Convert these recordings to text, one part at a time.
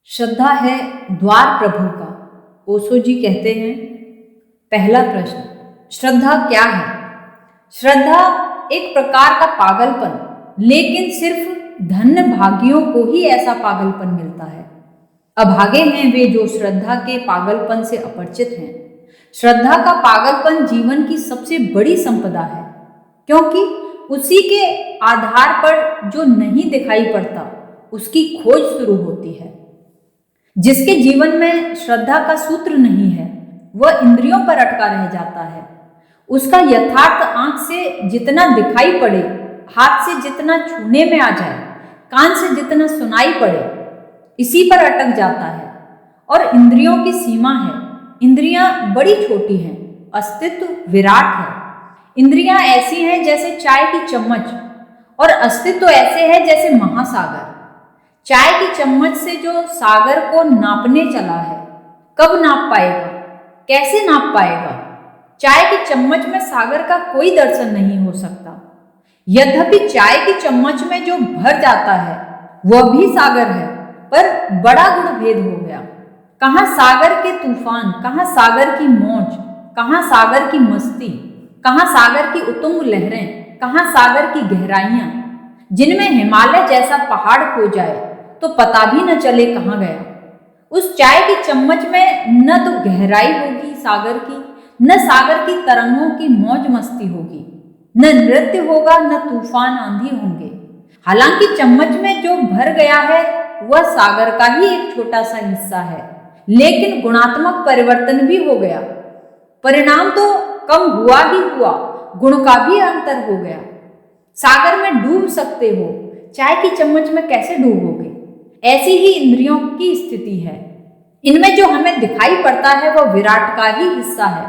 श्रद्धा है द्वार प्रभु का। ओशो जी कहते हैं। पहला प्रश्न, श्रद्धा क्या है? श्रद्धा एक प्रकार का पागलपन, लेकिन सिर्फ धन्य भागियों को ही ऐसा पागलपन मिलता है। अभागे हैं वे जो श्रद्धा के पागलपन से अपरिचित हैं। श्रद्धा का पागलपन जीवन की सबसे बड़ी संपदा है, क्योंकि उसी के आधार पर जो नहीं दिखाई पड़ता उसकी खोज शुरू होती है। जिसके जीवन में श्रद्धा का सूत्र नहीं है वह इंद्रियों पर अटका रह जाता है। उसका यथार्थ आंख से जितना दिखाई पड़े, हाथ से जितना छूने में आ जाए, कान से जितना सुनाई पड़े, इसी पर अटक जाता है। और इंद्रियों की सीमा है। इंद्रियां बड़ी छोटी हैं, अस्तित्व विराट है। इंद्रियां ऐसी हैं जैसे चाय की चम्मच, और अस्तित्व ऐसे है जैसे महासागर। चाय की चम्मच से जो सागर को नापने चला है, कब नाप पाएगा, कैसे नाप पाएगा? चाय की चम्मच में सागर का कोई दर्शन नहीं हो सकता। यद्यपि चाय की चम्मच में जो भर जाता है वह भी सागर है, पर बड़ा गुण भेद हो गया। कहाँ सागर के तूफान, कहाँ सागर की मौज, कहाँ सागर की मस्ती, कहाँ सागर की उतुंग लहरें, कहाँ सागर की गहराइयां, जिनमें हिमालय जैसा पहाड़ खो जाए तो पता भी न चले कहाँ गया। उस चाय की चम्मच में न तो गहराई होगी सागर की, न सागर की तरंगों की मौज मस्ती होगी, न नृत्य होगा, न तूफान आंधी होंगे। हालांकि चम्मच में जो भर गया है वह सागर का ही एक छोटा सा हिस्सा है, लेकिन गुणात्मक परिवर्तन भी हो गया। परिणाम तो कम हुआ ही हुआ, गुण का भी अंतर हो गया। सागर में डूब सकते हो, चाय की चम्मच में कैसे डूबोगे? ऐसी ही इंद्रियों की स्थिति है। इनमें जो हमें दिखाई पड़ता है वह विराट का ही हिस्सा है,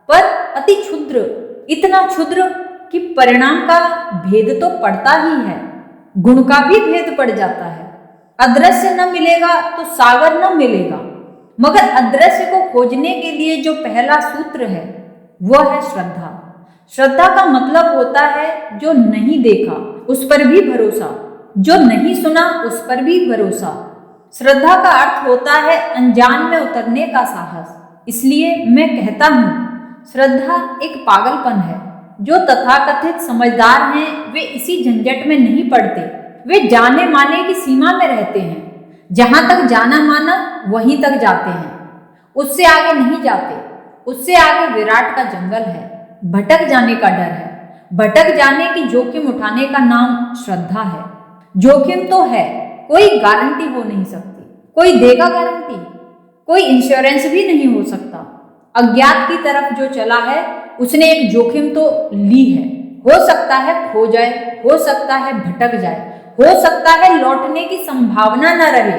पर अति क्षुद्र, इतना क्षुद्र कि परिणाम का भेद तो पड़ता ही है, गुण का भी भेद पड़ जाता है। अदृश्य न मिलेगा तो सागर न मिलेगा, मगर अदृश्य को खोजने के लिए जो पहला सूत्र है वह है श्रद्धा। श्रद्धा का मतलब होता है जो नहीं देखा उस पर भी भरोसा, जो नहीं सुना उस पर भी भरोसा। श्रद्धा का अर्थ होता है अनजान में उतरने का साहस। इसलिए मैं कहता हूं, श्रद्धा एक पागलपन है। जो तथाकथित समझदार हैं वे इसी झंझट में नहीं पड़ते। वे जाने माने की सीमा में रहते हैं। जहां तक जाना माना वहीं तक जाते हैं, उससे आगे नहीं जाते। उससे आगे विराट का जंगल है, भटक जाने का डर है। भटक जाने की जोखिम उठाने का नाम श्रद्धा है। जोखिम तो है, कोई गारंटी हो नहीं सकती। कोई देगा गारंटी? कोई इंश्योरेंस भी नहीं हो सकता। अज्ञात की तरफ जो चला है उसने एक जोखिम तो ली है। हो सकता है खो जाए, हो सकता है भटक जाए, हो सकता है लौटने की संभावना न रहे,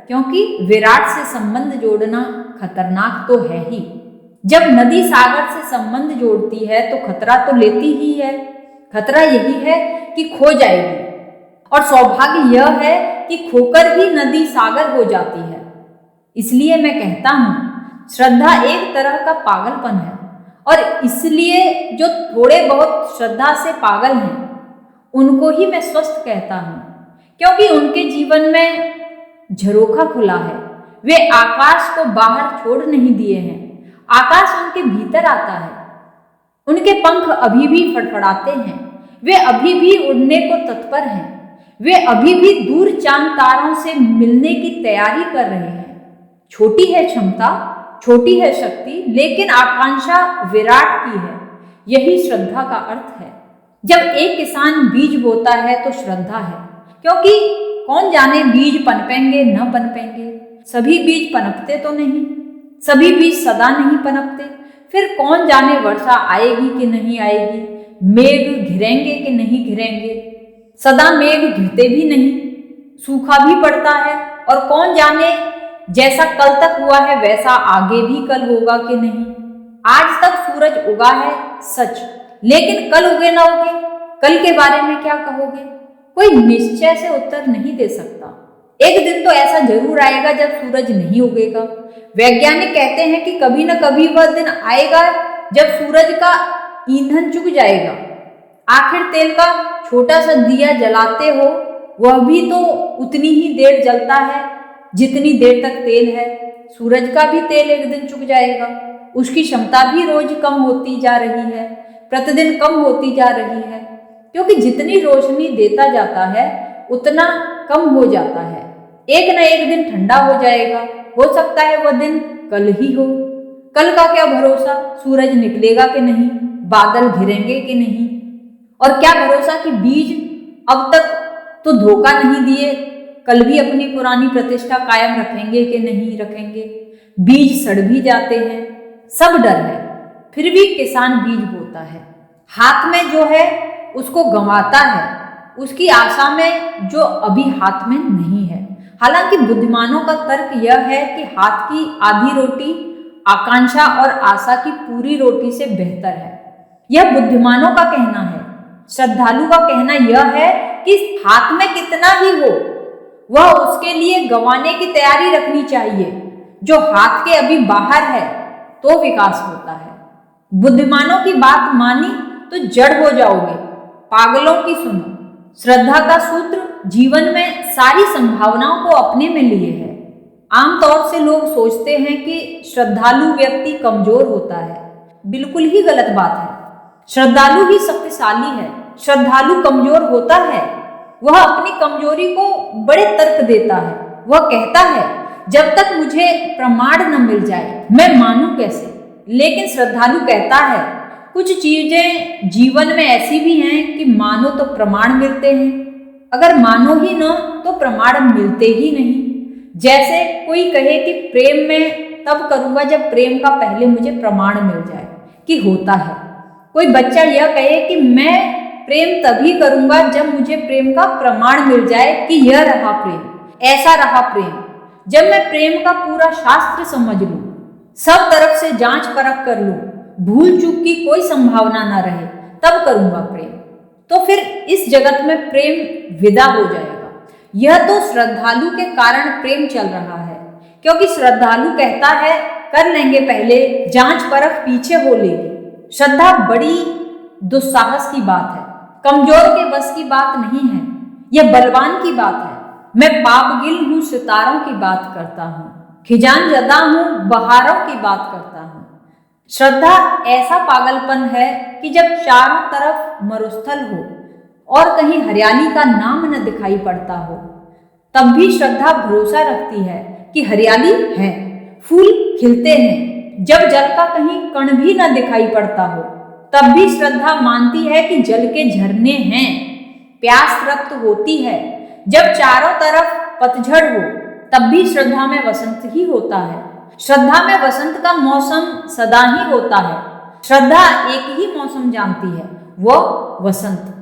क्योंकि विराट से संबंध जोड़ना खतरनाक तो है ही। जब नदी सागर से संबंध जोड़ती है तो खतरा तो लेती ही है। खतरा यही है कि खो जाएगी, और सौभाग्य यह है कि खोकर ही नदी सागर हो जाती है। इसलिए मैं कहता हूं, श्रद्धा एक तरह का पागलपन है, और इसलिए जो थोड़े बहुत श्रद्धा से पागल हैं उनको ही मैं स्वस्थ कहता हूं, क्योंकि उनके जीवन में झरोखा खुला है। वे आकाश को बाहर छोड़ नहीं दिए हैं, आकाश उनके भीतर आता है। उनके पंख अभी भी फड़फड़ाते हैं, वे अभी भी उड़ने को तत्पर हैं। वे अभी भी दूर चांद तारों से मिलने की तैयारी कर रहे हैं। छोटी है क्षमता, छोटी है शक्ति, लेकिन आकांक्षा विराट की है। यही श्रद्धा का अर्थ है। जब एक किसान बीज बोता है तो श्रद्धा है, क्योंकि कौन जाने बीज पनपेंगे न पनपेंगे। सभी बीज पनपते तो नहीं, सभी बीज सदा नहीं पनपते। फिर कौन जाने वर्षा आएगी कि नहीं आएगी, मेघ घिरेंगे कि नहीं घिरेंगे। सदा मेघ घिरते भी नहीं, सूखा भी पड़ता है, और कौन जाने जैसा कल तक हुआ है वैसा आगे भी कल होगा कि नहीं। आज तक सूरज उगा है सच, लेकिन कल उगे ना उगे, कल के बारे में क्या कहोगे? कोई निश्चय से उत्तर नहीं दे सकता। एक दिन तो ऐसा जरूर आएगा जब सूरज नहीं उगेगा। वैज्ञानिक कहते हैं कि कभी न कभी वह दिन आएगा जब सूरज का ईंधन चुक जाएगा। आखिर तेल का छोटा सा दिया जलाते हो, वह भी तो उतनी ही देर जलता है जितनी देर तक तेल है, सूरज का भी तेल एक दिन चुक जाएगा। उसकी क्षमता भी रोज कम होती जा रही है, प्रतिदिन कम होती जा रही है, क्योंकि जितनी रोशनी देता जाता है उतना कम हो जाता है। एक न एक दिन ठंडा हो जाएगा, हो सकता है वह दिन कल ही हो। कल का क्या भरोसा, सूरज निकलेगा कि नहीं, बादल घिरेंगे कि नहीं, और क्या भरोसा कि बीज अब तक तो धोखा नहीं दिए, कल भी अपनी पुरानी प्रतिष्ठा कायम रखेंगे कि नहीं रखेंगे। बीज सड़ भी जाते हैं, सब डर है, फिर भी किसान बीज बोता है। हाथ में जो है उसको गंवाता है, उसकी आशा में जो अभी हाथ में नहीं है। हालांकि बुद्धिमानों का तर्क यह है कि हाथ की आधी रोटी आकांक्षा और आशा की पूरी रोटी से बेहतर है। यह बुद्धिमानों का कहना है। श्रद्धालु का कहना यह है कि हाथ में कितना ही हो, वह उसके लिए गंवाने की तैयारी रखनी चाहिए। जो हाथ के अभी बाहर है तो विकास होता है। बुद्धिमानों की बात मानी तो जड़ हो जाओगे, पागलों की सुनो। श्रद्धा का सूत्र जीवन में सारी संभावनाओं को अपने में लिए है। आमतौर से लोग सोचते हैं कि श्रद्धालु व्यक्ति कमजोर होता है। बिल्कुल ही गलत बात है। श्रद्धालु ही शक्तिशाली है। श्रद्धालु कमजोर होता है, वह अपनी कमजोरी को बड़े तर्क देता है। वह कहता है जब तक मुझे प्रमाण न मिल जाए मैं मानूं कैसे। लेकिन श्रद्धालु कहता है कुछ चीजें जीवन में ऐसी भी हैं कि मानो तो प्रमाण मिलते हैं, अगर मानो ही न तो प्रमाण मिलते ही नहीं। जैसे कोई कहे कि प्रेम में तब करूंगा जब प्रेम का पहले मुझे प्रमाण मिल जाए कि होता है। कोई बच्चा यह कहे कि मैं प्रेम तभी करूंगा जब मुझे प्रेम का प्रमाण मिल जाए कि यह रहा प्रेम, ऐसा रहा प्रेम। जब मैं प्रेम का पूरा शास्त्र समझ लूं, सब तरफ से जांच परख कर लूं, भूल चूक की कोई संभावना ना रहे, तब करूंगा प्रेम। तो फिर इस जगत में प्रेम विदा हो जाएगा। यह तो श्रद्धालु के कारण प्रेम चल रहा है, क्योंकि श्रद्धालु कहता है कर लेंगे पहले, जांच परख पीछे हो लेगी। श्रद्धा बड़ी दुस्साहस की बात है, कमजोर के बस की बात नहीं है, यह बलवान की बात है। मैं पापगिल हूं, सितारों की बात करता हूं, खिजान जदा हूं, बहारों की बात करता हूं। श्रद्धा ऐसा पागलपन है कि जब चारों तरफ मरुस्थल हो और कहीं हरियाली का नाम न दिखाई पड़ता हो, तब भी श्रद्धा भरोसा रखती है कि हरियाली है, फूल खिलते हैं। जब जल का कहीं कण भी न दिखाई पड़ता हो, तब भी श्रद्धा मानती है कि जल के झरने हैं। प्यास तृप्त होती है। जब चारों तरफ पतझड़ हो, तब भी श्रद्धा में वसंत ही होता है। श्रद्धा में वसंत का मौसम सदा ही होता है। श्रद्धा एक ही मौसम जानती है, वो वसंत।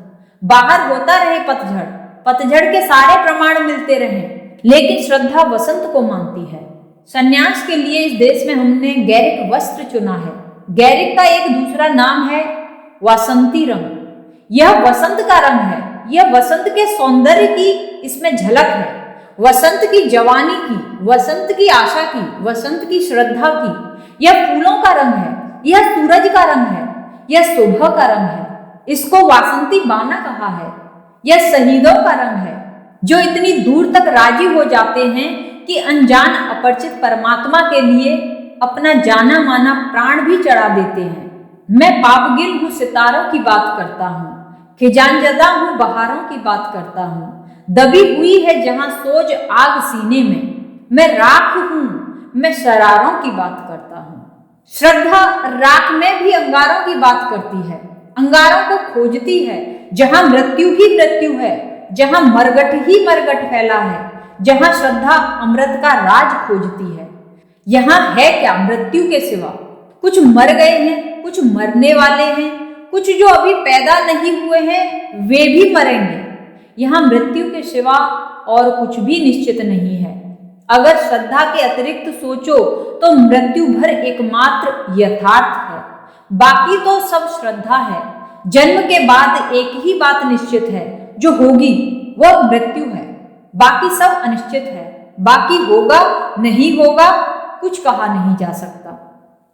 बाहर होता रहे पतझड़, पतझड़ के सारे प्रमाण मिलते रहे, लेकिन श्रद्धा वसंत को मानती है। सन्यास के लिए इस देश में हमने गैरिक वस्त्र चुना है। गैरिक का एक दूसरा नाम है वासंती रंग। यह वसंत का रंग है। यह वसंत के सौंदर्य की इसमें झलक है, वसंत की जवानी की, वसंत की आशा की, वसंत की श्रद्धा की। यह फूलों का रंग है, यह सूरज का रंग है, यह सुबह का रंग है। इसको वासंती बाना कहा है। यह शहीदों का रंग है, जो इतनी दूर तक राजी हो जाते हैं कि अनजान अपरिचित परमात्मा के लिए अपना जाना माना प्राण भी चढ़ा देते हैं। मैं पापगिल हूं, सितारों की बात करता हूं, खिजानजदा हूं, बहारों की बात करता हूं। दबी हुई है जहां सोज आग सीने में, मैं राख हूं, मैं शरारों की बात करता हूं। श्रद्धा राख में भी अंगारों की बात करती है, अंगारों को खोजती है जहां मृत्यु ही मृत्यु है, जहां मरगट ही मरगट फैला है, जहां श्रद्धा अमृत का राज खोजती है। यहां है क्या मृत्यु के सिवा? कुछ मर गए हैं, कुछ मरने वाले हैं, कुछ जो अभी पैदा नहीं हुए हैं वे भी मरेंगे। यहाँ मृत्यु के सिवा और कुछ भी निश्चित नहीं है। अगर श्रद्धा के अतिरिक्त सोचो तो मृत्यु भर एकमात्र यथार्थ है, बाकी तो सब श्रद्धा है। जन्म के बाद एक ही बात निश्चित है, जो होगी वह मृत्यु है, बाकी सब अनिश्चित है। बाकी होगा नहीं होगा कुछ कहा नहीं जा सकता।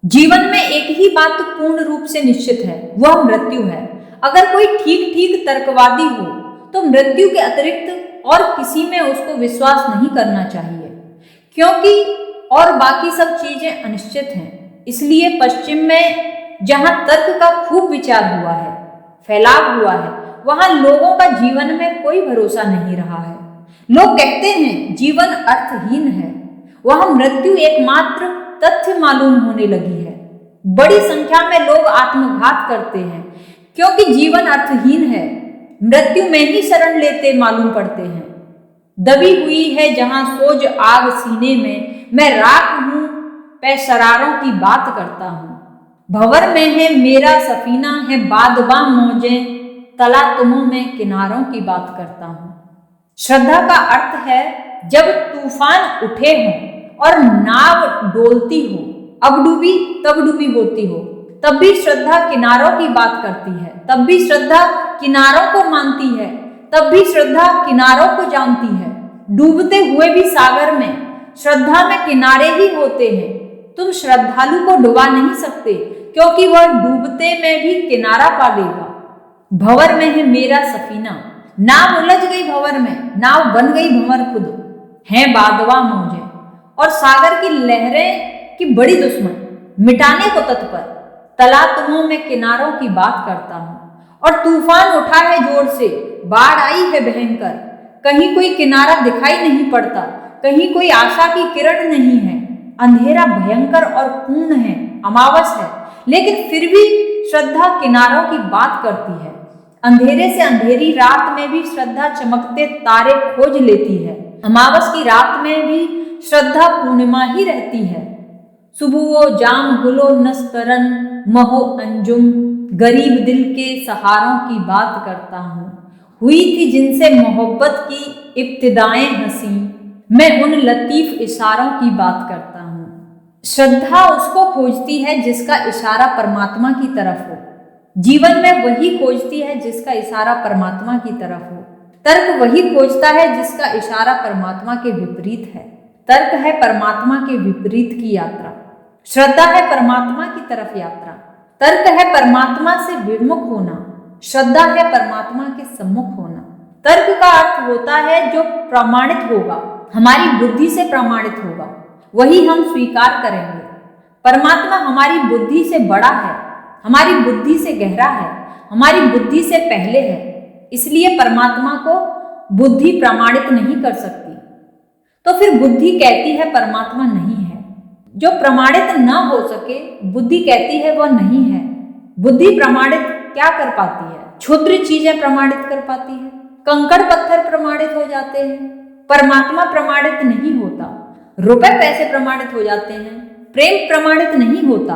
जीवन में एक ही बात पूर्ण रूप से निश्चित है, वह मृत्यु है। अगर कोई ठीक ठीक तर्कवादी हो तो मृत्यु के अतिरिक्त और किसी में उसको विश्वास नहीं करना चाहिए, क्योंकि और बाकी सब चीजें अनिश्चित हैं। इसलिए पश्चिम में जहां तर्क का खूब विचार हुआ है, फैलाव हुआ है, वहां लोगों का जीवन में कोई भरोसा नहीं रहा है। लोग कहते हैं जीवन अर्थहीन है। वहां मृत्यु एकमात्र तथ्य मालूम होने लगी है। बड़ी संख्या में लोग आत्मघात करते हैं क्योंकि जीवन अर्थहीन है। मृत्यु में ही शरण लेते मालूम पड़ते हैं। दबी हुई है जहां सोज आग सीने में, मैं राख हूं पे शरारों की बात करता हूं। भंवर में है मेरा सफीना, है बादबां मौजें, तला तुमों में किनारों की बात करता हूं। श्रद्धा का अर्थ है जब तूफान उठे हों और नाव डोलती हो, अब डूबी तब डूबी होती हो, तब भी श्रद्धा किनारों की बात करती है, तब भी श्रद्धा किनारों को मानती है, तब भी श्रद्धा किनारों को जानती है। डूबते हुए भी सागर में श्रद्धा में किनारे ही होते हैं। तुम श्रद्धालु को डुबा नहीं सकते क्योंकि वह डूबते में भी किनारा पा लेगा। भंवर में है मेरा सफीना, नाव उलझ गई भंवर में, नाव बन गई भंवर खुद, है बादवा मौजें और सागर की लहरें की बड़ी दुश्मन, मिटाने को तत्पर। तला तुमों में किनारों की बात करता हूं और तूफान उठा है जोर से, बाढ़ आई है भयंकर, कहीं कोई किनारा दिखाई नहीं पड़ता, कहीं कोई आशा की किरण नहीं है। अंधेरा भयंकर और पूर्ण है, अमावस है, लेकिन फिर भी श्रद्धा किनारों की बात करती है। अंधेरे से अंधेरी रात में भी श्रद्धा चमकते तारे खोज लेती है। अमावस की रात में भी श्रद्धा पूर्णिमा ही रहती है। सुबुओ जाम गुलो नस्तरन, महो अंजुम, गरीब दिल के सहारों की बात करता हूँ। हुई थी जिनसे मोहब्बत की इब्तिदाएं हंसी, मैं उन लतीफ इशारों की बात करता हूँ। श्रद्धा उसको खोजती है जिसका इशारा परमात्मा की तरफ हो। जीवन में वही खोजती है जिसका इशारा परमात्मा की तरफ हो। तर्क वही खोजता है जिसका इशारा परमात्मा के विपरीत है। तर्क है परमात्मा के विपरीत की यात्रा, श्रद्धा है परमात्मा की तरफ यात्रा। तर्क है परमात्मा से विमुख होना, श्रद्धा है परमात्मा के सम्मुख होना। तर्क का अर्थ होता है जो प्रमाणित होगा, हमारी बुद्धि से प्रमाणित होगा, वही हम स्वीकार करेंगे। परमात्मा हमारी बुद्धि से बड़ा है, हमारी बुद्धि से गहरा है, हमारी बुद्धि से पहले है। इसलिए परमात्मा को बुद्धि प्रमाणित नहीं कर सकती। तो फिर बुद्धि कहती है परमात्मा नहीं है। जो प्रमाणित न हो सके, बुद्धि कहती है वह नहीं है। बुद्धि प्रमाणित क्या कर पाती है? क्षुद्र चीजें प्रमाणित कर पाती है, कंकड़ पत्थर प्रमाणित हो जाते हैं। परमात्मा प्रमाणित नहीं होता। रुपए पैसे प्रमाणित हो जाते हैं, प्रेम प्रमाणित नहीं होता।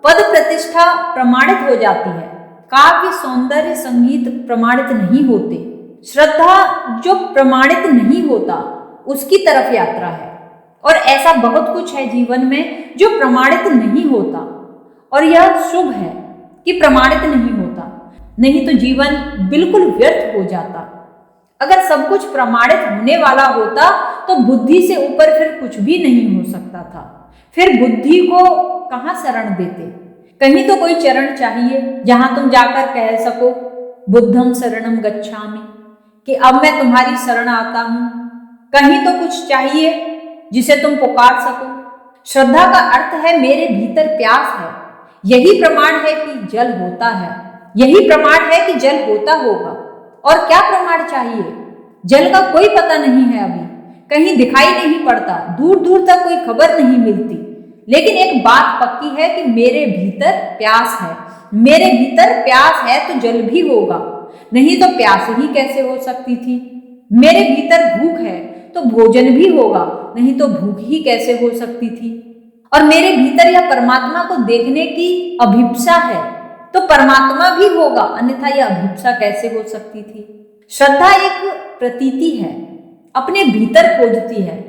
पद प्रतिष्ठा प्रमाणित हो जाती है, काव्य सौंदर्य संगीत प्रमाणित नहीं होते। श्रद्धा जो प्रमाणित नहीं होता उसकी तरफ यात्रा है। और ऐसा बहुत कुछ है जीवन में जो प्रमाणित नहीं होता, और यह शुभ है कि प्रमाणित नहीं होता, नहीं तो जीवन बिल्कुल व्यर्थ हो जाता। अगर सब कुछ प्रमाणित होने वाला होता तो बुद्धि से ऊपर फिर कुछ भी नहीं हो सकता था। फिर बुद्धि को कहाँ शरण देते? कहीं तो कोई चरण चाहिए जहां तुम जाकर कह सको बुद्धम शरणम गच्छामि, कि अब मैं तुम्हारी शरण आता हूं। कहीं तो कुछ चाहिए जिसे तुम पुकार सको। श्रद्धा का अर्थ है मेरे भीतर प्यास है। यही प्रमाण है कि जल होता है, यही प्रमाण है कि जल होता होगा। और क्या प्रमाण चाहिए? जल का कोई पता नहीं है, अभी कहीं दिखाई नहीं पड़ता, दूर दूर तक कोई खबर नहीं मिलती। लेकिन एक बात पक्की है कि मेरे भीतर प्यास है। मेरे भीतर प्यास है तो जल भी होगा, नहीं तो प्यास ही कैसे हो सकती थी। मेरे भीतर भूख है तो भोजन भी होगा, नहीं तो भूख ही कैसे हो सकती थी। और मेरे भीतर यह परमात्मा को देखने की अभिप्सा है तो परमात्मा भी होगा, अन्यथा यह अभिप्सा कैसे हो सकती थी। श्रद्धा एक प्रतीति है, अपने भीतर खोजती है।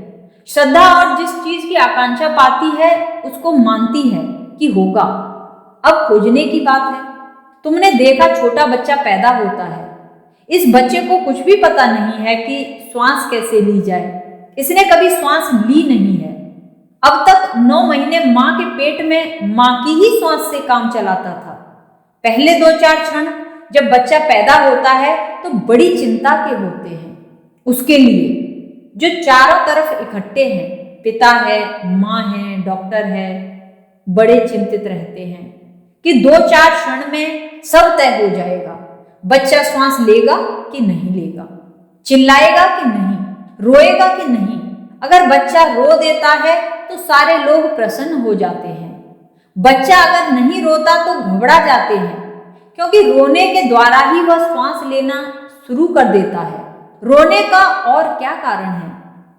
श्रद्धा और जिस चीज की आकांक्षा पाती है उसको मानती है कि होगा। अब खोजने की बात है। तुमने देखा छोटा बच्चा पैदा होता है, इस बच्चे को कुछ भी पता नहीं है कि श्वास कैसे ली जाए। इसने कभी श्वास ली नहीं है। अब तक 9 महीने मां के पेट में मां की ही श्वास से काम चलाता था। पहले 2-4 क्षण जब बच्चा पैदा होता है तो बड़ी चिंता के होते हैं उसके लिए, जो चारों तरफ इकट्ठे हैं। पिता है, माँ है, डॉक्टर है, बड़े चिंतित रहते हैं कि 2-4 क्षण में सब तय हो जाएगा। बच्चा श्वास लेगा कि नहीं लेगा, चिल्लाएगा कि नहीं, रोएगा कि नहीं। अगर बच्चा रो देता है तो सारे लोग प्रसन्न हो जाते हैं। बच्चा अगर नहीं रोता तो घबरा जाते हैं, क्योंकि रोने के द्वारा ही वह श्वास लेना शुरू कर देता है। रोने का और क्या कारण है?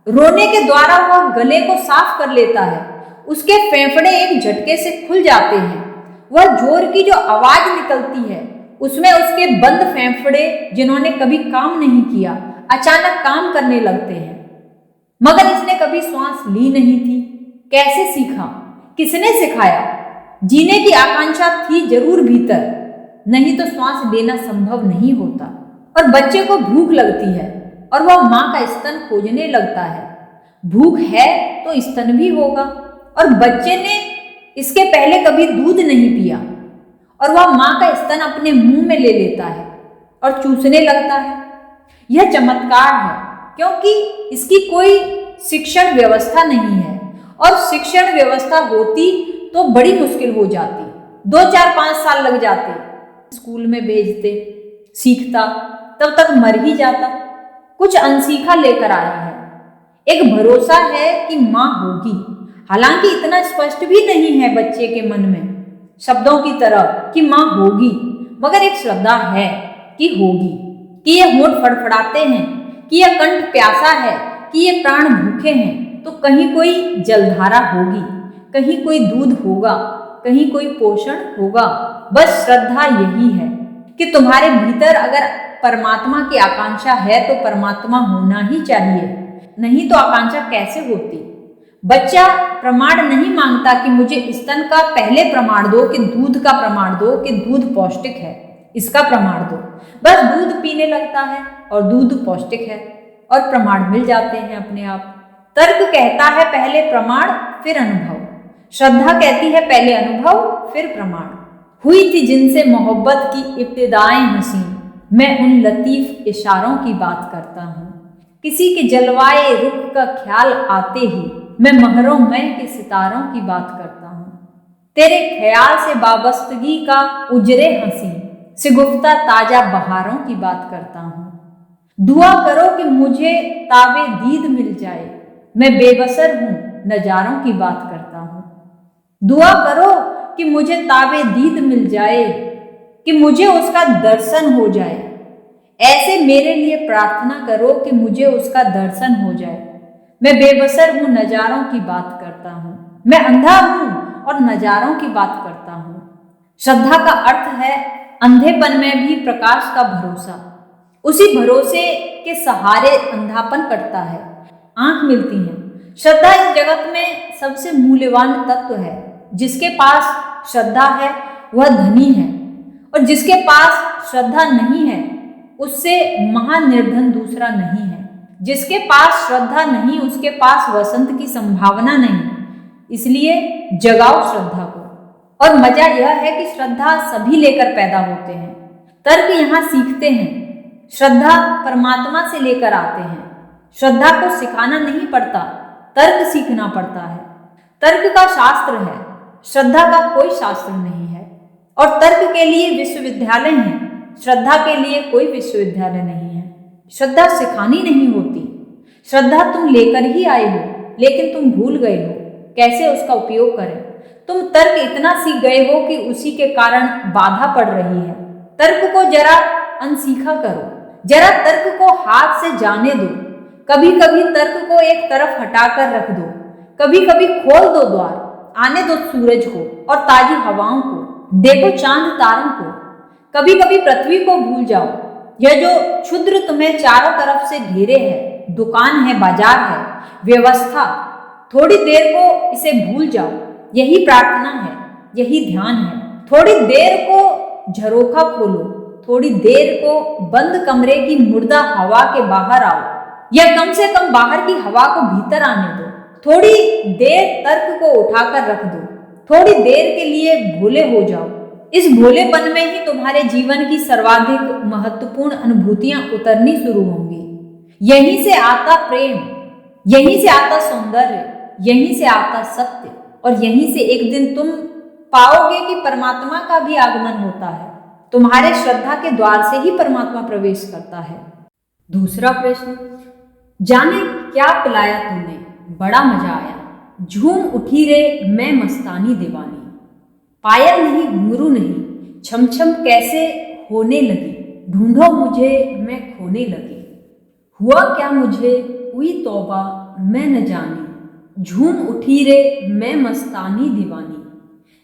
रोने के द्वारा वह गले को साफ कर लेता है, उसके फेफड़े एक झटके से खुल जाते हैं। वह जोर की जो आवाज निकलती है उसमें उसके बंद फेफड़े, जिन्होंने कभी काम नहीं किया, अचानक काम करने लगते हैं। मगर इसने कभी श्वास ली नहीं थी। कैसे सीखा? किसने सिखाया? जीने की आकांक्षा थी जरूर भीतर, नहीं तो श्वास लेना संभव नहीं होता। और बच्चे को भूख लगती है और वह माँ का स्तन खोजने लगता है। भूख है तो स्तन भी होगा, और बच्चे ने इसके पहले कभी दूध नहीं पिया और वह माँ का स्तन अपने मुंह में ले लेता है और चूसने लगता है। यह चमत्कार है, क्योंकि इसकी कोई शिक्षण व्यवस्था नहीं है, और शिक्षण व्यवस्था होती तो बड़ी मुश्किल हो जाती। 2-4-5 साल लग जाते, स्कूल में भेजते, सीखता, तब तक मर ही जाता। कुछ अनसीखा लेकर आया है। एक भरोसा है कि माँ होगी, हालांकि इतना स्पष्ट भी नहीं है बच्चे के मन में शब्दों की तरह कि माँ होगी, मगर एक श्रद्धा है कि होगी, कि ये होंठ फड़फड़ाते हैं, कि यह कंठ प्यासा है, कि ये प्राण भूखे हैं, तो कहीं कोई जलधारा होगी, कहीं कोई दूध होगा, कहीं कोई पोषण होगा। बस श्रद्धा यही है कि तुम्हारे भीतर अगर परमात्मा की आकांक्षा है तो परमात्मा होना ही चाहिए, नहीं तो आकांक्षा कैसे होती? बच्चा प्रमाण नहीं मांगता कि मुझे स्तन का पहले प्रमाण दो, कि दूध का प्रमाण दो, कि दूध पौष्टिक है, इसका प्रमाण दो। बस दूध पीने लगता है और दूध पौष्टिक है, और प्रमाण मिल जाते हैं अपने आप। तर्क कहता है पहले प्रमाण फिर अनुभव, श्रद्धा कहती है पहले अनुभव फिर प्रमाण। हुई थी जिनसे मोहब्बत की इब्तिदाएं हसीन, मैं उन लतीफ इशारों की बात करता हूँ। किसी के जलवाए रुख का ख्याल आते ही मैं महरों में के सितारों की बात करता हूँ। तेरे ख्याल से वाबस्तगी का उजरे हंसी, सिगुफ्ता ताजा बहारों की बात करता हूँ। दुआ करो कि मुझे ताबे दीद मिल जाए, मैं बेबसर हूँ नजारों की बात करता हूँ। दुआ करो कि मुझे ताबे दीद मिल जाए, कि मुझे उसका दर्शन हो जाए। ऐसे मेरे लिए प्रार्थना करो कि मुझे उसका दर्शन हो जाए। मैं बेबसर हूँ नजारों की बात करता हूँ, मैं अंधा हूँ और नजारों की बात करता हूँ। श्रद्धा का अर्थ है अंधेपन में भी प्रकाश का भरोसा। उसी भरोसे के सहारे अंधापन कटता है, आंख मिलती है। श्रद्धा इस जगत में सबसे मूल्यवान तत्व है। जिसके पास श्रद्धा है वह धनी है, और जिसके पास श्रद्धा नहीं है उससे महानिर्धन दूसरा नहीं है। जिसके पास श्रद्धा नहीं उसके पास वसंत की संभावना नहीं। इसलिए जगाओ श्रद्धा को। और मजा यह है कि श्रद्धा सभी लेकर पैदा होते हैं। तर्क यहाँ सीखते हैं, श्रद्धा परमात्मा से लेकर आते हैं। श्रद्धा को सिखाना नहीं पड़ता, तर्क सीखना पड़ता है। तर्क का शास्त्र है, श्रद्धा का कोई शास्त्र नहीं है। और तर्क के लिए विश्वविद्यालय हैं, श्रद्धा के लिए कोई विश्वविद्यालय नहीं है। श्रद्धा सिखानी नहीं होती। श्रद्धा तुम लेकर ही आए हो, लेकिन तुम भूल गए हो कैसे उसका उपयोग करें। तुम तर्क इतना सीख गए हो कि उसी के कारण बाधा पड़ रही है। तर्क को जरा अनसीखा करो, जरा तर्क को हाथ से जाने दो। कभी कभी तर्क को एक तरफ हटाकर रख दो, कभी कभी खोल दो द्वार, आने दो सूरज को और ताजी हवाओं को, देखो चांद तारों को। कभी कभी पृथ्वी को भूल जाओ, यह जो क्षुद्र तुम्हें चारों तरफ से घेरे है, दुकान है, बाजार है, व्यवस्था, थोड़ी देर को इसे भूल जाओ। यही प्रार्थना है, यही ध्यान है। थोड़ी देर को झरोखा खोलो, थोड़ी देर को बंद कमरे की मुर्दा हवा के बाहर आओ, या कम से कम बाहर की हवा को भीतर आने दो। थोड़ी देर तर्क को उठाकर रख दो, थोड़ी देर के लिए भोले हो जाओ। इस भोलेपन में ही तुम्हारे जीवन की सर्वाधिक महत्वपूर्ण अनुभूतियां उतरनी शुरू होंगी। यहीं से आता प्रेम, यहीं से आता सौंदर्य, यहीं से आता सत्य, और यहीं से एक दिन तुम पाओगे कि परमात्मा का भी आगमन होता है। तुम्हारे श्रद्धा के द्वार से ही परमात्मा प्रवेश करता है। दूसरा प्रश्न, जाने क्या पिलाया तूने, बड़ा मजा आया, झूम उठी रे मैं मस्तानी दीवानी, पायल नहीं घुंघरू नहीं, छम छम कैसे होने लगी, ढूंढो मुझे मैं खोने लगी, हुआ क्या मुझे हुई तौबा मैं न जानी, झूम उठी रे मैं मस्तानी दीवानी,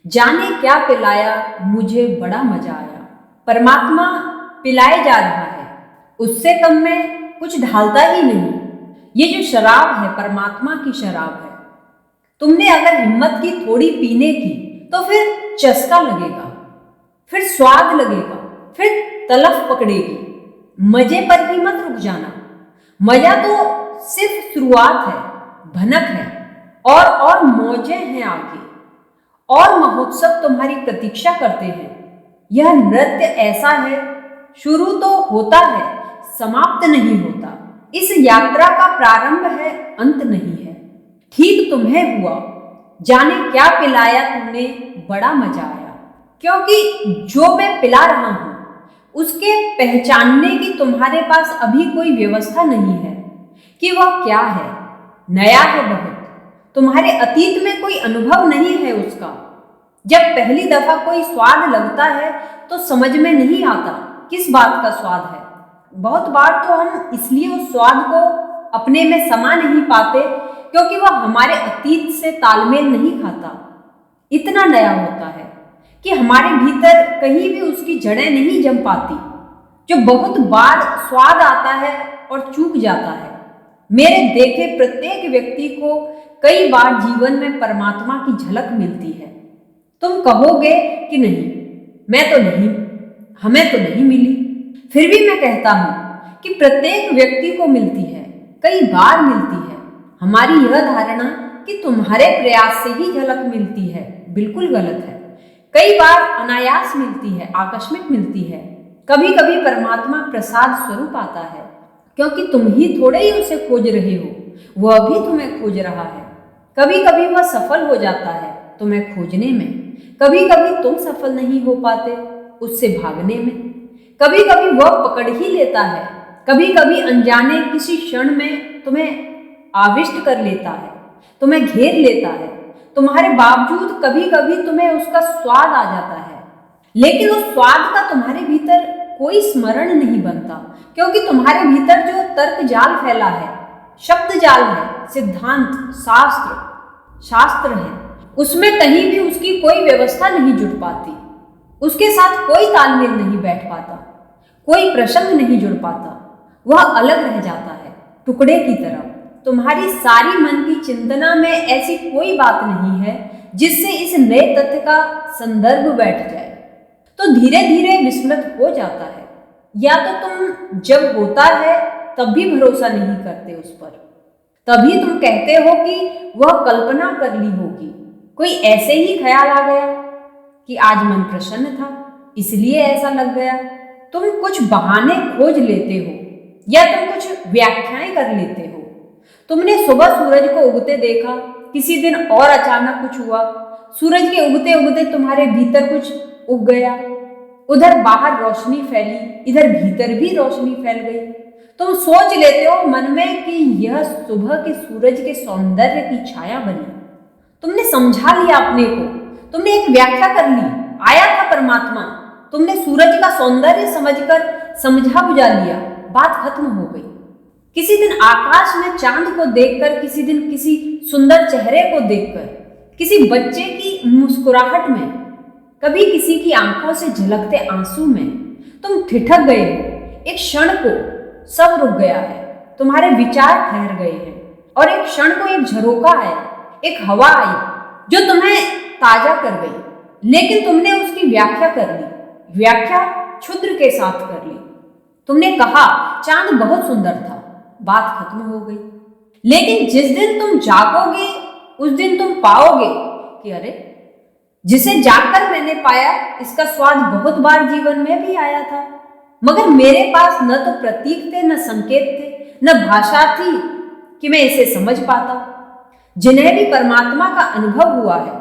जाने क्या पिलाया मुझे बड़ा मजा आया। परमात्मा पिलाए जा रहा है, उससे कम में कुछ ढालता ही नहीं। ये जो शराब है परमात्मा की शराब है। तुमने अगर हिम्मत की थोड़ी पीने की तो फिर चस्का लगेगा, फिर स्वाद लगेगा, फिर तलफ पकड़ेगी। मजे पर ही मत रुक जाना। मजा तो सिर्फ शुरुआत है, भनक है, और मौजें हैं आगे, और महोत्सव तुम्हारी प्रतीक्षा करते हैं। यह नृत्य ऐसा है, शुरू तो होता है, समाप्त नहीं होता। इस यात्रा का प्रारंभ है, अंत नहीं है। ठीक तुम्हें हुआ, जाने क्या पिलाया तूने, बड़ा मजा आया। क्योंकि जो मैं पिला रहा हूं उसके पहचानने की तुम्हारे पास अभी कोई व्यवस्था नहीं है कि वह क्या है। नया है बहुत, तुम्हारे अतीत में कोई अनुभव नहीं है उसका। जब पहली दफा कोई स्वाद लगता है तो समझ में नहीं आता किस बात का स्वाद है। बहुत बार तो हम इसलिए उस स्वाद को अपने में समा नहीं पाते क्योंकि वह हमारे अतीत से तालमेल नहीं खाता। इतना नया होता है कि हमारे भीतर कहीं भी उसकी जड़ें नहीं जम पाती। जो बहुत बार स्वाद आता है और चूक जाता है। मेरे देखे प्रत्येक व्यक्ति को कई बार जीवन में परमात्मा की झलक मिलती है। तुम कहोगे कि नहीं, मैं तो नहीं, हमें तो नहीं मिली। फिर भी मैं कहता हूं कि प्रत्येक व्यक्ति को मिलती है, कई बार मिलती है। हमारी यह धारणा कि तुम्हारे प्रयास से ही झलक मिलती है बिल्कुल गलत है। कई बार अनायास मिलती है, आकस्मिक मिलती है। कभी कभी परमात्मा प्रसाद स्वरूप आता है क्योंकि तुम ही थोड़े ही उसे खोज रहे हो, वह भी तुम्हें खोज रहा है। कभी कभी वह सफल हो जाता है तुम्हें खोजने में, कभी कभी तुम सफल नहीं हो पाते उससे भागने में। कभी कभी वह पकड़ ही लेता है, कभी कभी अनजाने किसी क्षण में तुम्हें आविष्ट कर लेता है, तुम्हें घेर लेता है। तुम्हारे बावजूद कभी कभी तुम्हें उसका स्वाद आ जाता है, लेकिन उस स्वाद का तुम्हारे भीतर कोई स्मरण नहीं बनता क्योंकि तुम्हारे भीतर जो तर्क जाल फैला है, शब्द जाल है, सिद्धांत, शास्त्र है, उसमें कहीं भी उसकी कोई व्यवस्था नहीं जुड़ पाती। उसके साथ कोई तालमेल नहीं बैठ पाता, कोई प्रसंग नहीं जुड़ पाता। वह अलग रह जाता है टुकड़े की तरह। तुम्हारी सारी मन की चिंतना में ऐसी कोई बात नहीं है जिससे इस नए तथ्य का संदर्भ बैठ जाए, तो धीरे धीरे विस्मृत हो जाता है। या तो तुम जब होता है तब भी भरोसा नहीं करते उस पर, तभी तुम कहते हो कि वह कल्पना कर ली होगी, कोई ऐसे ही ख्याल आ गया कि आज मन प्रसन्न था इसलिए ऐसा लग गया। तुम कुछ बहाने खोज लेते हो या तुम कुछ व्याख्याएं कर लेते हो। तुमने सुबह सूरज को उगते देखा, किसी दिन और अचानक कुछ हुआ, सूरज के उगते उगते तुम्हारे भीतर कुछ उग गया। उधर बाहर रोशनी फैली, इधर भीतर भी रोशनी फैल गई। तुम सोच लेते हो मन में कि यह सुबह के सूरज के सौंदर्य की छाया बनी। तुमने समझा लिया अपने को, तुमने एक व्याख्या कर ली, आया था परमात्मा। तुमने सूरज का सौंदर्य समझकर समझा बुझा लिया, बात खत्म हो गई। किसी दिन आकाश में चांद को देखकर, किसी दिन किसी सुंदर चेहरे को देखकर, किसी बच्चे की मुस्कुराहट में, कभी किसी की आंखों से झलकते आंसू में तुम ठिठक गए हो। एक क्षण को सब रुक गया है, तुम्हारे विचार ठहर गए हैं और एक क्षण को एक झरोका आया, एक हवा आई जो तुम्हें ताजा कर गई। लेकिन तुमने उसकी व्याख्या कर ली, व्याख्या क्षुद्र के साथ कर ली। तुमने कहा चांद बहुत सुंदर था, बात खत्म हो गई। लेकिन जिस दिन तुम जागोगे उस दिन तुम पाओगे कि अरे, जिसे जागकर मैंने पाया इसका स्वाद बहुत बार जीवन में भी आया था, मगर मेरे पास न तो प्रतीक थे, न संकेत थे, न भाषा थी कि मैं इसे समझ पाता। जिन्हें भी परमात्मा का अनुभव हुआ है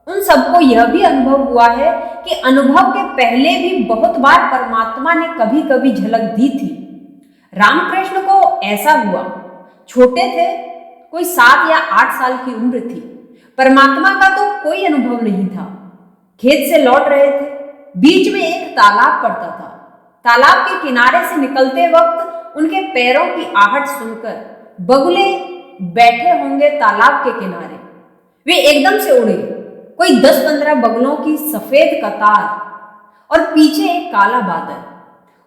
उन सबको यह भी अनुभव हुआ है कि अनुभव के पहले भी बहुत बार परमात्मा ने कभी कभी झलक दी थी। रामकृष्ण को ऐसा हुआ। छोटे थे, कोई 7 या 8 साल की उम्र थी। परमात्मा का तो कोई अनुभव नहीं था। खेत से लौट रहे थे, बीच में एक तालाब पड़ता था। तालाब के किनारे से निकलते वक्त उनके पैरों की आहट सुनकर बगुले बैठे होंगे तालाब के किनारे। वे एकदम से उड़े। कोई 10-15 बगुलों की सफेद कतार और पीछे एक काला बादल।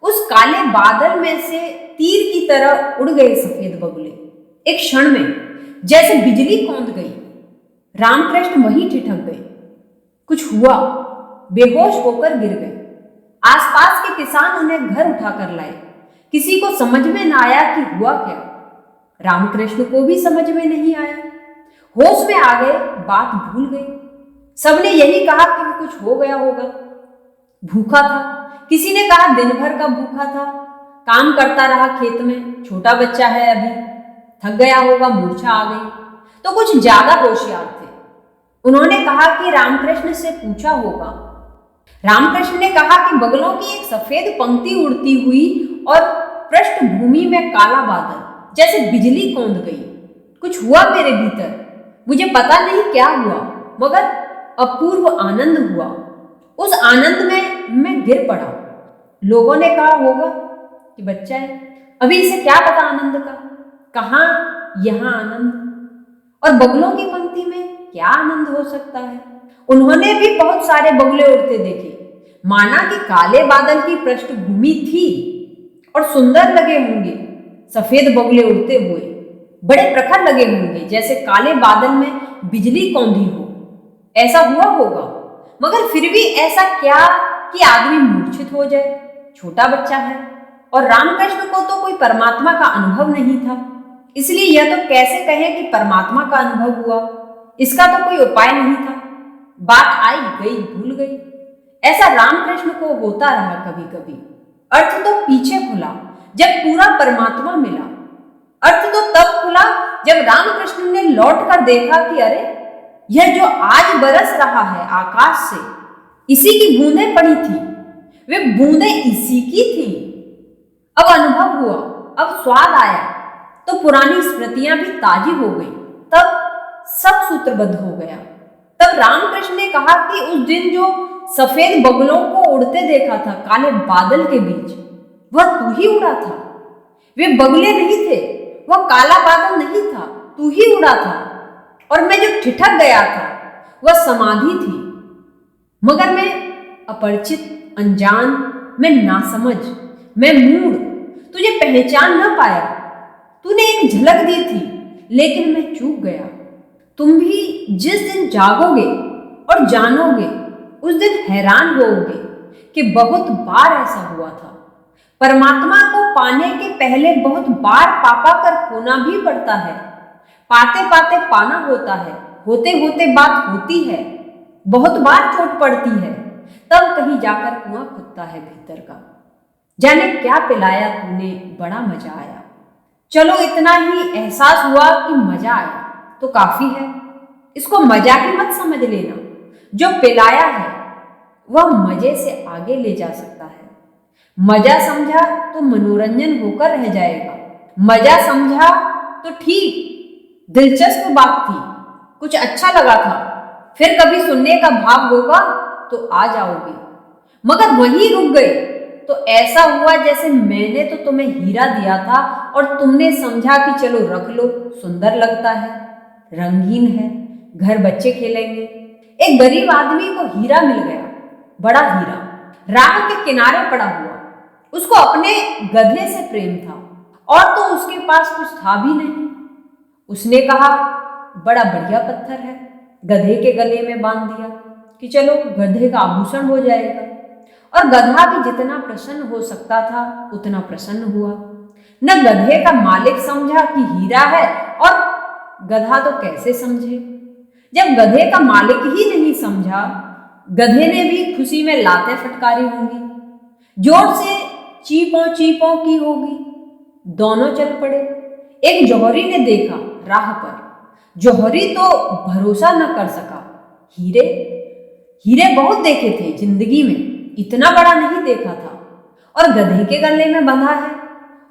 उस काले बादल में से तीर की तरह उड़ गए सफेद बगुले। एक क्षण में जैसे बिजली कौंध गई। रामकृष्ण वहीं ठिठक गए। कुछ हुआ, बेहोश होकर गिर गए। आसपास के किसान उन्हें घर उठाकर लाए। किसी को समझ में न आया कि हुआ क्या। रामकृष्ण को भी समझ में नहीं आया। होश में आ गए, बात भूल गई। सबने यही कहा कि कुछ हो गया होगा। भूखा था, किसी ने कहा दिन भर का भूखा था, काम करता रहा खेत में, छोटा बच्चा है अभी, थक गया होगा, मूर्छा आ गई। तो कुछ ज्यादा होशियार थे, उन्होंने कहा कि रामकृष्ण से पूछा होगा। रामकृष्ण ने कहा कि बगलों की एक सफेद पंक्ति उड़ती हुई और पृष्ठभूमि में काला बादल, जैसे बिजली कौंध गई। कुछ हुआ मेरे भीतर, मुझे पता नहीं क्या हुआ, मगर अपूर्व आनंद हुआ। उस आनंद में मैं गिर पड़ा। लोगों ने कहा होगा कि बच्चा है, अभी इसे क्या पता आनंद का, कहां यहां आनंद, और बगुलों की पंक्ति में क्या आनंद हो सकता है। उन्होंने भी बहुत सारे बगुले उड़ते देखे, माना कि काले बादल की पृष्ठभूमि थी और सुंदर लगे होंगे। सफेद बगुले उड़ते हुए बड़े प्रखर लगे होंगे, जैसे काले बादल में बिजली कौंधी हो। ऐसा हुआ होगा, मगर फिर भी ऐसा क्या कि आदमी मूर्छित हो जाए। छोटा बच्चा है और रामकृष्ण को तो कोई परमात्मा का अनुभव नहीं था, इसलिए यह तो कैसे कहें कि परमात्मा का अनुभव हुआ। इसका तो कोई उपाय नहीं था। बात आई गई, भूल गई। ऐसा रामकृष्ण को होता रहा कभी कभी। अर्थ तो पीछे खुला जब पूरा परमात्मा मिला। अर्थ तो तब खुला जब रामकृष्ण ने लौट कर देखा कि अरे, यह जो आज बरस रहा है आकाश से, इसी की बूंदें पड़ी थी, वे बूंदें इसी की थी। अब अनुभव हुआ, अब स्वाद आया, तो पुरानी स्मृतियां भी ताजी हो गई। तब सब सूत्रबद्ध हो गया। तब रामकृष्ण ने कहा कि उस दिन जो सफेद बगुलों को उड़ते देखा था काले बादल के बीच, वह तू ही उड़ा था। वे बगुले नहीं थे, वह काला बादल नहीं था, तू ही उड़ा था। और मैं जो ठिठक गया था वह समाधि थी। मगर मैं अपरिचित, अनजान, मैं नासमझ, मैं मूढ़, तुझे पहचान न पाया। तूने एक झलक दी थी, लेकिन मैं चूक गया। तुम भी जिस दिन जागोगे और जानोगे, उस दिन हैरान होोगे कि बहुत बार ऐसा हुआ था। परमात्मा को पाने के पहले बहुत बार पापा कर खोना भी पड़ता है। पाते पाते पाना होता है, होते होते बात होती है, बहुत बार चोट पड़ती है, तब कहीं जाकर कुआं खुदता है भीतर का। जाने क्या पिलाया तूने, बड़ा मजा आया। चलो इतना ही एहसास हुआ कि मजा आया तो काफी है। इसको मजा ही मत समझ लेना। जो पिलाया है वह मजे से आगे ले जा सकता है। मजा समझा तो मनोरंजन होकर रह जाएगा। मजा समझा तो ठीक, दिलचस्प बात थी, कुछ अच्छा लगा था, फिर कभी सुनने का भाव होगा तो आ जाओगे। मगर वहीं रुक गए तो ऐसा हुआ जैसे मैंने तो तुम्हें हीरा दिया था और तुमने समझा कि चलो रख लो, सुंदर लगता है, रंगीन है, घर बच्चे खेलेंगे। एक गरीब आदमी को हीरा मिल गया, बड़ा हीरा, राह के किनारे पड़ा हुआ। उसको अपने गधे से प्रेम था और तो उसके पास कुछ था भी नहीं। उसने कहा बड़ा बढ़िया पत्थर है, गधे के गले में बांध दिया कि चलो गधे का आभूषण हो जाएगा। और गधा भी जितना प्रसन्न हो सकता था उतना प्रसन्न हुआ। न गधे का मालिक समझा कि हीरा है, और गधा तो कैसे समझे। जब गधे का मालिक ही नहीं समझा, गधे ने भी खुशी में लातें फटकारी होंगी, जोर से चीपों चीपों की होगी। दोनों चल पड़े। एक जौहरी ने देखा राह पर। जौहरी तो भरोसा न कर सका। हीरे हीरे बहुत देखे थे जिंदगी में, इतना बड़ा नहीं देखा था। और गधे के गले में बंधा है,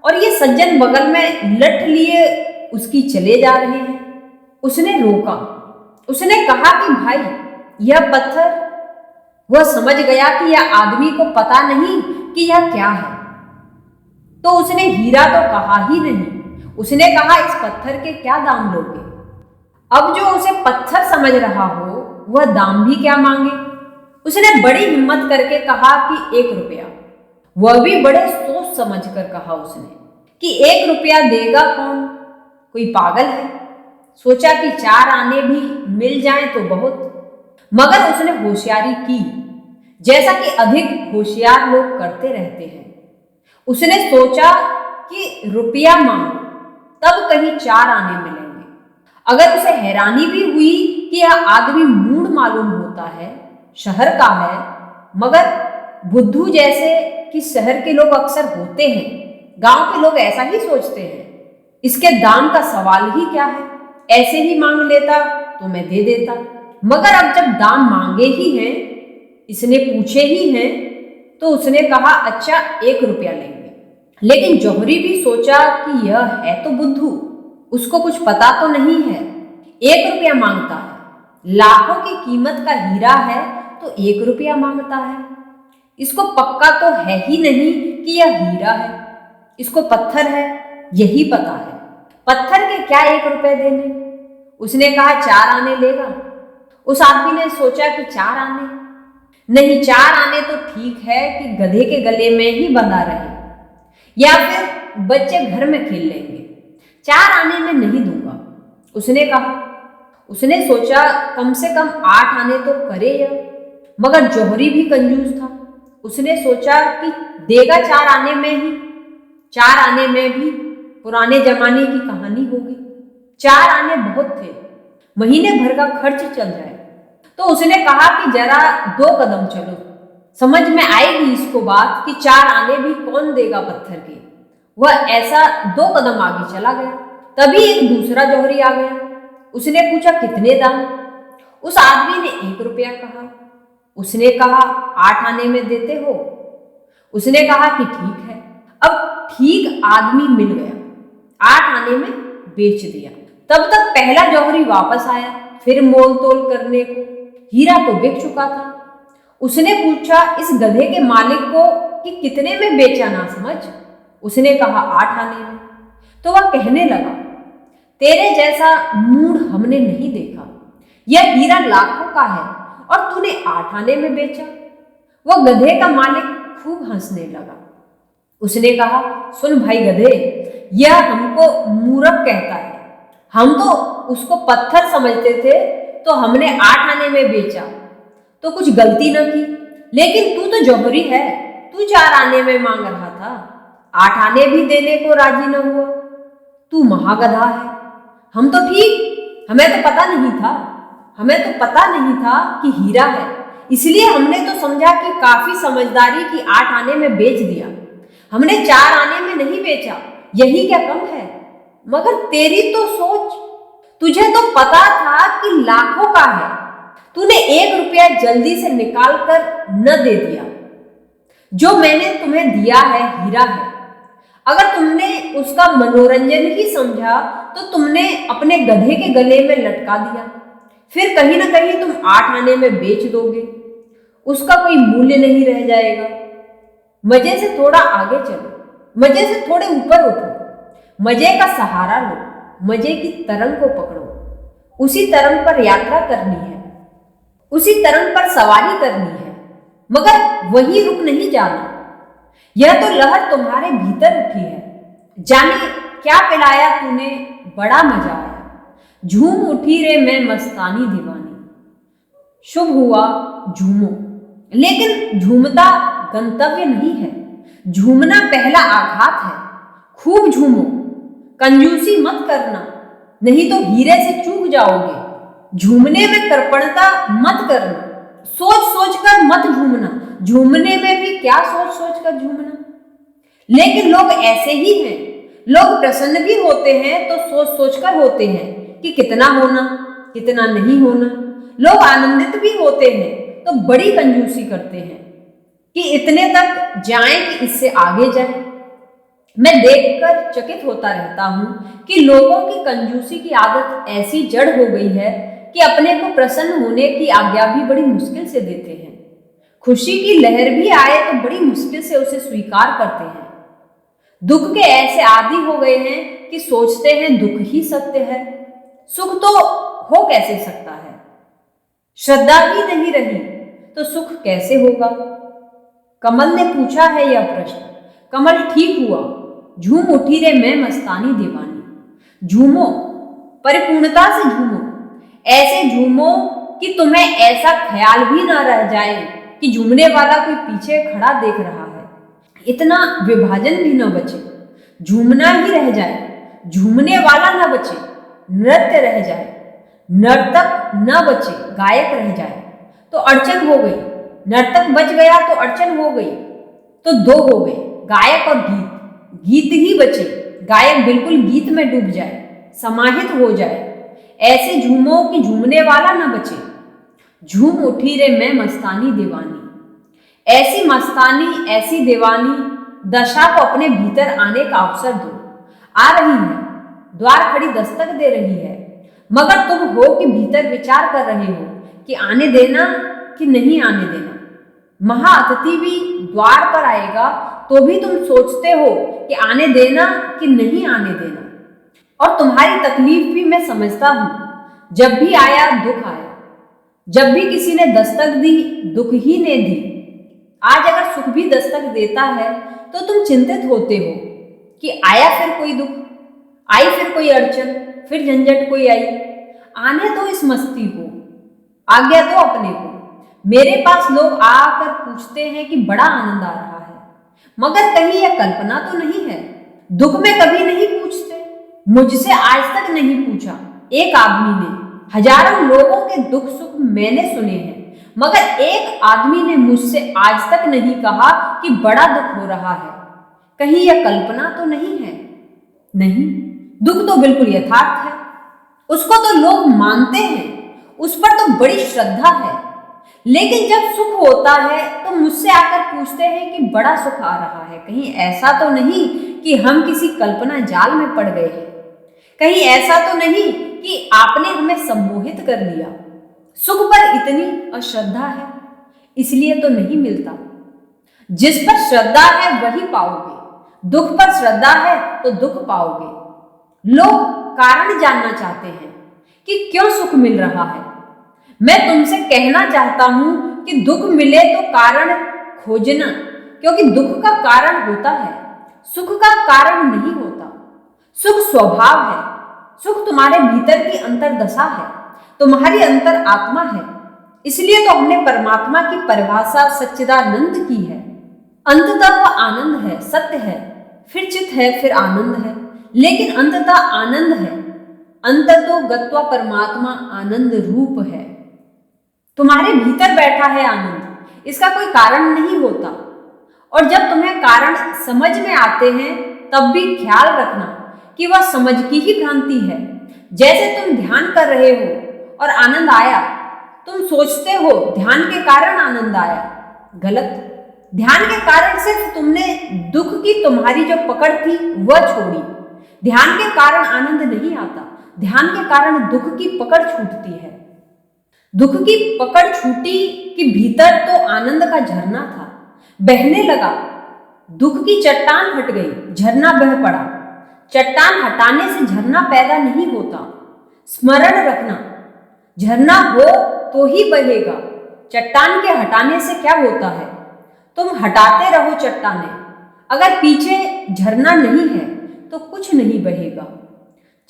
और ये सज्जन बगल में लठ लिए उसकी चले जा रहे हैं। उसने रोका। उसने कहा कि भाई, यह पत्थर। वह समझ गया कि यह आदमी को पता नहीं कि यह क्या है, तो उसने हीरा तो कहा ही नहीं। उसने कहा, इस पत्थर के क्या दाम लोगे? अब जो उसे पत्थर समझ रहा हो वह दाम भी क्या मांगे। उसने बड़ी हिम्मत करके कहा कि 1 रुपया। वह भी बड़े सोच समझ कर कहा उसने कि 1 रुपया देगा कौन, कोई पागल है। सोचा कि 4 आने भी मिल जाएं तो बहुत। मगर उसने होशियारी की, जैसा कि अधिक होशियार लोग करते रहते हैं। उसने सोचा कि रुपया मांगो, तब कहीं 4 आने मिलेंगे। अगर उसे हैरानी भी हुई कि यह आदमी मूढ़ मालूम होता है, शहर का है, मगर बुद्धू जैसे कि शहर के लोग अक्सर होते हैं, गांव के लोग ऐसा ही सोचते हैं, इसके दाम का सवाल ही क्या है, ऐसे ही मांग लेता तो मैं दे देता। मगर अब जब दाम मांगे ही हैं, इसने पूछे ही हैं, तो उसने कहा, अच्छा 1 रुपया लेंगे। लेकिन जौहरी भी सोचा कि यह है तो बुद्धू, उसको कुछ पता तो नहीं है, 1 रुपया मांगता है। लाखों की कीमत का हीरा है तो 1 रुपया मांगता है। इसको पक्का तो है ही नहीं कि यह हीरा है, इसको पत्थर है यही पता है। पत्थर के क्या 1 रुपये देने। उसने कहा, 4 आने लेगा। उस आदमी ने सोचा कि 4 आने नहीं, 4 आने तो ठीक है कि गधे के गले में ही बंधा रहे, या फिर बच्चे घर में खेल लेंगे। 4 आने में नहीं दूंगा, उसने कहा। उसने सोचा कम से कम 8 आने तो करे यह। मगर जौहरी भी कंजूस था। उसने सोचा कि देगा 4 आने में ही। 4 आने में भी पुराने जमाने की कहानी होगी। 4 आने बहुत थे, महीने भर का खर्च चल जाए। तो उसने कहा कि जरा 2 कदम चलो, समझ में आएगी इसको बात कि 4 आने भी कौन देगा पत्थर के। वह ऐसा 2 कदम आगे चला गया। तभी एक दूसरा जौहरी आ गया। उसने पूछा, कितने दाम? उस आदमी ने 1 रुपया कहा। उसने कहा, 8 आने में देते हो? उसने कहा कि ठीक है। अब ठीक आदमी मिल गया, 8 आने में बेच दिया। तब तक पहला जौहरी वापस आया, फिर मोल तोल करने को। हीरा तो बिक चुका था। उसने पूछा इस गधे के मालिक को कि कितने में बेचा ना समझ। उसने कहा, 8 आने में। तो वह कहने लगा, तेरे जैसा मूढ़ हमने नहीं देखा। यह हीरा लाखों का है और तूने 8 आने में बेचा। वह गधे का मालिक खूब हंसने लगा। उसने कहा, सुन भाई गधे, यह हमको मूर्ख कहता है। हम तो उसको पत्थर समझते थे, तो हमने 8 आने में बेचा तो कुछ गलती न की। लेकिन तू तो जौहरी है, तू 4 आने में मांग रहा था, 8 आने भी देने को राजी न हुआ। तू महागधा है। हम तो ठीक, हमें तो पता नहीं था, हमें तो पता नहीं था कि हीरा है, इसलिए हमने तो समझा कि काफी समझदारी की 8 आने में बेच दिया। हमने 4 आने में नहीं बेचा, यही क्या कम है। मगर तेरी तो सोच, तुझे तो पता था कि लाखों का है, तूने 1 रुपया जल्दी से निकाल कर न दे दिया। जो मैंने तुम्हें दिया है हीरा है। अगर तुमने उसका मनोरंजन ही समझा तो तुमने अपने गधे के गले में लटका दिया, फिर कहीं ना कहीं तुम 8 आने में बेच दोगे, उसका कोई मूल्य नहीं रह जाएगा। मजे से थोड़ा आगे चलो, मजे से थोड़े ऊपर उठो, मजे का सहारा लो, मजे की तरंग को पकड़ो। उसी तरंग पर यात्रा करनी है, उसी तरंग पर सवारी करनी है, मगर वही रुक नहीं जाना। यह तो लहर तुम्हारे भीतर उठी है। जाने क्या पिलाया तूने, बड़ा मजा आया। झूम उठी रे मैं मस्तानी दीवानी। शुभ हुआ झूमो, लेकिन झूमता गंतव्य नहीं है, झूमना पहला आघात है। खूब झूमो, कंजूसी मत करना, नहीं तो हीरे से चूक जाओगे। झूमने में कृपणता मत करना, सोच सोच कर मत झूमना। झूमने में भी क्या सोच सोच कर झूमना। लेकिन लोग ऐसे ही हैं, लोग प्रसन्न भी होते हैं तो सोच सोचकर होते हैं कि कितना होना, कितना नहीं होना। लोग आनंदित भी होते हैं तो बड़ी कंजूसी करते हैं कि इतने तक जाएं कि इससे आगे जाएं। मैं देखकर चकित होता रहता हूं कि लोगों की कंजूसी की आदत ऐसी जड़ हो गई है कि अपने को प्रसन्न होने की आज्ञा भी बड़ी मुश्किल से देते हैं। खुशी की लहर भी आए तो बड़ी मुश्किल से उसे स्वीकार करते हैं। दुख के ऐसे आदी हो गए हैं कि सोचते हैं दुख ही सत्य है, सुख तो हो कैसे सकता है। श्रद्धा ही नहीं रही तो सुख कैसे होगा। कमल ने पूछा है यह प्रश्न। कमल ठीक हुआ, झूम उठी रे मैं मस्तानी दीवानी। झूमो, परिपूर्णता से झूमो, ऐसे झूमो कि तुम्हें ऐसा ख्याल भी ना रह जाए कि झूमने वाला कोई पीछे खड़ा देख रहा है। इतना विभाजन भी न बचे, झूमना ही रह जाए, झूमने वाला न बचे, नृत्य रह जाए, नर्तक न बचे, गायक रह जाए तो अड़चन हो गई। नर्तक बच गया तो अड़चन हो गई, तो दो हो गए, गायक और गीत। गीत ही बचे, गायक बिल्कुल गीत में डूब जाए, समाहित हो जाए। ऐसे झूमो कि झूमने वाला न बचे। झूम उठी रे मैं मस्तानी दीवानी। ऐसी मस्तानी, ऐसी दीवानी दशा को अपने भीतर आने का अवसर दो। आ रही है, द्वार खड़ी दस्तक दे रही है, मगर तुम हो कि भीतर विचार कर रहे हो कि आने देना कि नहीं आने देना। महाअतिथि भी द्वार पर आएगा तो भी तुम सोचते हो कि आने देना कि नहीं आने देना। और तुम्हारी तकलीफ भी मैं समझता हूं। जब भी आया दुख आया, जब भी किसी ने दस्तक दी दुख ही ने दी। आज अगर सुख भी दस्तक देता है तो तुम चिंतित होते हो कि आया फिर कोई दुख, आई फिर कोई अड़चन, फिर झंझट कोई आई। आने दो इस मस्ती को, आज्ञा दो अपने को। मेरे पास लोग आकर पूछते हैं कि बड़ा आनंद आ रहा है, मगर कहीं यह कल्पना तो नहीं है। दुख में कभी नहीं पूछते, मुझसे आज तक नहीं पूछा एक आदमी ने। हजारों लोगों के दुख सुख मैंने सुने हैं, मगर एक आदमी ने मुझसे आज तक नहीं कहा कि बड़ा दुख हो रहा है। कहीं यह कल्पना तो नहीं है? नहीं, दुख तो बिल्कुल यथार्थ है। उसको तो लोग मानते हैं, उस पर तो बड़ी श्रद्धा है। लेकिन जब सुख होता है तो मुझसे आकर पूछते हैं कि बड़ा सुख आ रहा है। कहीं ऐसा तो नहीं कि हम किसी कल्पना जाल में पड़ गए हैं? कहीं ऐसा तो नहीं कि आपने हमें सम्मोहित कर लिया? सुख पर इतनी अश्रद्धा है, इसलिए तो नहीं मिलता। जिस पर श्रद्धा है वही पाओगे, दुख पर श्रद्धा है तो दुख पाओगे। लोग कारण जानना चाहते हैं कि क्यों सुख मिल रहा है। मैं तुमसे कहना चाहता हूं कि दुख मिले तो कारण खोजना, क्योंकि दुख का कारण होता है, सुख का कारण नहीं होता। सुख स्वभाव है, सुख तुम्हारे भीतर की अंतर्दशा है, तुम्हारी अंतर आत्मा है। इसलिए तो हमने परमात्मा की परिभाषा सच्चिदानंद की है। अंततः वह आनंद है, सत्य है, फिर चित है, फिर आनंद है, लेकिन अंततः आनंद है। अंततो गत्वा परमात्मा आनंद रूप है। तुम्हारे भीतर बैठा है आनंद, इसका कोई कारण नहीं होता। और जब तुम्हें कारण समझ में आते हैं तब भी ख्याल रखना कि वह समझ की ही भ्रांति है। जैसे तुम ध्यान कर रहे हो और आनंद आया, तुम सोचते हो ध्यान के कारण आनंद आया। गलत। ध्यान के कारण सिर्फ तुमने दुख की तुम्हारी जो पकड़ थी वह छोड़ी। ध्यान के कारण आनंद नहीं आता, ध्यान के कारण दुख की पकड़ छूटती है। दुख की पकड़ छूटी कि भीतर तो आनंद का झरना था, बहने लगा। दुख की चट्टान हट गई, झरना बह पड़ा। चट्टान हटाने से झरना पैदा नहीं होता। स्मरण रखना, झरना हो तो ही बहेगा। चट्टान के हटाने से क्या होता है? तुम हटाते रहो चट्टानें, अगर पीछे झरना नहीं है तो कुछ नहीं बहेगा।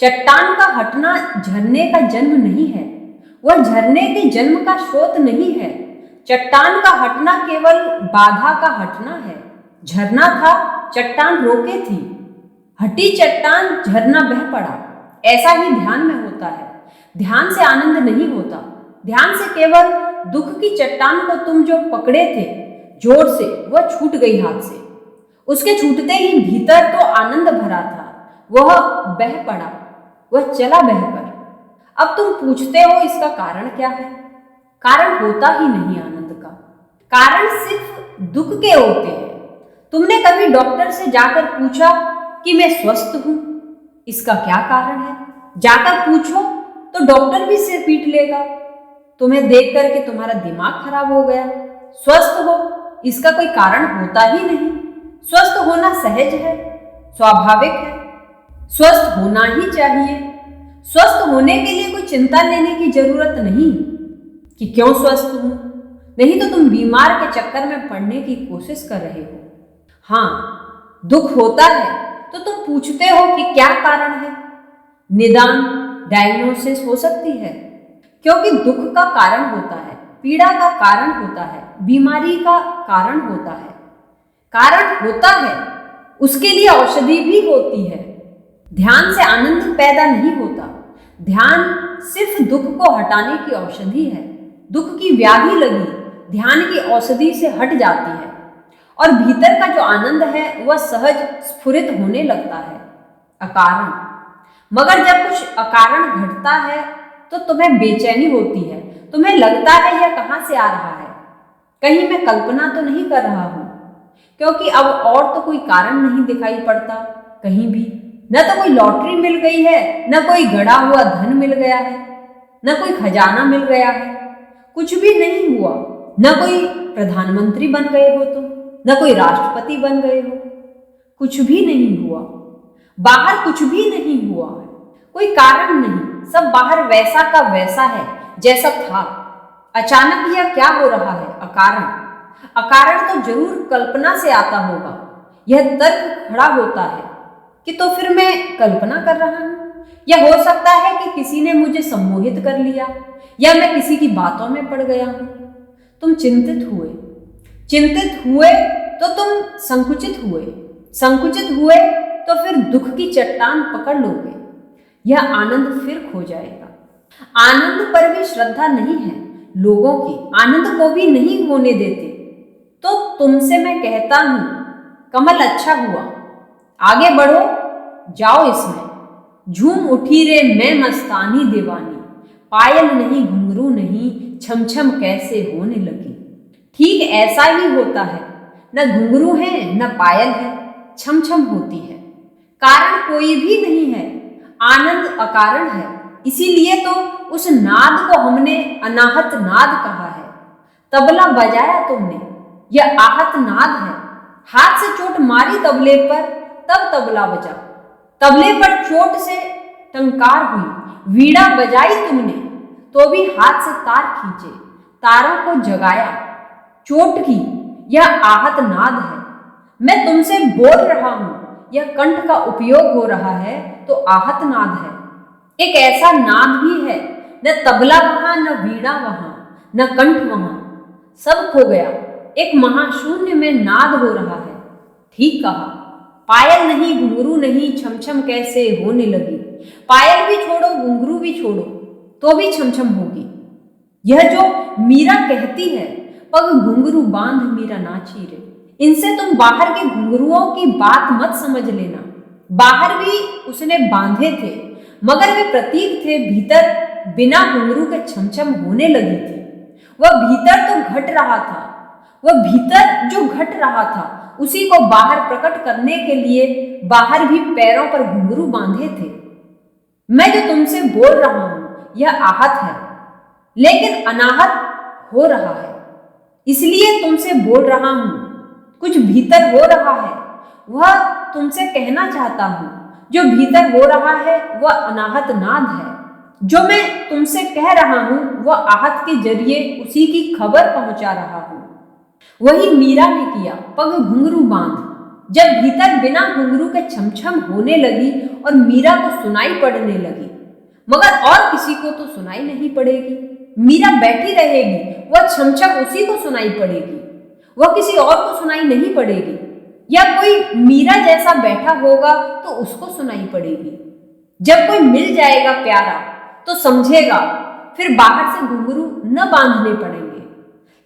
चट्टान का हटना झरने का जन्म नहीं है, वह झरने के जन्म का स्रोत नहीं है। चट्टान का हटना केवल बाधा का हटना है। झरना था, चट्टान रोके थी, हटी चट्टान, झरना बह पड़ा। ऐसा ही ध्यान में होता है। ध्यान से आनंद नहीं होता, ध्यान से केवल दुख की चट्टान को तुम जो पकड़े थे जोर से, वह छूट गई हाथ से। उसके छूटते ही भीतर तो आनंद भरा था, वह बह पड़ा, वह चला बहकर। अब तुम पूछते हो इसका कारण क्या है? कारण होता ही नहीं आनंद का, कारण सिर्फ दुख के होते हैं। तुमने कभी डॉक्टर से जाकर पूछा कि मैं स्वस्थ हूं, इसका क्या कारण है? जाकर पूछो तो डॉक्टर भी सिर पीट लेगा। तुम्हें देख करके तुम्हारा दिमाग खराब हो गया। स्वस्थ हो, इसका कोई कारण होता ही नहीं। स्वस्थ होना सहज है, स्वाभाविक है, स्वस्थ होना ही चाहिए। स्वस्थ होने के लिए कोई चिंता लेने की जरूरत नहीं कि क्यों स्वस्थ हूं, नहीं तो तुम बीमार के चक्कर में पड़ने की कोशिश कर रहे हो। हाँ, दुख होता है तो तुम पूछते हो कि क्या कारण है। निदान, डायग्नोसिस हो सकती है, क्योंकि दुख का कारण होता है, पीड़ा का कारण होता है, बीमारी का कारण होता है। कारण होता है, उसके लिए औषधि भी होती है। ध्यान से आनंद पैदा नहीं होता। ध्यान सिर्फ दुख को हटाने की औषधि है। दुख की व्याधि लगी, ध्यान की औषधि से हट जाती है और भीतर का जो आनंद है वह सहज स्फुरित होने लगता है, अकारण। मगर जब कुछ अकारण घटता है तो तुम्हें बेचैनी होती है। तुम्हें लगता है यह कहां से आ रहा है, कहीं मैं कल्पना तो नहीं कर रहा हूं, क्योंकि अब और तो कोई कारण नहीं दिखाई पड़ता कहीं भी। न तो कोई लॉटरी मिल गई है, न कोई गड़ा हुआ धन मिल गया है, न कोई खजाना मिल गया है, कुछ भी नहीं हुआ। न कोई प्रधानमंत्री बन गए हो तुम, न कोई राष्ट्रपति बन गए हो, कुछ भी नहीं हुआ। बाहर कुछ भी नहीं हुआ, कोई कारण नहीं, सब बाहर वैसा का वैसा है जैसा था। अचानक यह क्या हो रहा है? अकारण। अकारण तो जरूर कल्पना से आता होगा। यह तर्क खड़ा होता है कि तो फिर मैं कल्पना कर रहा हूं, या हो सकता है कि किसी ने मुझे सम्मोहित कर लिया, या मैं किसी की बातों में पड़ गया हूं। तुम चिंतित हुए तो तुम संकुचित हुए तो फिर दुख की चट्टान पकड़ लोगे। यह आनंद फिर खो जाएगा। आनंद पर भी श्रद्धा नहीं है लोगों की, आनंद को भी नहीं होने देते। तो तुमसे मैं कहता हूं, कमल अच्छा हुआ, आगे बढ़ो, जाओ इसमें। झूम उठी रे मैं मस्तानी दीवानी, पायल नहीं घुंघरू नहीं, छम छम कैसे होने लगी। ठीक ऐसा ही होता है, न घुंघरू है न पायल है, छम छम होती है। कारण कोई भी नहीं है, आनंद अकारण है। इसीलिए तो उस नाद को हमने अनाहत नाद कहा है। तबला बजाया तुमने, यह आहत नाद है। हाथ से चोट मारी तबले पर, तब तबला बजा। तबले पर चोट से टंकार हुई। वीणा बजाई तुमने, तो भी हाथ से तार खींचे, तारों को जगाया। चोट की, यह आहत नाद है। मैं तुमसे बोल रहा हूं, यह कंठ का उपयोग हो रहा है तो आहत नाद है। एक ऐसा नाद भी है, न तबला वहां, न वीणा वहां, न कंठ वहां, सब खो गया। एक महाशून्य में नाद हो रहा है। ठीक कहा, पायल नहीं घुंघरू नहीं, छम छम कैसे होने लगी। पायल भी छोड़ो, घुंघरू भी छोड़ो, तो भी छम छम होगी। यह जो मीरा कहती है, पग घुंघरू बांध मीरा नाची रे, इनसे तुम बाहर के घुंघरुओं की बात मत समझ लेना। बाहर भी उसने बांधे थे, मगर वे प्रतीक थे, भीतर बिना घुंघरू के छमछम होने लगी थी। वह भीतर तो घट रहा था, वह भीतर जो घट रहा था उसी को बाहर प्रकट करने के लिए बाहर भी पैरों पर घुंघरू बांधे थे। मैं जो तुमसे बोल रहा हूं यह आहत है, लेकिन अनाहत हो रहा है, इसलिए तुमसे बोल रहा हूं। कुछ भीतर हो रहा है, वह तुमसे कहना चाहता हूं। जो भीतर हो रहा है वह अनाहत नाद है। जो मैं तुमसे कह रहा हूं वह आहत के जरिए उसी की खबर पहुंचा रहा हूं। वही मीरा ने किया, पग घुंघरू बांध। जब भीतर बिना घुंघरू के छमछम होने लगी और मीरा को सुनाई पड़ने लगी, मगर और किसी को तो सुनाई नहीं पड़ेगी। मीरा बैठी रहेगी, वह छमछम उसी को सुनाई पड़ेगी, वह किसी और को सुनाई नहीं पड़ेगी। या कोई मीरा जैसा बैठा होगा तो उसको सुनाई पड़ेगी। जब कोई मिल जाएगा प्यारा तो समझेगा, फिर बाहर से घुंघरू न बांधने पड़ेंगे।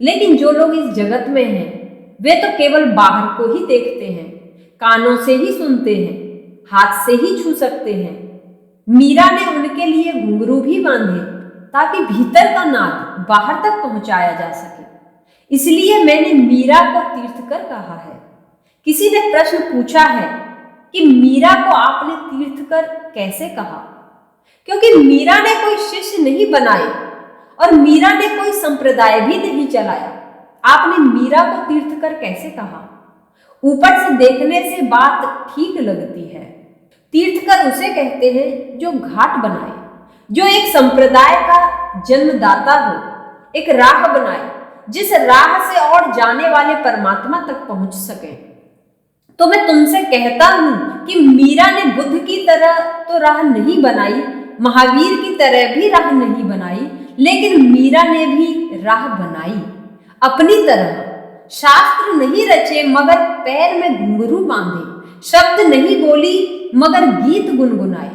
लेकिन जो लोग इस जगत में हैं वे तो केवल बाहर को ही देखते हैं, कानों से ही सुनते हैं, हाथ से ही छू सकते हैं। मीरा ने उनके लिए घुंघरू भी बांधे ताकि भीतर का नाद बाहर तक पहुंचाया जा सके। इसलिए मैंने मीरा को तीर्थकर कहा है। किसी ने प्रश्न पूछा है कि मीरा को आपने तीर्थकर कैसे कहा, क्योंकि मीरा ने कोई शिष्य नहीं बनाए और मीरा ने कोई संप्रदाय भी नहीं चलाया। आपने मीरा को तीर्थकर कैसे कहा? ऊपर से देखने से बात ठीक लगती है। तीर्थकर उसे कहते हैं जो घाट बनाए, जो एक संप्रदाय का जन्मदाता हो, एक राह बनाए जिस राह से और जाने वाले परमात्मा तक पहुंच सके। तो मैं तुमसे कहता हूं कि मीरा ने बुद्ध की तरह तो राह नहीं बनाई, महावीर की तरह भी राह नहीं बनाई, लेकिन मीरा ने भी राह बनाई अपनी तरह। शास्त्र नहीं रचे मगर पैर में घुंघरू बांधे, शब्द नहीं बोली मगर गीत गुनगुनाए।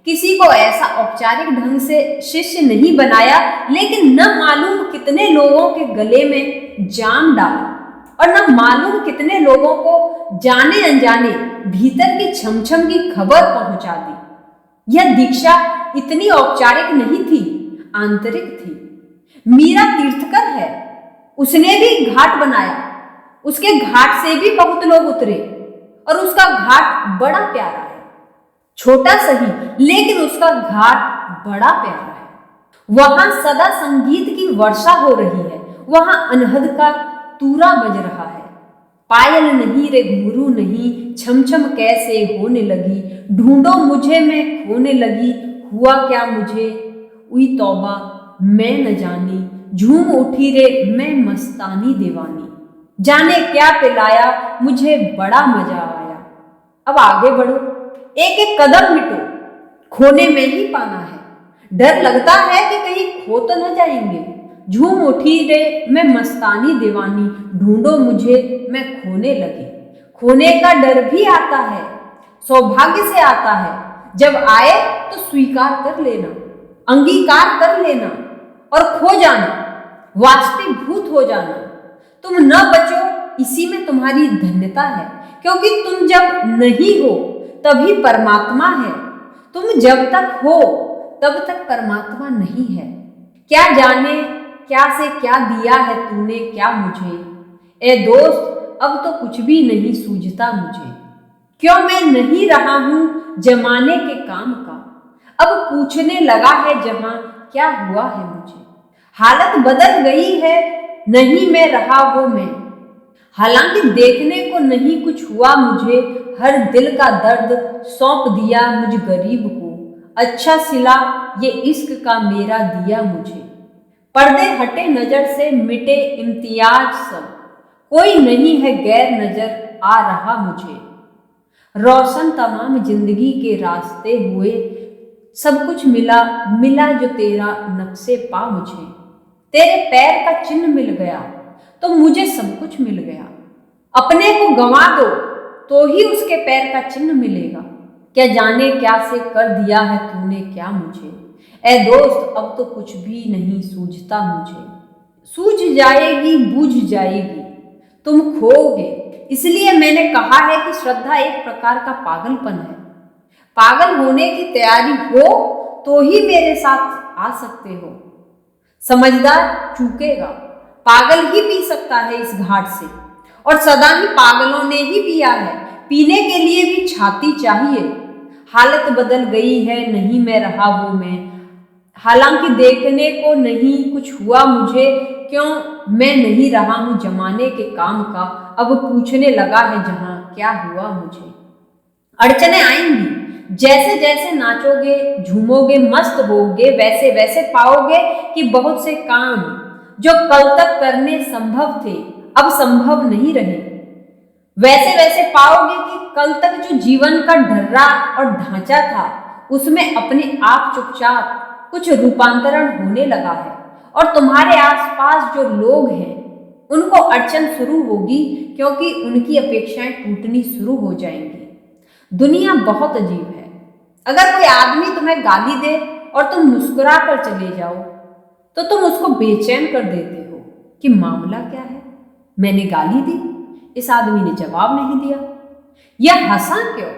किसी को ऐसा औपचारिक ढंग से शिष्य नहीं बनाया, लेकिन न मालूम कितने लोगों के गले में जाम डाला और न मालूम कितने लोगों को जाने अनजाने भीतर की छमछम की खबर पहुंचा दी। यह दीक्षा इतनी औपचारिक नहीं थी, आंतरिक थी। मीरा तीर्थकर है, उसने भी घाट बनाया, उसके घाट से भी बहुत लोग उतरे और उसका घाट बड़ा प्यारा है। छोटा सही लेकिन उसका घाट बड़ा प्यारा है। वहां सदा संगीत की वर्षा हो रही है, वहां अनहद का तूरा बज रहा है। पायल नहीं रे घुंघरू नहीं, छमछम कैसे होने लगी, ढूंढो मुझे मैं खोने लगी, हुआ क्या मुझे उई तौबा मैं न जानी, झूम उठी रे मैं मस्तानी दीवानी, जाने क्या पिलाया मुझे बड़ा मजा आया। अब आगे बढ़ो, एक एक कदम मिटो, खोने में ही पाना है। डर लगता है कि कहीं खो तो न जाएंगे। झूम उठी रे मैं मस्तानी दीवानी, ढूंढो मुझे मैं खोने लगी। खोने का डर भी आता है, सौभाग्य से आता है। जब आए तो स्वीकार कर लेना, अंगीकार कर लेना और खो जाना, वाष्पीभूत हो जाना। तुम न बचो, इसी में तुम्हारी धन्यता है, क्योंकि तुम जब नहीं हो तभी परमात्मा है। तुम जब तक हो तब तक परमात्मा नहीं है। क्या जाने क्या से क्या दिया है तूने क्या मुझे, ए दोस्त अब तो कुछ भी नहीं सूझता मुझे। क्यों मैं नहीं रहा हूं जमाने के काम का, अब पूछने लगा है जहां क्या हुआ है मुझे। हालत बदल गई है, नहीं मैं रहा वो मैं, हालांकि देखने को नहीं कुछ हुआ मुझे। हर दिल का दर्द सौंप दिया मुझ गरीब को, अच्छा सिला ये इश्क का मेरा दिया मुझे। पर्दे हटे नजर से मिटे इम्तियाज सब, कोई नहीं है गैर नजर आ रहा मुझे। रोशन तमाम जिंदगी के रास्ते हुए, सब कुछ मिला मिला जो तेरा नक्शे पा मुझे। तेरे पैर का चिन्ह मिल गया तो मुझे सब कुछ मिल गया। अपने को गंवा दो तो ही उसके पैर का चिन्ह मिलेगा। क्या जाने क्या से कर दिया है तूने क्या मुझे, ए दोस्त अब तो कुछ भी नहीं सूझता मुझे। सूझ जाएगी बूझ जाएगी, तुम खोगे। इसलिए मैंने कहा है कि श्रद्धा एक प्रकार का पागलपन है। पागल होने की तैयारी हो तो ही मेरे साथ आ सकते हो। समझदार चूकेगा, पागल ही पी सकता है इस घाट से, और सदा ही पागलों ने ही पिया है। पीने के लिए भी छाती चाहिए। हालत बदल गई है, नहीं मैं रहा वो मैं, हालांकि देखने को नहीं कुछ हुआ मुझे। क्यों मैं नहीं रहा हूं जमाने के काम का, अब पूछने लगा है जहां क्या हुआ मुझे। अड़चने आएंगी, जैसे जैसे नाचोगे झूमोगे मस्त होगे, वैसे वैसे पाओगे कि बहुत से काम जो कल तक करने संभव थे अब संभव नहीं रहे। वैसे वैसे पाओगे कि कल तक जो जीवन का ढर्रा और ढांचा था उसमें अपने आप चुपचाप कुछ रूपांतरण होने लगा है, और तुम्हारे आसपास जो लोग हैं उनको अड़चन शुरू होगी, क्योंकि उनकी अपेक्षाएं टूटनी शुरू हो जाएंगी। दुनिया बहुत अजीब है। अगर कोई आदमी तुम्हें गाली दे और तुम मुस्कुरा कर चले जाओ तो तुम उसको बेचैन कर देते हो कि मामला क्या है, मैंने गाली दी, इस आदमी ने जवाब नहीं दिया, यह हंसा क्यों।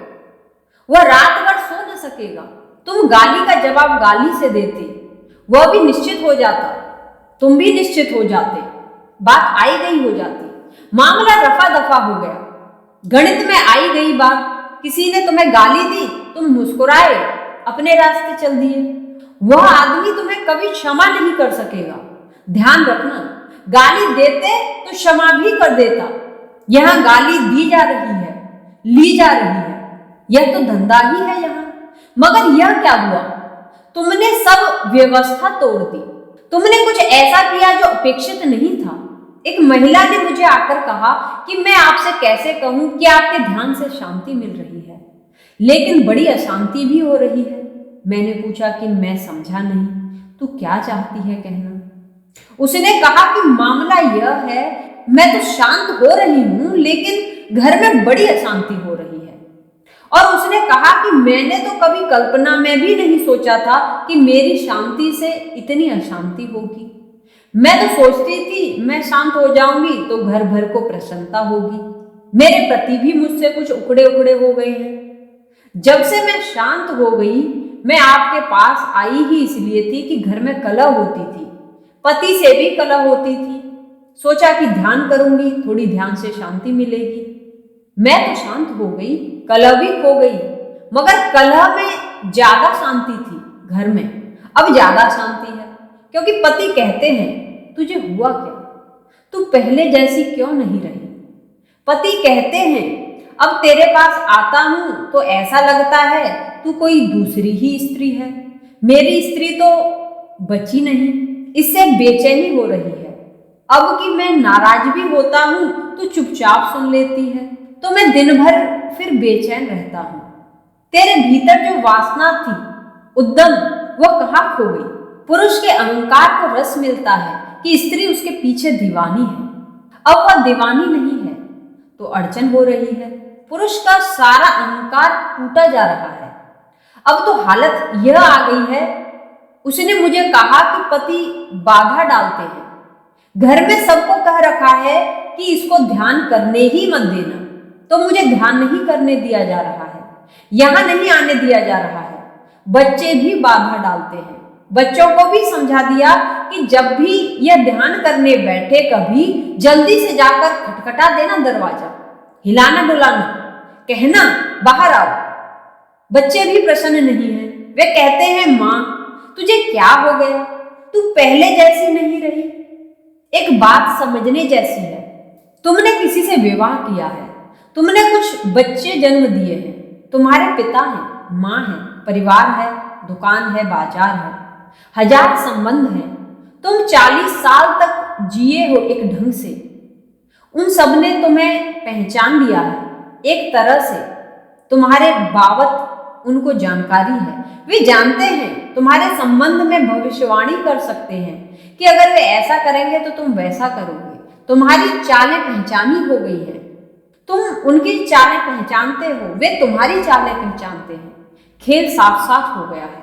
वह रात भर सो न सकेगा। तुम गाली का जवाब गाली से देते, वह भी निश्चित हो जाता, तुम भी निश्चित हो जाते, बात आई गई हो जाती, मामला रफा दफा हो गया। गणित में आई गई बात, किसी ने तुम्हें गाली दी, तुम मुस्कुराए, अपने रास्ते चल दिए। वह आदमी तुम्हें कभी क्षमा नहीं कर सकेगा। ध्यान रखना, गाली देते तो क्षमा भी कर देता। यहां गाली दी जा रही है, ली जा रही है, यह तो धंधा ही है यहां। मगर यह क्या हुआ, तुमने सब व्यवस्था तोड़ दी। तुमने कुछ ऐसा किया जो अपेक्षित नहीं था। एक महिला ने मुझे आकर कहा कि मैं आपसे कैसे कहूं कि आपके ध्यान से शांति मिल रही है, लेकिन बड़ी अशांति भी हो रही है। मैंने पूछा कि मैं समझा नहीं, तू क्या चाहती है कहना। उसने कहा कि मामला यह है, मैं तो शांत हो रही हूं, लेकिन घर में बड़ी अशांति हो रही है। और उसने कहा कि मैंने तो कभी कल्पना में भी नहीं सोचा था कि मेरी शांति से इतनी अशांति होगी। मैं तो सोचती थी मैं शांत हो जाऊंगी तो घर भर को प्रसन्नता होगी। मेरे पति भी मुझसे कुछ उकड़े उकड़े हो गए हैं। जब से मैं शांत हो गई, मैं आपके पास आई ही इसलिए थी कि घर में कलह होती थी, पति से भी कलह होती थी। सोचा कि ध्यान करूंगी, थोड़ी ध्यान से शांति मिलेगी। मैं तो शांत हो गई, कलह भी खो गई, मगर कलह में ज्यादा शांति थी घर में। अब ज्यादा शांति है, क्योंकि पति कहते हैं, तुझे हुआ क्या, तू पहले जैसी क्यों नहीं रही। पति कहते हैं, अब तेरे पास आता हूं तो ऐसा लगता है तू कोई दूसरी ही स्त्री है। मेरी स्त्री तो बची नहीं, इससे बेचैनी हो रही है। अब कि मैं नाराज भी होता हूं तो चुपचाप सुन लेती है, तो मैं दिन भर फिर बेचैन रहता हूं। तेरे भीतर जो वासना थी, उद्यम, वह कहाँ खो गई। पुरुष के अहंकार को रस मिलता है कि स्त्री उसके पीछे दीवानी है। अब वह दीवानी नहीं है तो अड़चन हो रही है। पुरुष का सारा अहंकार टूटा जा रहा है। अब तो हालत यह आ गई है, उसने मुझे कहा कि पति बाधा डालते हैं। घर में सबको कह रखा है कि इसको ध्यान करने ही मत देना, तो मुझे ध्यान नहीं करने दिया जा रहा है, यहां नहीं आने दिया जा रहा है। बच्चे भी बाधा डालते हैं। बच्चों को भी समझा दिया कि जब भी यह ध्यान करने बैठे, कभी जल्दी से जाकर खटखटा देना दरवाजा, हिलाना डुलाना, कहना बाहर आओ। बच्चे भी प्रसन्न नहीं हैं। वे कहते हैं, माँ तुझे क्या हो गया, तू पहले जैसी नहीं रही। एक बात समझने जैसी है, तुमने किसी से विवाह किया है, तुमने कुछ बच्चे जन्म दिए हैं, तुम्हारे पिता हैं, माँ है, परिवार है, दुकान है, बाजार है, हजार संबंध हैं। तुम 40 साल तक जिए हो एक ढंग से। उन सब ने तुम्हें पहचान लिया है एक तरह से। तुम्हारे बाबत उनको जानकारी है। वे जानते हैं, तुम्हारे संबंध में भविष्यवाणी कर सकते हैं कि अगर वे ऐसा करेंगे तो तुम वैसा करोगे। तुम्हारी चालें पहचानी हो गई है, तुम उनकी चालें पहचानते हो, वे तुम्हारी चालें पहचानते हैं। खेल साफ साफ हो गया है।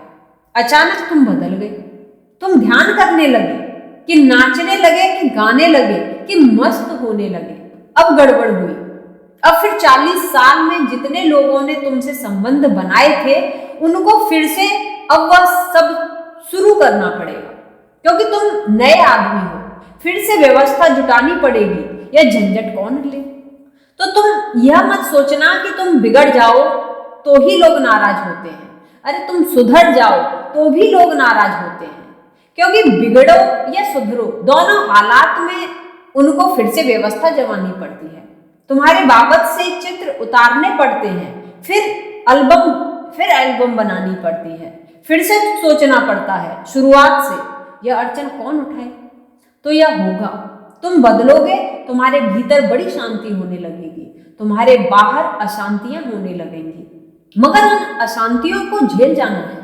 अचानक तुम बदल गए। तुम ध्यान करने लगे कि नाचने लगे, कि गाने लगे, कि मस्त होने लगे। अब गड़बड़ हुई। अब फिर 40 साल में जितने लोगों ने तुमसे संबंध बनाए थे, उनको फिर से अब वह सब शुरू करना पड़ेगा, क्योंकि तुम नए आदमी हो। फिर से व्यवस्था जुटानी पड़ेगी, यह झंझट कौन ले। तो तुम यह मत सोचना कि तुम बिगड़ जाओ तो ही लोग नाराज होते हैं। अरे तुम सुधर जाओ तो भी लोग नाराज होते हैं, क्योंकि बिगड़ो या सुधरो, दोनों हालात में उनको फिर से व्यवस्था जमानी पड़ती है। तुम्हारे बाबत से चित्र उतारने पड़ते हैं, फिर एल्बम बनानी पड़ती है, फिर से सोचना पड़ता है शुरुआत से। यह अड़चन कौन उठाए। तो यह होगा, तुम बदलोगे, तुम्हारे भीतर बड़ी शांति होने लगेगी, तुम्हारे बाहर अशांतियां होने लगेंगी। मगर उन अशांतियों को झेल जाना है,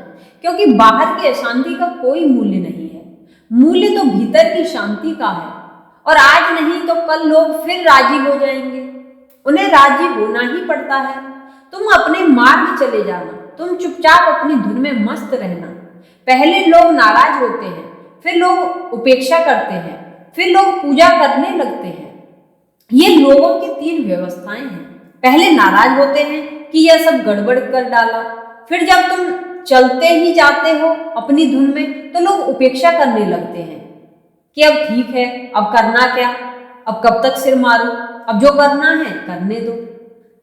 क्योंकि बाहर की अशांति का कोई मूल्य नहीं है। मूल्य तो भीतर की शांति का है। और आज नहीं तो कल लोग फिर राजी हो जाएंगे। उन्हें राजी होना ही पड़ता है। तुम अपने मार्ग चले जाना, तुम चुपचाप अपनी धुन में मस्त रहना। पहले लोग नाराज होते हैं, फिर लोग उपेक्षा करते हैं, फिर लोग पूजा करने लगते हैं। ये लोगों की 3 व्यवस्थाएं हैं। पहले नाराज होते हैं कि यह सब गड़बड़ कर डाला, फिर जब तुम चलते ही जाते हो अपनी धुन में तो लोग उपेक्षा करने लगते हैं कि अब ठीक है, अब करना क्या, अब कब तक सिर मारो, अब जो करना है करने दो।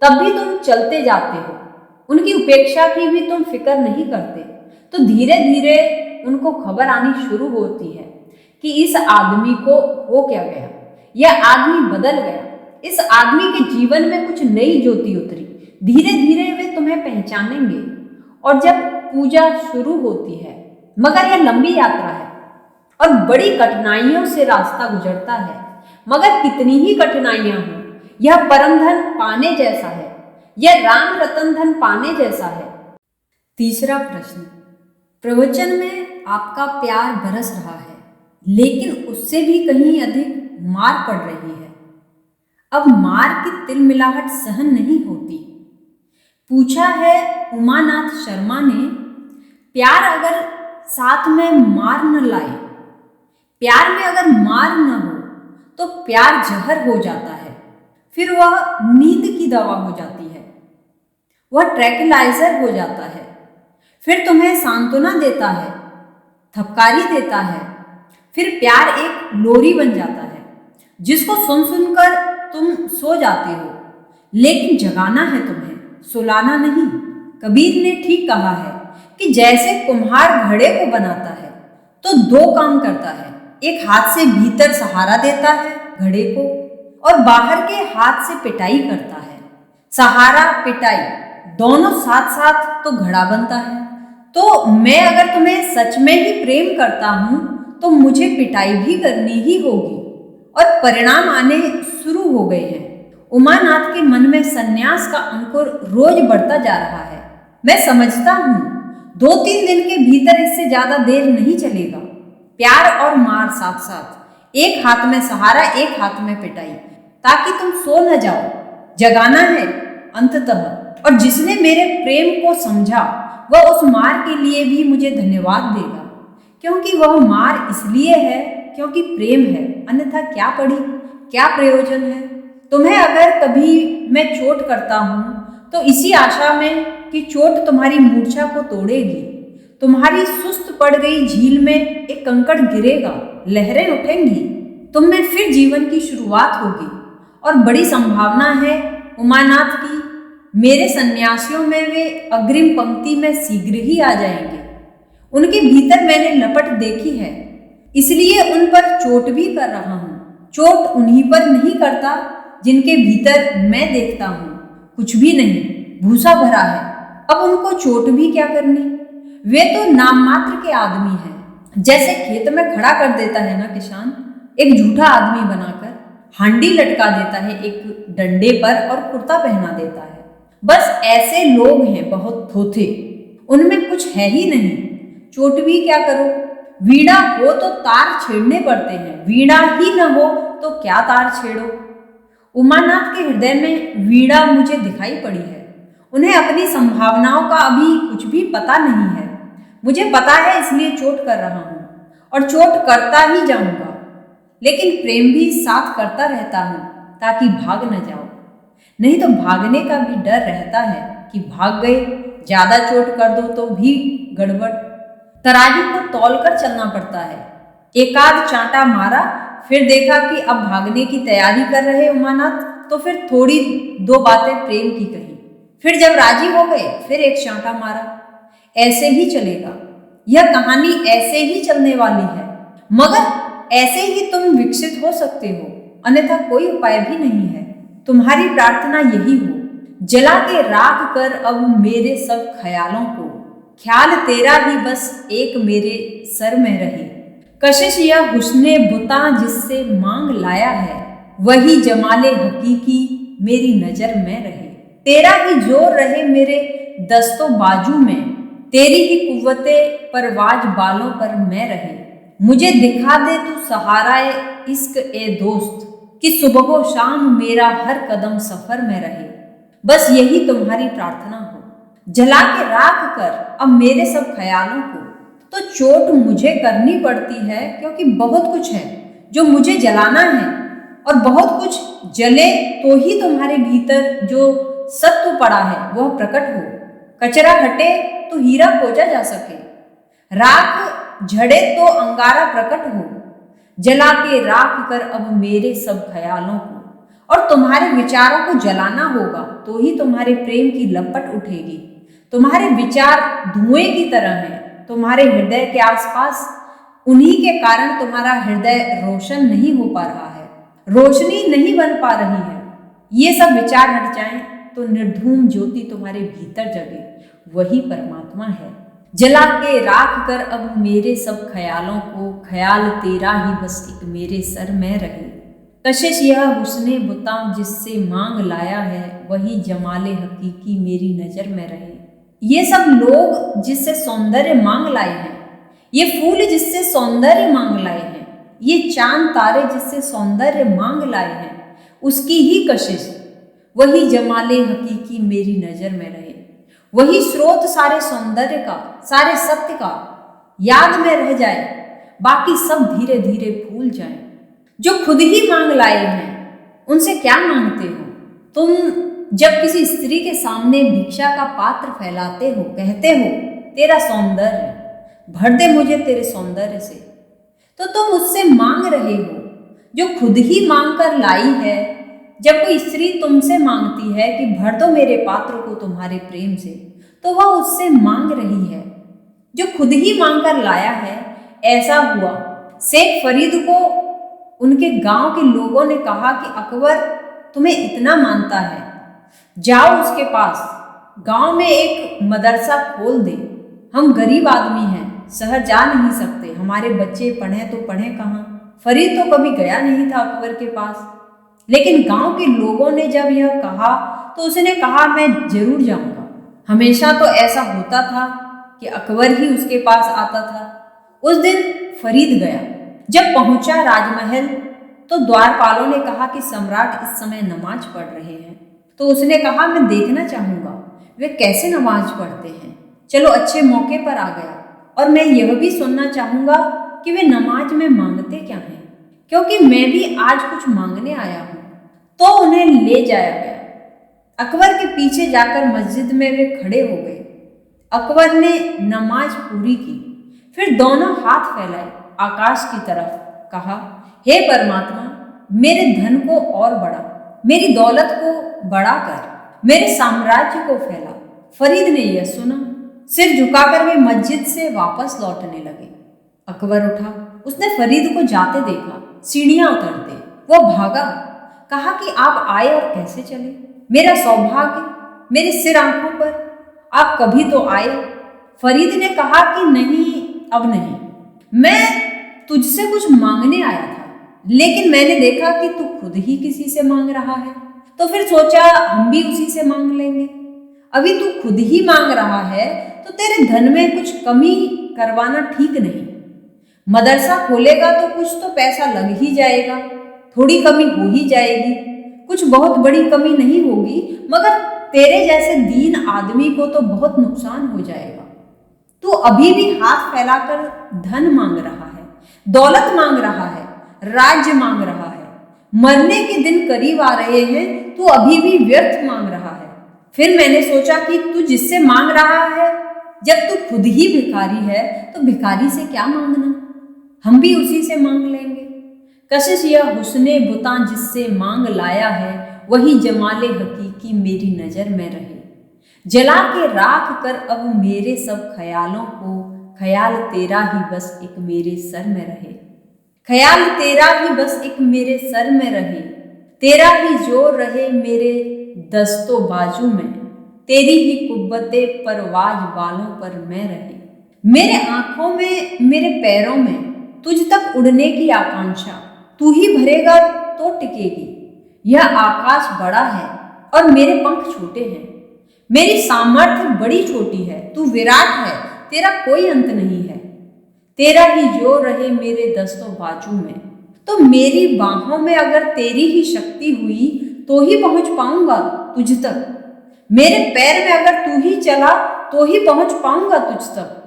तब भी तुम चलते जाते हो, उनकी उपेक्षा की भी तुम फिक्र नहीं करते। तो धीरे धीरे उनको खबर आनी शुरू होती है कि इस आदमी को हो क्या गया, यह आदमी बदल गया, इस आदमी के जीवन में कुछ नई ज्योति उतरी। धीरे धीरे वे तुम्हें पहचानेंगे और जब पूजा शुरू होती है, मगर यह लंबी यात्रा है और बड़ी कठिनाइयों से रास्ता गुजरता है, मगर कितनी ही कठिनाइयां हों, यह परम धन पाने जैसा है, यह राम रतन धन पाने जैसा है। तीसरा प्रश्न, प्रवचन में आपका प्यार बरस रहा है, लेकिन उससे भी कहीं अधिक मार पड़ रही है। अब मार की तिलमिलाहट सहन नहीं होती। पूछा है उमानाथ शर्मा ने, प्यार अगर साथ में मार न लाए, प्यार में अगर मार न हो तो प्यार जहर हो जाता है, फिर वह नींद की दवा हो जाती है, वह ट्रैंक्विलाइजर हो जाता है, फिर तुम्हें सांत्वना देता है, थपकारी देता है, फिर प्यार एक लोरी बन जाता है जिसको सुन सुनकर तुम सो जाते हो, लेकिन जगाना है तुम्हें, सुलाना नहीं। कबीर ने ठीक कहा है कि जैसे कुम्हार घड़े को बनाता है तो दो काम करता है, एक हाथ से भीतर सहारा देता है घड़े को और बाहर के हाथ से पिटाई करता है। सहारा पिटाई दोनों साथ साथ तो घड़ा बनता है। तो मैं अगर तुम्हें सच में ही प्रेम करता हूं तो मुझे पिटाई भी करनी ही होगी, और परिणाम आने शुरू हो गए हैं। उमानाथ के मन में सन्यास का अंकुर रोज बढ़ता जा रहा है। मैं समझता हूं 2-3 दिन के भीतर इससे ज्यादा देर नहीं चलेगा। प्यार और मार साथ साथ, एक हाथ में सहारा, एक हाथ में पिटाई, ताकि तुम सो न जाओ। जगाना है अंततः, और जिसने मेरे प्रेम को समझा वह उस मार के लिए भी मुझे धन्यवाद देगा, क्योंकि वह मार इसलिए है क्योंकि प्रेम है, अन्यथा क्या पड़ी, क्या प्रयोजन है। तुम्हें अगर कभी मैं चोट करता हूं तो इसी आशा में कि चोट तुम्हारी मूर्छा को तोड़ेगी। तुम्हारी सुस्त पड़ गई झील में एक कंकड़ गिरेगा, लहरें उठेंगी, तुम में फिर जीवन की शुरुआत होगी, और बड़ी संभावना है उमानाथ की मेरे सन्यासियों में वे अग्रिम पंक्ति में शीघ्र ही आ जाएंगे। उनके भीतर मैंने लपट देखी है, इसलिए उन पर चोट भी कर रहा हूं। चोट उन्हीं पर नहीं करता जिनके भीतर मैं देखता हूं कुछ भी नहीं, भूसा भरा है। अब उनको चोट भी क्या करनी, वे तो नाम मात्र के आदमी हैं। जैसे खेत में खड़ा कर देता है ना किसान, एक झूठा आदमी बनाकर, हांडी लटका देता है एक डंडे पर और कुर्ता पहना देता है। बस ऐसे लोग हैं बहुत थोथे, उनमें कुछ है ही नहीं। चोट भी क्या करो, वीणा हो तो तार छेड़ने पड़ते हैं, वीणा ही न हो तो क्या तार छेड़ो। उमानाथ के हृदय में वीणा मुझे दिखाई पड़ी है। उन्हें अपनी संभावनाओं का अभी कुछ भी पता नहीं है। मुझे पता है, इसलिए चोट कर रहा हूं और चोट करता ही जाऊंगा, लेकिन प्रेम भी साथ करता रहता हूं ताकि भाग न जाओ। नहीं तो भागने का भी डर रहता है कि भाग गए, ज्यादा चोट कर दो तो भी गड़बड़। तराजू को तौल कर चलना पड़ता है। एकाध चांटा मारा, फिर देखा कि अब भागने की तैयारी कर रहे उमानाथ, तो फिर थोड़ी दो बातें प्रेम की कही, फिर जब राजी हो गए फिर एक चांटा मारा। ऐसे ही चलेगा, यह कहानी ऐसे ही चलने वाली है, मगर ऐसे ही तुम विकसित हो सकते हो, अन्यथा कोई उपाय भी नहीं है। तुम्हारी प्रार्थना यही हो, जला के राख कर अब मेरे सब ख्यालों को, ख्याल तेरा ही बस एक मेरे सर में रहे। कशिश या हुस्ने बुता जिससे मांग लाया है, वही जमाले हकीकी मेरी नजर में रहे। तेरा ही जोर रहे मेरे दस्तों बाजू में, तेरी ही कुव्वते परवाज बालों पर मैं रहे। मुझे दिखा दे तू सहाराए इश्क ए दोस्त, कि सुबह शाम मेरा हर कदम सफर में रहे। बस यही तुम्हारी प्रार्थना हो, जला के राख कर अब मेरे सब ख्यालों को। तो चोट मुझे करनी पड़ती है क्योंकि बहुत कुछ है जो मुझे जलाना है, और बहुत कुछ जले तो ही तुम्हारे भीतर जो सत्व पड़ा है वह प्रकट हो। कचरा हटे तो हीरा खोजा जा सके, राख झड़े तो अंगारा प्रकट हो। जला के राख कर अब मेरे सब ख्यालों को, और तुम्हारे विचारों को जलाना होगा तो ही तुम्हारे प्रेम की लपट उठेगी। तुम्हारे विचार धुएं की तरह हैं तुम्हारे हृदय के आसपास, उन्हीं के कारण तुम्हारा हृदय रोशन नहीं हो पा रहा है, रोशनी नहीं बन पा रही है। ये सब विचार हट जाएं तो निर्धूम ज्योति तुम्हारे भीतर जगे, वही परमात्मा है। जला के राख कर अब मेरे सब ख्यालों को, ख्याल तेरा ही बस एक मेरे सर में रहे। कशिश यह हुस्ने बुतां जिससे मांग लाया है, वही जमाले हकीकी मेरी नजर में रहे। ये सब लोग जिससे सौंदर्य मांग लाए हैं, ये फूल जिससे सौंदर्य मांग लाए हैं, ये चांद तारे जिससे सौंदर्य मांग लाए हैं, उसकी ही कशिश, वही जमाले हकीकी मेरी नजर में रहे। वही स्रोत सारे सौंदर्य का, सारे सत्य का याद में रह जाए, बाकी सब धीरे धीरे भूल जाए। जो खुद ही मांग लाए हैं उनसे क्या मांगते हो तुम? जब किसी स्त्री के सामने भिक्षा का पात्र फैलाते हो, कहते हो तेरा सौंदर्य भर दे मुझे तेरे सौंदर्य से, तो तुम उससे मांग रहे हो जो खुद ही मांग कर लाई है। जब कोई स्त्री तुमसे मांगती है कि भर दो मेरे पात्र को तुम्हारे प्रेम से, तो वह उससे मांग रही है जो खुद ही मांग कर लाया है। ऐसा हुआ शेख फरीद को उनके गांव के लोगों ने कहा कि अकबर तुम्हें इतना मानता है, जाओ उसके पास, गांव में एक मदरसा खोल दे। हम गरीब आदमी हैं, शहर जा नहीं सकते, हमारे बच्चे पढ़ें तो पढ़ें कहाँ। फरीद तो कभी गया नहीं था अकबर के पास, लेकिन गांव के लोगों ने जब यह कहा तो उसने कहा मैं जरूर जाऊंगा। हमेशा तो ऐसा होता था कि अकबर ही उसके पास आता था। उस दिन फरीद गया। जब पहुंचा राजमहल तो द्वारपालों ने कहा कि सम्राट इस समय नमाज पढ़ रहे हैं। तो उसने कहा मैं देखना चाहूंगा वे कैसे नमाज पढ़ते हैं। चलो अच्छे मौके पर आ गया, और मैं यह भी सुनना चाहूंगा कि वे नमाज में मांगते क्या हैं, क्योंकि मैं भी आज कुछ मांगने आया हूं। तो उन्हें ले जाया गया। अकबर के पीछे जाकर मस्जिद में वे खड़े हो गए। अकबर ने नमाज पूरी की, फिर दोनों हाथ फैलाए आकाश की तरफ, कहा हे परमात्मा मेरे धन को और बढ़ा, मेरी दौलत को बड़ा कर, मेरे साम्राज्य को फैला। फरीद ने यह सुना, सिर झुकाकर वे मस्जिद से वापस लौटने लगे। अकबर उठा, उसने फरीद को जाते देखा, सीढ़ियां उतरते। वह भागा, कहा कि आप आए और कैसे चले? मेरा सौभाग्य मेरे सिर आंखों पर, आप कभी तो आए। फरीद ने कहा कि नहीं, अब नहीं, मैं तुझसे कुछ मांगने आया था, लेकिन मैंने देखा कि तू खुद ही किसी से मांग रहा है, तो फिर सोचा हम भी उसी से मांग लेंगे। अभी तू खुद ही मांग रहा है तो तेरे धन में कुछ कमी करवाना ठीक नहीं। मदरसा खोलेगा तो कुछ तो पैसा लग ही जाएगा, थोड़ी कमी हो ही जाएगी, कुछ बहुत बड़ी कमी नहीं होगी, मगर तेरे जैसे दीन आदमी को तो बहुत नुकसान हो जाएगा। तू अभी भी हाथ फैलाकर धन मांग रहा है, दौलत मांग रहा है, राज्य मांग रहा है। मरने के दिन करीब आ रहे हैं, तू अभी भी व्यर्थ मांग रहा है। फिर मैंने सोचा कि तू जिससे मांग रहा है, जब तू खुद ही भिखारी है तो भिखारी से क्या मांगना, हम भी उसी से मांग लेंगे। कशिश यह हुस्ने बुतां जिससे मांग लाया है, वही जमाले हकीकी मेरी नजर में रहे। जला के राख कर अब मेरे सब ख्यालों को, ख्याल तेरा ही बस एक मेरे सर में रहे। ख्याल तेरा ही बस एक मेरे सर में रहे, तेरा ही जोर रहे मेरे दस्तों बाजू में, तेरी ही कुव्वते परवाज बालों पर मैं रहे। मेरे आंखों में, मेरे पैरों में तुझ तक उड़ने की आकांक्षा, तू ही भरेगा तो टिकेगी। यह आकाश बड़ा है और मेरे पंख छोटे हैं, मेरी सामर्थ्य बड़ी छोटी है, तू विराट है, तेरा कोई अंत नहीं है। तेरा ही जोर रहे मेरे दस्तों बाजू में, तो मेरी बाहों में अगर तेरी ही शक्ति हुई तो ही पहुंच पाऊंगा तुझ तक। मेरे पैर में अगर तू ही चला तो ही पहुंच पाऊंगा तुझ तक।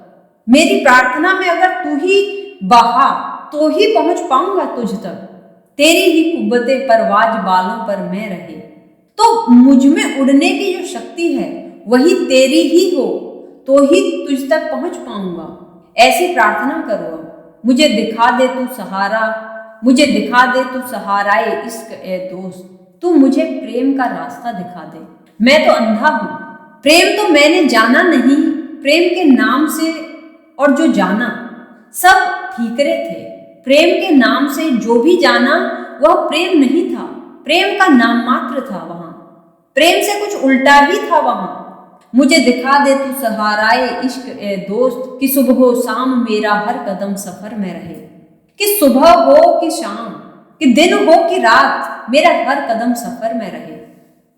मेरी प्रार्थना में अगर तू ही बहा तो ही पहुंच पाऊंगा तुझ तक। तेरी ही कुब्बते परवाज बालों पर मैं रहे। तो मुझ में उड़ने की जो शक्ति है वही तेरी ही हो तो ही तुझ तक पहुंच पाऊंगा। ऐसी प्रार्थना करो। मुझे दिखा दे तू सहारा, मुझे दिखा दे तू सहाराए इश्क ए दोस्त, तू मुझे प्रेम का रास्ता दिखा दे। मैं तो अंधा हूं, प्रेम तो मैंने जाना नहीं, प्रेम के नाम से और जो जाना सब ठीकरे थे। प्रेम के नाम से जो भी जाना वह प्रेम नहीं था, प्रेम का नाम मात्र था वहां, प्रेम से कुछ उल्टा ही था वहां। मुझे दिखा दे तू सहाराए इश्क ए दोस्त, कि सुबह हो शाम मेरा हर कदम सफर में रहे। कि सुबह हो कि शाम, कि दिन हो कि रात, मेरा हर कदम सफर में रहे।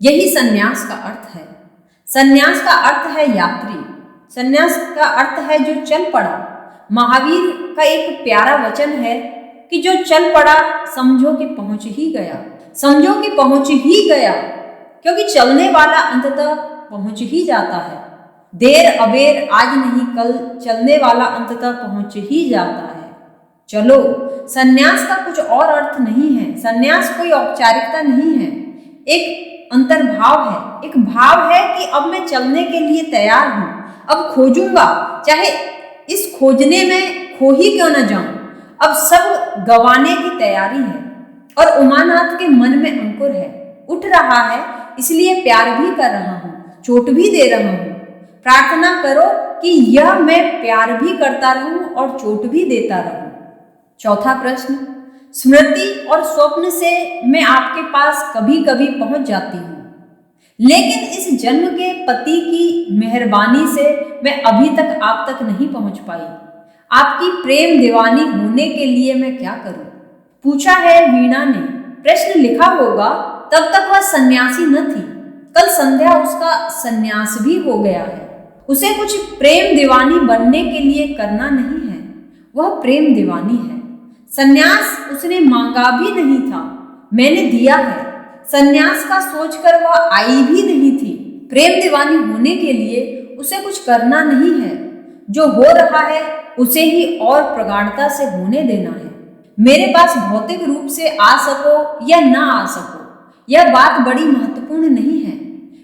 यही सन्यास का अर्थ है। सन्यास का अर्थ है यात्री, सन्यास का अर्थ है जो चल पड़ा। महावीर का एक प्यारा वचन है कि जो चल पड़ा समझो कि पहुंच ही गया, समझो कि पहुंच ही गया, क्योंकि चलने वाला अंततः पहुंच ही जाता है। देर अबेर आज नहीं कल चलने वाला अंततः पहुंच ही जाता है। चलो, सन्यास का कुछ और अर्थ नहीं है, सन्यास कोई औपचारिकता नहीं है, एक अंतर्भाव है, एक भाव है कि अब मैं चलने के लिए तैयार हूं, अब खोजूंगा, चाहे इस खोजने में खो ही क्यों न जाऊं। अब सब गंवाने की तैयारी है। और उमानाथ के मन में अंकुर है, उठ रहा है, इसलिए प्यार भी कर रहा हूं, चोट भी दे रहा हूं। प्रार्थना करो कि यह मैं प्यार भी करता रहूं और चोट भी देता रहूं। चौथा प्रश्न, स्मृति और स्वप्न से मैं आपके पास कभी कभी पहुंच जाती हूं, लेकिन इस जन्म के पति की मेहरबानी से मैं अभी तक आप तक नहीं पहुंच पाई। आपकी प्रेम दीवानी होने के लिए मैं क्या करूं? पूछा है वीणा ने। प्रश्न लिखा होगा तब तक वह सन्यासी न थी, कल संध्या उसका सन्यास भी हो गया है। उसे कुछ प्रेम दीवानी बनने के लिए करना नहीं है, वह प्रेम दीवानी है। सन्यास उसने मांगा भी नहीं था, मैंने दिया है। सन्यास का सोचकर वह आई भी नहीं थी। प्रेम दीवानी होने के लिए उसे कुछ करना नहीं है, जो हो रहा है उसे ही और प्रगाढ़ता से होने देना है। मेरे पास भौतिक रूप से आ सको या ना आ सको, यह बात बड़ी महत्वपूर्ण नहीं है।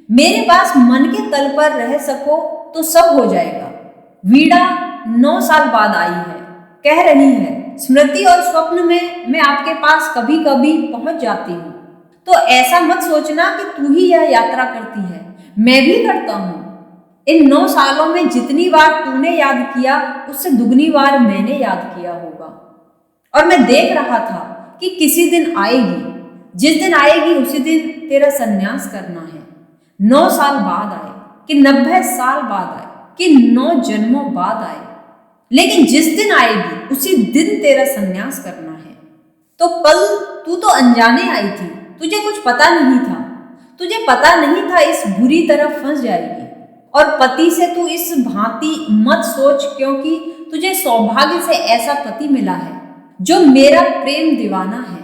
मेरे पास मन के तल पर रह सको तो सब हो जाएगा। वीणा 9 साल बाद आई है, कह रही है स्मृति और स्वप्न में मैं आपके पास कभी कभी पहुंच जाती हूँ। तो ऐसा मत सोचना कि तू ही यह यात्रा करती है, मैं भी करता हूँ। इन 9 सालों में जितनी बार तूने याद किया उससे दुगनी बार मैंने याद किया होगा। और मैं देख रहा था कि किसी दिन आएगी, जिस दिन आएगी उसी दिन तेरा सन्यास करना है। 9 साल बाद आए कि 90 साल बाद आए कि 9 जन्मों बाद आए, लेकिन जिस दिन आएगी उसी दिन तेरा सन्यास करना है। तो कल तू तो अनजाने आई थी, तुझे कुछ पता नहीं था, तुझे पता नहीं था इस बुरी तरह फंस जाएगी। और पति से तू इस भांति मत सोच, क्योंकि तुझे सौभाग्य से ऐसा पति मिला है जो मेरा प्रेम दीवाना है।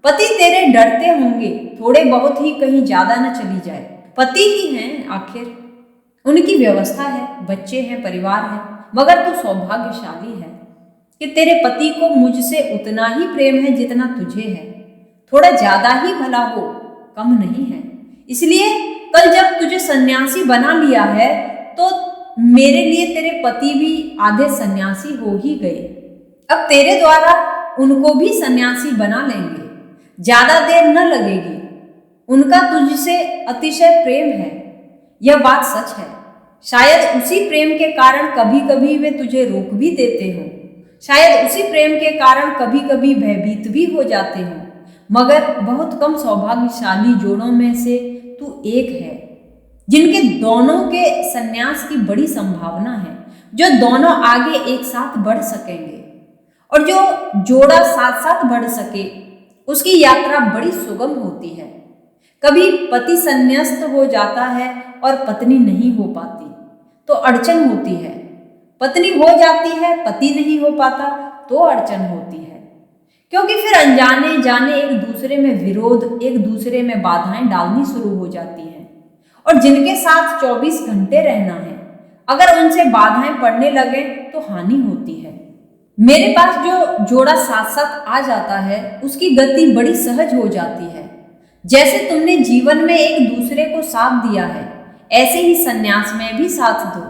पति तेरे डरते होंगे थोड़े बहुत ही, कहीं ज्यादा न चली जाए। पति ही हैं आखिर, उनकी व्यवस्था है, बच्चे हैं, परिवार है। मगर तू सौभाग्यशाली है कि तेरे पति को मुझसे उतना ही प्रेम है जितना तुझे है। थोड़ा ज्यादा ही भला हो, कम नहीं है। इसलिए कल जब तुझे सन्यासी बना लिया है तो मेरे लिए तेरे पति भी आधे सन्यासी हो ही गए। अब तेरे द्वारा उनको भी सन्यासी बना लेंगे, ज्यादा देर न लगेगी। उनका तुझसे अतिशय प्रेम है, यह बात सच है। शायद उसी प्रेम के कारण कभी कभी वे तुझे रोक भी देते हो, शायद उसी प्रेम के कारण कभी कभी भयभीत भी हो जाते हो। मगर बहुत कम सौभाग्यशाली जोड़ों में से तू एक है जिनके दोनों के सन्यास की बड़ी संभावना है, जो दोनों आगे एक साथ बढ़ सकेंगे। और जो जोड़ा साथ साथ बढ़ सके उसकी यात्रा बड़ी सुगम होती है। कभी पति संन्यास्त हो जाता है और पत्नी नहीं हो पाती तो अड़चन होती है, पत्नी हो जाती है पति नहीं हो पाता तो अड़चन होती है, क्योंकि फिर अनजाने जाने एक दूसरे में विरोध, एक दूसरे में बाधाएं डालनी शुरू हो जाती हैं। और जिनके साथ 24 घंटे रहना है, अगर उनसे बाधाएं पड़ने लगे तो हानि होती है। मेरे पास जो जोड़ा साथ साथ आ जाता है उसकी गति बड़ी सहज हो जाती है। जैसे तुमने जीवन में एक दूसरे को साथ दिया है, ऐसे ही संन्यास में भी साथ दो।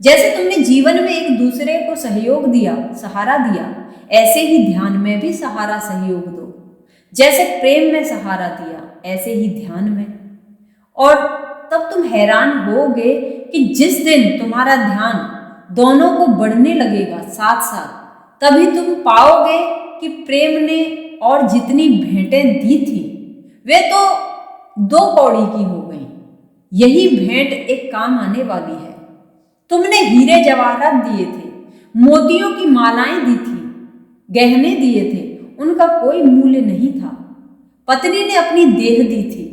जैसे तुमने जीवन में एक दूसरे को सहयोग दिया, सहारा दिया, ऐसे ही ध्यान में भी सहारा सहयोग दो। जैसे प्रेम में सहारा दिया, ऐसे ही ध्यान में। और तब तुम हैरान होगे कि जिस दिन तुम्हारा ध्यान दोनों को बढ़ने लगेगा साथ साथ, तभी तुम पाओगे कि प्रेम ने और जितनी भेंटें दी थी वे तो 2 कौड़ी की हो गई। यही भेंट एक काम आने वाली है। तुमने हीरे जवाहरात दिए थे, मोतियों की मालाएं दी थी, गहने दिए थे, उनका कोई मूल्य नहीं था। पत्नी ने अपनी देह दी थी,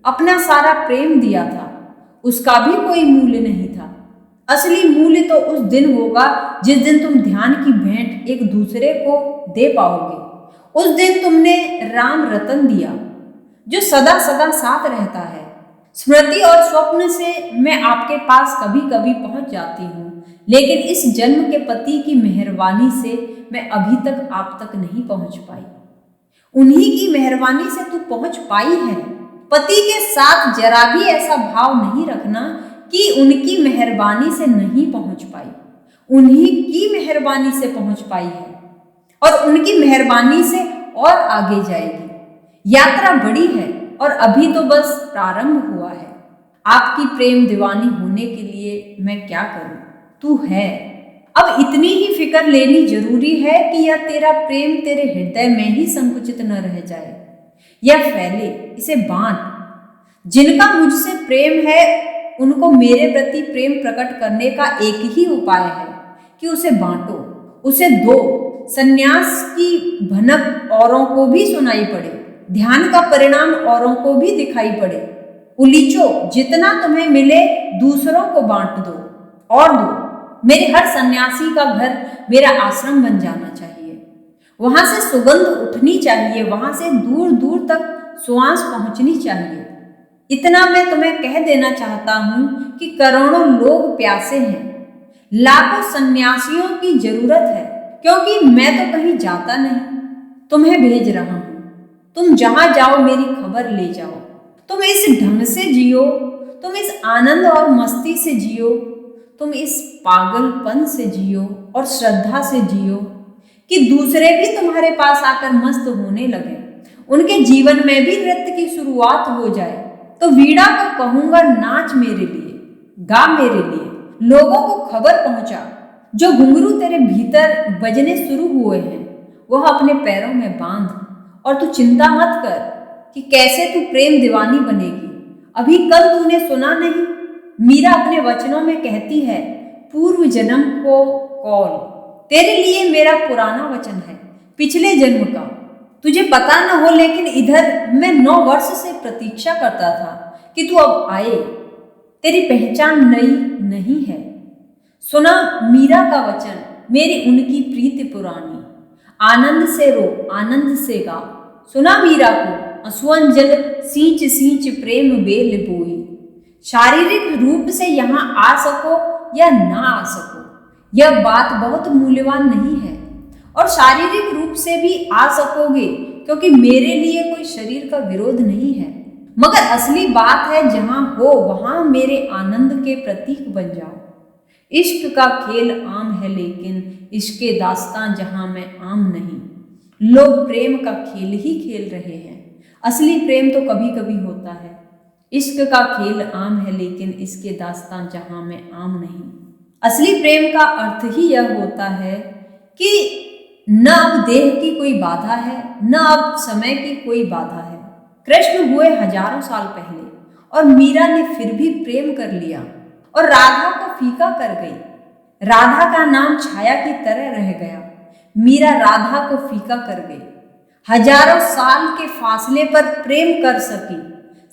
अपना सारा प्रेम दिया था, उसका भी कोई मूल्य नहीं था। असली मूल्य तो उस दिन होगा जिस दिन तुम ध्यान की भेंट एक दूसरे को दे पाओगे। उस दिन तुमने राम रतन दिया जो सदा सदा साथ रहता है। स्मृति और स्वप्न से मैं आपके पास कभी कभी पहुंच जाती हूँ, लेकिन इस जन्म के पति की मेहरबानी से मैं अभी तक आप तक नहीं पहुंच पाई। उन्हीं की मेहरबानी से तू पहुंच पाई है। पति के साथ जरा भी ऐसा भाव नहीं रखना कि उनकी मेहरबानी से नहीं पहुंच पाई। उन्हीं की मेहरबानी से पहुंच पाई है और उनकी मेहरबानी से और आगे जाएगी। यात्रा बड़ी है और अभी तो बस प्रारंभ हुआ है। आपकी प्रेम दीवानी होने के लिए मैं क्या करूं? तू है। अब इतनी ही फिक्र लेनी जरूरी है कि यह तेरा प्रेम तेरे हृदय में ही संकुचित न रह जाए, यह फैले, इसे बांट। जिनका मुझसे प्रेम है उनको मेरे प्रति प्रेम प्रकट करने का एक ही उपाय है कि उसे बांटो, उसे दो। संन्यास की भनक औरों को भी सुनाई पड़े, ध्यान का परिणाम औरों को भी दिखाई पड़े। उलीचो, जितना तुम्हें मिले दूसरों को बांट दो और दो। मेरे हर सन्यासी का घर मेरा आश्रम बन जाना चाहिए। वहां से सुगंध उठनी चाहिए, वहां से दूर दूर तक सुवास पहुंचनी चाहिए। इतना मैं तुम्हें कह देना चाहता हूं कि करोड़ों लोग प्यासे हैं, लाखों सन्यासियों की जरूरत है, क्योंकि मैं तो कहीं जाता नहीं, तुम्हें भेज रहा हूं। तुम जहां जाओ मेरी खबर ले जाओ। तुम इस ढंग से जियो, तुम इस आनंद और मस्ती से जियो, तुम इस पागलपन से जियो और श्रद्धा से जियो कि दूसरे भी तुम्हारे पास आकर मस्त होने लगे, उनके जीवन में भी नृत्य की शुरुआत हो जाए। तो वीणा को कहूंगा, नाच मेरे लिए, गा मेरे लिए, लोगों को खबर पहुंचा। जो घुंघरू तेरे भीतर बजने शुरू हुए हैं वह अपने पैरों में बांध, और तू चिंता मत कर कि कैसे तू प्रेम दीवानी बनेगी। अभी कल तूने सुना नहीं, मीरा अपने वचनों में कहती है, पूर्व जन्म को कौल, तेरे लिए मेरा पुराना वचन है, पिछले जन्म का। तुझे पता न हो, लेकिन इधर मैं 9 वर्ष से प्रतीक्षा करता था कि तू अब आए। तेरी पहचान नई नहीं है। सुना मीरा का वचन, मेरी उनकी प्रीति पुरानी। आनंद से रो, आनंद से गा। सुना मीरा को, असुअन जल सींच सींच प्रेम बेल बोई। शारीरिक रूप से यहाँ आ सको या ना आ सको, यह बात बहुत मूल्यवान नहीं है, और शारीरिक रूप से भी आ सकोगे क्योंकि मेरे लिए कोई शरीर का विरोध नहीं है। मगर असली बात है, जहां हो वहां मेरे आनंद के प्रतीक बन जाओ। इश्क का खेल आम है, लेकिन इश्के दास्तां जहां में आम नहीं। लोग प्रेम का खेल ही खेल रहे हैं, असली प्रेम तो कभी कभी होता है। इश्क का खेल आम है, लेकिन इसके दास्तां जहां में आम नहीं। असली प्रेम का अर्थ ही यह होता है कि न अब देह की कोई बाधा है, न अब समय की कोई बाधा है। कृष्ण हुए हजारों साल पहले और मीरा ने फिर भी प्रेम कर लिया और राधा को फीका कर गई। राधा का नाम छाया की तरह रह गया। मीरा राधा को फीका कर गई। हजारों साल के फासले पर प्रेम कर सकी।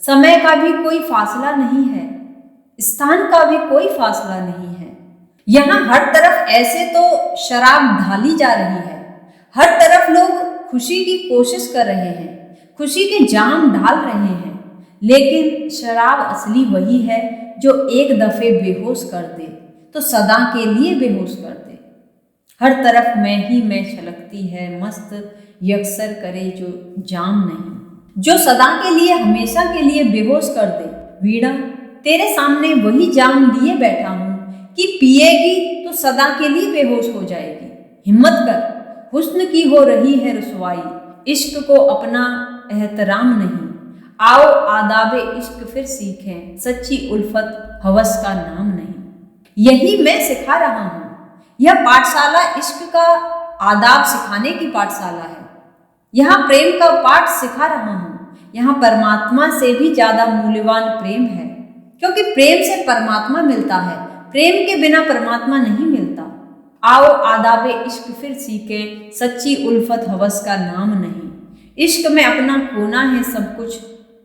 समय का भी कोई फासला नहीं है, स्थान का भी कोई फासला नहीं है। यहाँ हर तरफ ऐसे तो शराब ढाली जा रही है, हर तरफ लोग खुशी की कोशिश कर रहे हैं, खुशी के जाम ढाल रहे हैं, लेकिन शराब असली वही है जो एक दफे बेहोश कर दे तो सदा के लिए बेहोश कर दे। हर तरफ मैं ही मैं छलकती है, मस्त यकसर करे जो जाम नहीं। जो सदा के लिए हमेशा के लिए बेहोश कर दे। वीणा, तेरे सामने वही जाम लिए बैठा हूँ कि पिएगी तो सदा के लिए बेहोश हो जाएगी। हिम्मत कर, हुस्न की हो रही है रुसवाई, इश्क को अपना एहतराम नहीं। आओ आदाबे इश्क फिर सीखें, सच्ची उल्फत हवस का नाम नहीं। यही मैं सिखा रहा हूँ। यह पाठशाला इश्क का आदाब सिखाने की पाठशाला है। यहाँ प्रेम का पाठ सिखा रहा हूँ। यहाँ परमात्मा से भी ज्यादा मूल्यवान प्रेम है, क्योंकि प्रेम से परमात्मा मिलता है, प्रेम के बिना परमात्मा नहीं मिलता। आओ आदाबे इश्क फिर सीखे, सच्ची उल्फत हवस का नाम नहीं। इश्क में अपना खोना है सब कुछ,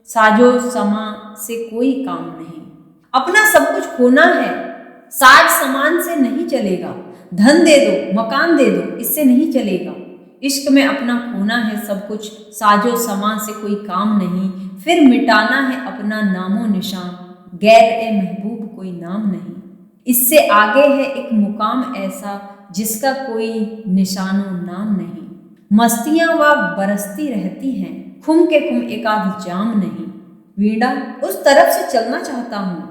साजो समा से कोई काम नहीं। अपना सब कुछ खोना है, साज सामान से नहीं चलेगा। धन दे दो, मकान दे दो, इससे नहीं चलेगा। इश्क में अपना खोना है सब कुछ, साजो समा से कोई काम नहीं। फिर मिटाना है अपना नामो निशान, गैर ए महबूब कोई नाम नहीं। इससे आगे है एक मुकाम ऐसा, जिसका कोई निशानो नाम नहीं। मस्तियां वह बरसती रहती हैं, खुम के खुम एक आध जाम नहीं। वीणा, उस तरफ से चलना चाहता हूँ।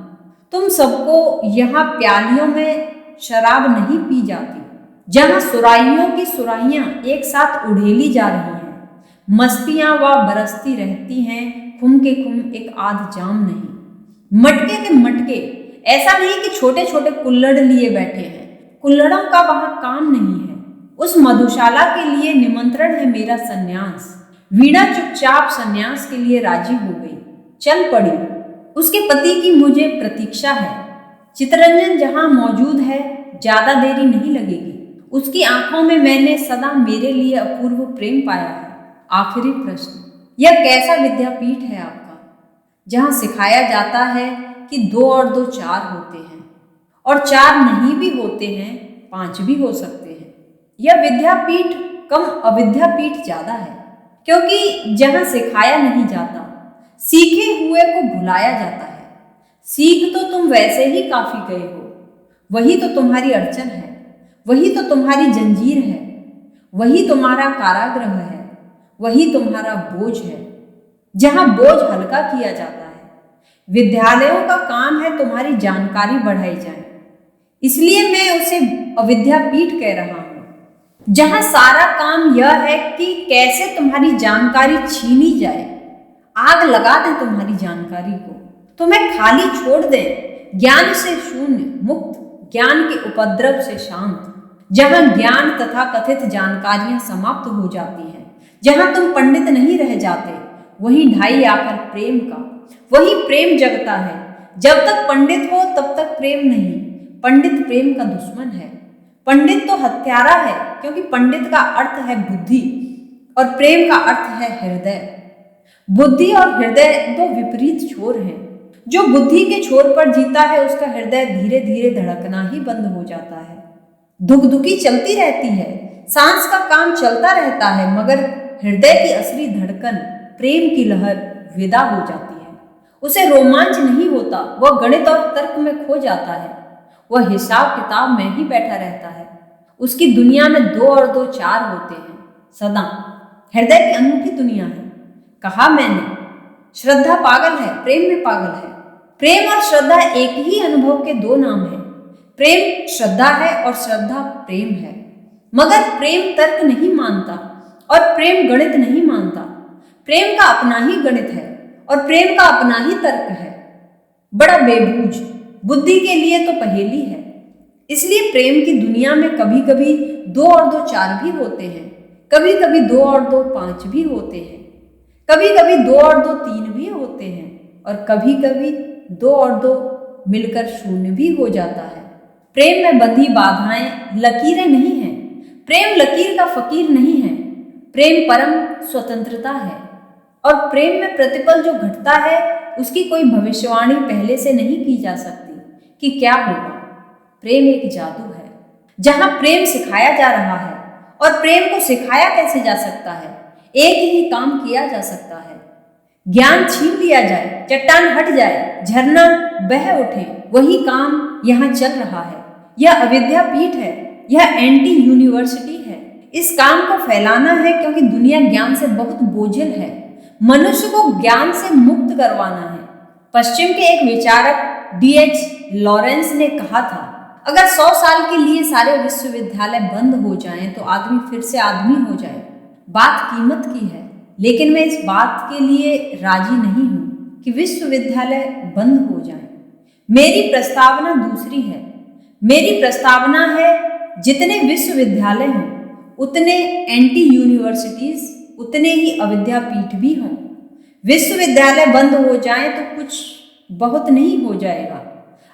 तुम सबको यहाँ प्यालियों में शराब नहीं पी जाती, जहाँ सुराहियों की सुराहियां एक साथ उड़ेली जा रही हैं। मस्तियां वह बरसती रहती हैं, खुम के खुम एक आध जाम नहीं। मटके के मटके, ऐसा नहीं कि छोटे छोटे कुल्हड़ लिए बैठे हैं। कुल्हड़ों का वहां काम नहीं है। उस मधुशाला के लिए निमंत्रण है मेरा सन्यास। वीणा चुपचाप सन्यास के लिए राजी हो गई, चल पड़ी। उसके पति की मुझे प्रतीक्षा है। चितरंजन जहां मौजूद है, ज्यादा देरी नहीं लगेगी। उसकी आंखों में मैंने सदा मेरे लिए अपूर्व प्रेम पाया है। आखिरी प्रश्न, यह कैसा विद्यापीठ है आपका, जहां सिखाया जाता है कि 2 और 2 4 होते हैं, और 4 नहीं भी होते हैं, 5 भी हो सकते हैं। यह विद्यापीठ कम अविद्यापीठ ज्यादा है, क्योंकि जहां सिखाया नहीं जाता, सीखे हुए को भुलाया जाता है। सीख तो तुम वैसे ही काफी गए हो, वही तो तुम्हारी अड़चन है, वही तो तुम्हारी जंजीर है, वही तुम्हारा कारागृह है, वही तुम्हारा बोझ है, जहां बोझ हल्का किया जाता है। विद्यालयों का काम है तुम्हारी जानकारी बढ़ाई जाए, इसलिए मैं उसे अविद्यापीठ कह रहा हूं। जहां सारा काम यह है कि कैसे तुम्हारी जानकारी छीनी जाए, आग लगा दें तुम्हारी जानकारी को, तुम्हें खाली छोड़ दें, ज्ञान से शून्य, मुक्त, ज्ञान के उपद्रव से शांत। जहां ज्ञान तथा कथित जानकारियां समाप्त हो जाती हैं, जहां तुम पंडित नहीं रह जाते, वही ढाई आकर प्रेम का, वही प्रेम जगता है। जब तक पंडित हो तब तक प्रेम नहीं। पंडित प्रेम का दुश्मन है। पंडित तो हत्यारा है, क्योंकि पंडित का अर्थ है बुद्धि और प्रेम का अर्थ है हृदय। बुद्धि और हृदय दो विपरीत छोर हैं। जो बुद्धि के छोर पर जीता है, उसका हृदय धीरे धीरे धड़कना ही बंद हो जाता है। धुकधुकी चलती रहती है, सांस का काम चलता रहता है, मगर हृदय की असली धड़कन, प्रेम की लहर विदा हो जाती है। उसे रोमांच नहीं होता, वह गणित और तर्क में खो जाता है, वह हिसाब किताब में ही बैठा रहता है। उसकी दुनिया में 2 और 2 4 होते हैं सदा। हृदय की अनूठी दुनिया है। कहा मैंने, श्रद्धा पागल है, प्रेम में पागल है। प्रेम और श्रद्धा एक ही अनुभव के 2 नाम हैं। प्रेम श्रद्धा है और श्रद्धा प्रेम है, मगर प्रेम तर्क नहीं मानता और प्रेम गणित नहीं मानता। प्रेम का अपना ही गणित है और प्रेम का अपना ही तर्क है, बड़ा बेबूझ, बुद्धि के लिए तो पहेली है। इसलिए प्रेम की दुनिया में कभी कभी 2 और 2 4 भी होते हैं, कभी कभी 2 और 2 5 भी होते हैं, कभी कभी 2 और 2 3 भी होते हैं, और कभी कभी 2 और 2 मिलकर 0 भी हो जाता है। प्रेम में बंधी बाधाएं लकीरें नहीं हैं। प्रेम लकीर का फकीर नहीं है। प्रेम परम स्वतंत्रता है, और प्रेम में प्रतिपल जो घटता है, उसकी कोई भविष्यवाणी पहले से नहीं की जा सकती कि क्या होगा। प्रेम एक जादू है। जहां प्रेम सिखाया जा रहा है, और प्रेम को सिखाया कैसे जा सकता है, एक ही काम किया जा सकता है। ज्ञान छीन लिया जाए, चट्टान हट जाए, झरना बह उठे, वही काम यहाँ चल रहा है। यह अविद्यापीठ है। यह एंटी यूनिवर्सिटी है। इस काम को फैलाना है क्योंकि दुनिया ज्ञान से बहुत बोझिल है। मनुष्य को ज्ञान से मुक्त करवाना है। पश्चिम के एक विचारक D.H. लॉरेंस ने कहा था, अगर 100 साल के लिए सारे विश्वविद्यालय बंद हो जाएं तो आदमी फिर से आदमी हो जाए। बात कीमत की है, लेकिन मैं इस बात के लिए राजी नहीं हूं कि विश्वविद्यालय बंद हो जाएं। मेरी प्रस्तावना दूसरी है। मेरी प्रस्तावना है जितने विश्वविद्यालय हों उतने एंटी यूनिवर्सिटीज, उतने ही अविद्यापीठ भी हों। विश्वविद्यालय बंद हो जाएं तो कुछ बहुत नहीं हो जाएगा।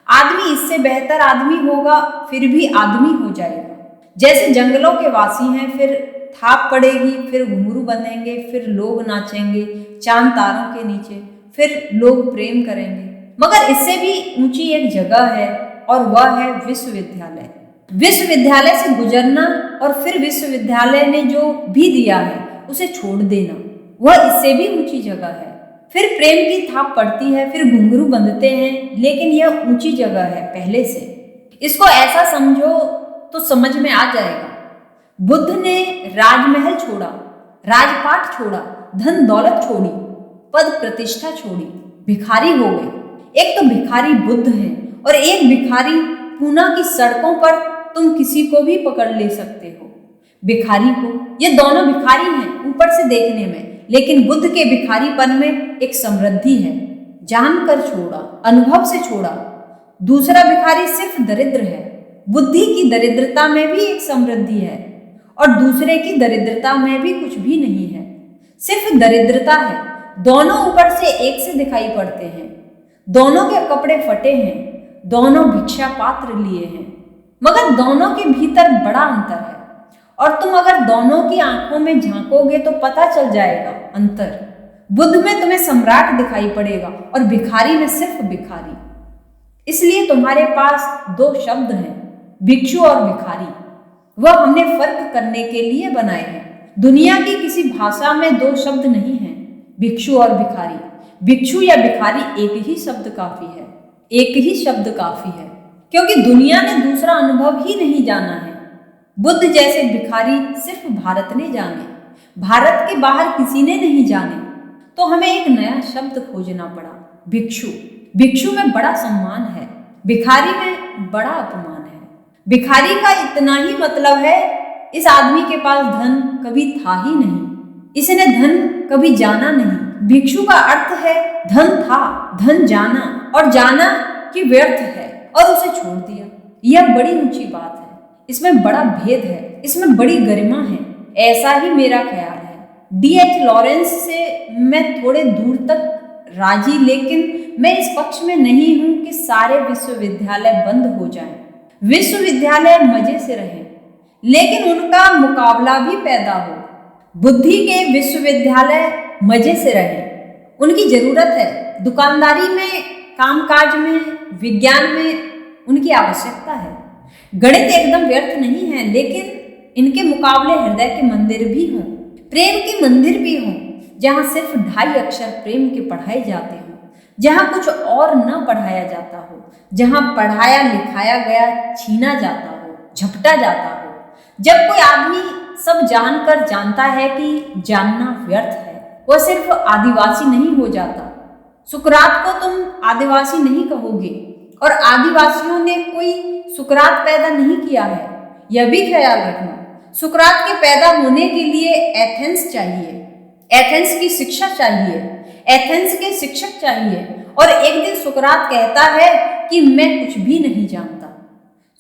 आदमी इससे बेहतर आदमी होगा, फिर भी आदमी हो जाएगा। जैसे जंगलों के वासी हैं, फिर थाप पड़ेगी, फिर घुंघरू बंधेंगे, फिर लोग नाचेंगे चांद तारों के नीचे, फिर लोग प्रेम करेंगे। मगर इससे भी ऊंची एक जगह है और वह है विश्वविद्यालय। विश्वविद्यालय से गुजरना और फिर विश्वविद्यालय ने जो भी दिया है उसे छोड़ देना, वह इससे भी ऊंची जगह है। फिर प्रेम की थाप पड़ती है, फिर घुंघरू बंधते हैं, लेकिन यह ऊंची जगह है पहले से। इसको ऐसा समझो तो समझ में आ जाएगा। बुद्ध ने राजमहल छोड़ा, राजपाट छोड़ा, धन दौलत छोड़ी, पद प्रतिष्ठा छोड़ी, भिखारी हो गए। एक तो भिखारी बुद्ध है और एक भिखारी पूना की सड़कों पर तुम किसी को भी पकड़ ले सकते हो। भिखारी को, ये दोनों भिखारी हैं ऊपर से देखने में, लेकिन बुद्ध के भिखारीपन में एक समृद्धि है। जानकर छोड़ा, अनुभव से छोड़ा। दूसरा भिखारी सिर्फ दरिद्र है। बुद्धि की दरिद्रता में भी एक समृद्धि है और दूसरे की दरिद्रता में भी कुछ भी नहीं है, सिर्फ दरिद्रता है। दोनों ऊपर से एक से दिखाई पड़ते हैं, दोनों के कपड़े फटे हैं, दोनों भिक्षा पात्र लिए हैं, मगर दोनों के भीतर बड़ा अंतर है। और तुम अगर दोनों की आंखों में झांकोगे तो पता चल जाएगा अंतर। बुद्ध में तुम्हें सम्राट दिखाई पड़ेगा और भिखारी में सिर्फ भिखारी। इसलिए तुम्हारे पास दो शब्द हैं, भिक्षु और भिखारी। वह हमने फर्क करने के लिए बनाए हैं। दुनिया की किसी भाषा में दो शब्द नहीं हैं, भिक्षु और भिखारी। भिक्षु या भिखारी एक ही शब्द काफी है, एक ही शब्द काफी है, क्योंकि दुनिया ने दूसरा अनुभव ही नहीं जाना है। बुद्ध जैसे भिखारी सिर्फ भारत ने जाने, भारत के बाहर किसी ने नहीं जाने। तो हमें एक नया शब्द खोजना पड़ा, भिक्षु। भिक्षु में बड़ा सम्मान है, भिखारी में बड़ा अपमान है। भिखारी का इतना ही मतलब है, इस आदमी के पास धन कभी था ही नहीं, इसने धन कभी जाना नहीं। भिक्षु का अर्थ है धन था, धन जाना, और जाना कि व्यर्थ है और उसे छोड़ दिया। यह बड़ी ऊंची बात है, इसमें बड़ा भेद है, इसमें बड़ी गरिमा है। ऐसा ही मेरा ख्याल है। D.H. लॉरेंस से मैं थोड़े दूर तक राजी, लेकिन मैं इस पक्ष में नहीं हूं कि सारे विश्वविद्यालय बंद हो जाएं। विश्वविद्यालय मजे से रहें, लेकिन उनका मुकाबला भी पैदा हो। बुद्धि के विश्वविद्यालय मजे से रहें, उनकी जरूरत है। दुकानदारी में, कामकाज में, विज्ञान में उनकी आवश्यकता है। गणित एकदम व्यर्थ नहीं है, लेकिन इनके मुकाबले हृदय के मंदिर भी हों, प्रेम के मंदिर भी हों, जहाँ सिर्फ 2.5 अक्षर प्रेम के पढ़ाए जाते हों, जहाँ कुछ और न पढ़ाया जाता हो, जहाँ पढ़ाया लिखाया गया छीना जाता हो, झपटा जाता हो। जब कोई आदमी सब जानकर जानता है कि जानना व्यर्थ है, वह सिर्फ आदिवासी नहीं हो जाता। सुकरात को तुम आदिवासी नहीं कहोगे, और आदिवासियों ने कोई सुकरात पैदा नहीं किया है, यह भी ख्याल रखना। सुकरात के पैदा होने के लिए एथेंस चाहिए, एथेंस की शिक्षा चाहिए, एथेंस के शिक्षक चाहिए। और एक दिन सुकरात कहता है कि मैं कुछ भी नहीं जानता।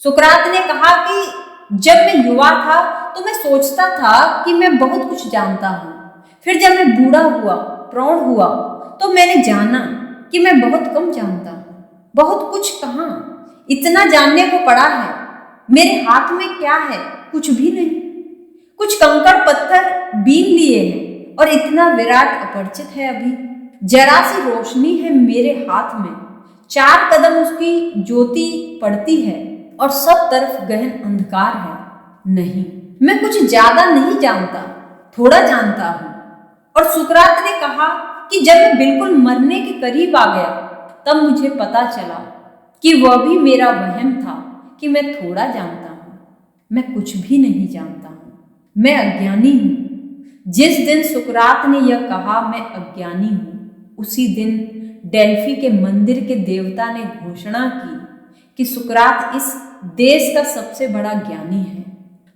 सुकरात ने कहा कि जब मैं युवा था तो मैं सोचता था कि मैं बहुत कुछ जानता हूँ, फिर जब मैं बूढ़ा हुआ, प्रौढ़ हुआ, तो मैंने जाना कि मैं बहुत कम जानता हूँ। बहुत कुछ कहाँ, इतना जानने को पड़ा है। मेरे हाथ में क्या है? कुछ भी नहीं। कुछ कंकड़ पत्थर बीन लिए हैं और इतना विराट अपरिचित है अभी। जरा सी रोशनी है मेरे हाथ में, 4 कदम उसकी ज्योति पड़ती है और सब तरफ गहन अंधकार है। नहीं, मैं कुछ ज्यादा नहीं जानता, थोड़ा जानता हूं। और सुकरात ने कहा कि जब मैं बिल्कुल मरने के करीब आ गया, तब मुझे पता चला कि वह भी मेरा वहम था कि मैं थोड़ा जानता हूं। मैं कुछ भी नहीं जानता हूँ, मैं अज्ञानी हूँ। जिस दिन सुकरात ने यह कहा मैं अज्ञानी हूँ, उसी दिन डेल्फी के मंदिर के देवता ने घोषणा की कि सुकरात इस देश का सबसे बड़ा ज्ञानी है।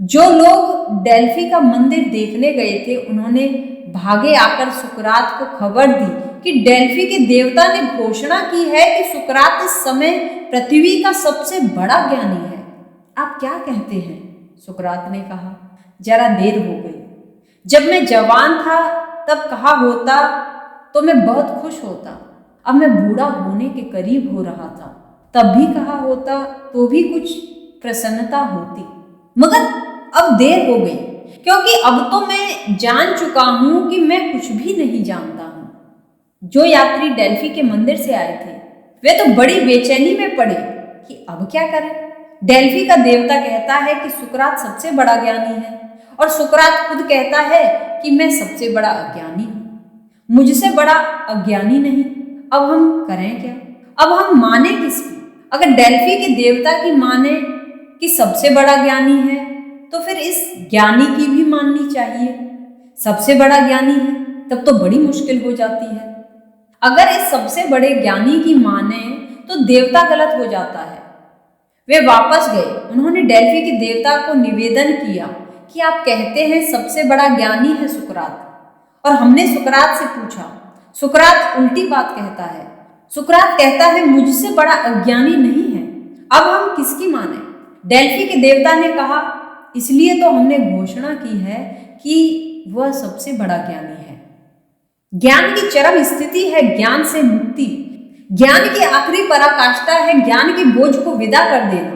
जो लोग डेल्फी का मंदिर देखने गए थे, उन्होंने भागे आकर सुकरात को खबर दी कि डेल्फी के देवता ने घोषणा की है कि सुकरात इस समय पृथ्वी का सबसे बड़ा ज्ञानी है। आप क्या कहते हैं? सुकरात ने कहा। जरा देर हो गई। जब मैं जवान था तब कहा होता तो मैं बहुत खुश होता। अब मैं बूढ़ा होने के करीब हो रहा था, तब भी कहा होता तो भी कुछ प्रसन्नता होती। मगर अब देर हो गई, क्योंकि अब तो मैं जान चुका हूं कि मैं कुछ भी नहीं जानता हूं। जो यात्री डेल्फी के मंदिर से आए थे, वे तो बड़ी बेचैनी में पड़े कि अब क्या करें। डेल्फी का देवता कहता है कि सुकरात सबसे बड़ा ज्ञानी है, और सुकरात खुद कहता है कि मैं सबसे बड़ा अज्ञानी हूं, मुझसे बड़ा अज्ञानी नहीं। अब हम करें क्या? अब हम माने किसकी? अगर डेल्फी के देवता की माने कि सबसे बड़ा ज्ञानी है, तो फिर इस ज्ञानी की भी माननी चाहिए। सबसे बड़ा ज्ञानी है तब तो बड़ी मुश्किल हो जाती है। अगर इस सबसे बड़े ज्ञानी की माने तो देवता गलत हो जाता है। वे वापस गए। उन्होंने डेल्फी के देवता को निवेदन किया कि आप कहते हैं सबसे बड़ा ज्ञानी है सुकरात, और हमने सुकरात से पूछा। सुकरात उल्टी बात कहता है। सुकरात कहता है मुझसे बड़ा अज्ञानी नहीं है। अब हम किसकी माने? डेल्फी के देवता ने कहा, इसलिए तो हमने घोषणा की है कि वह सबसे बड़ा ज्ञानी है। ज्ञान की चरम स्थिति है ज्ञान से मुक्ति। ज्ञान की आखिरी पराकाष्ठा है ज्ञान के बोझ को विदा कर देना।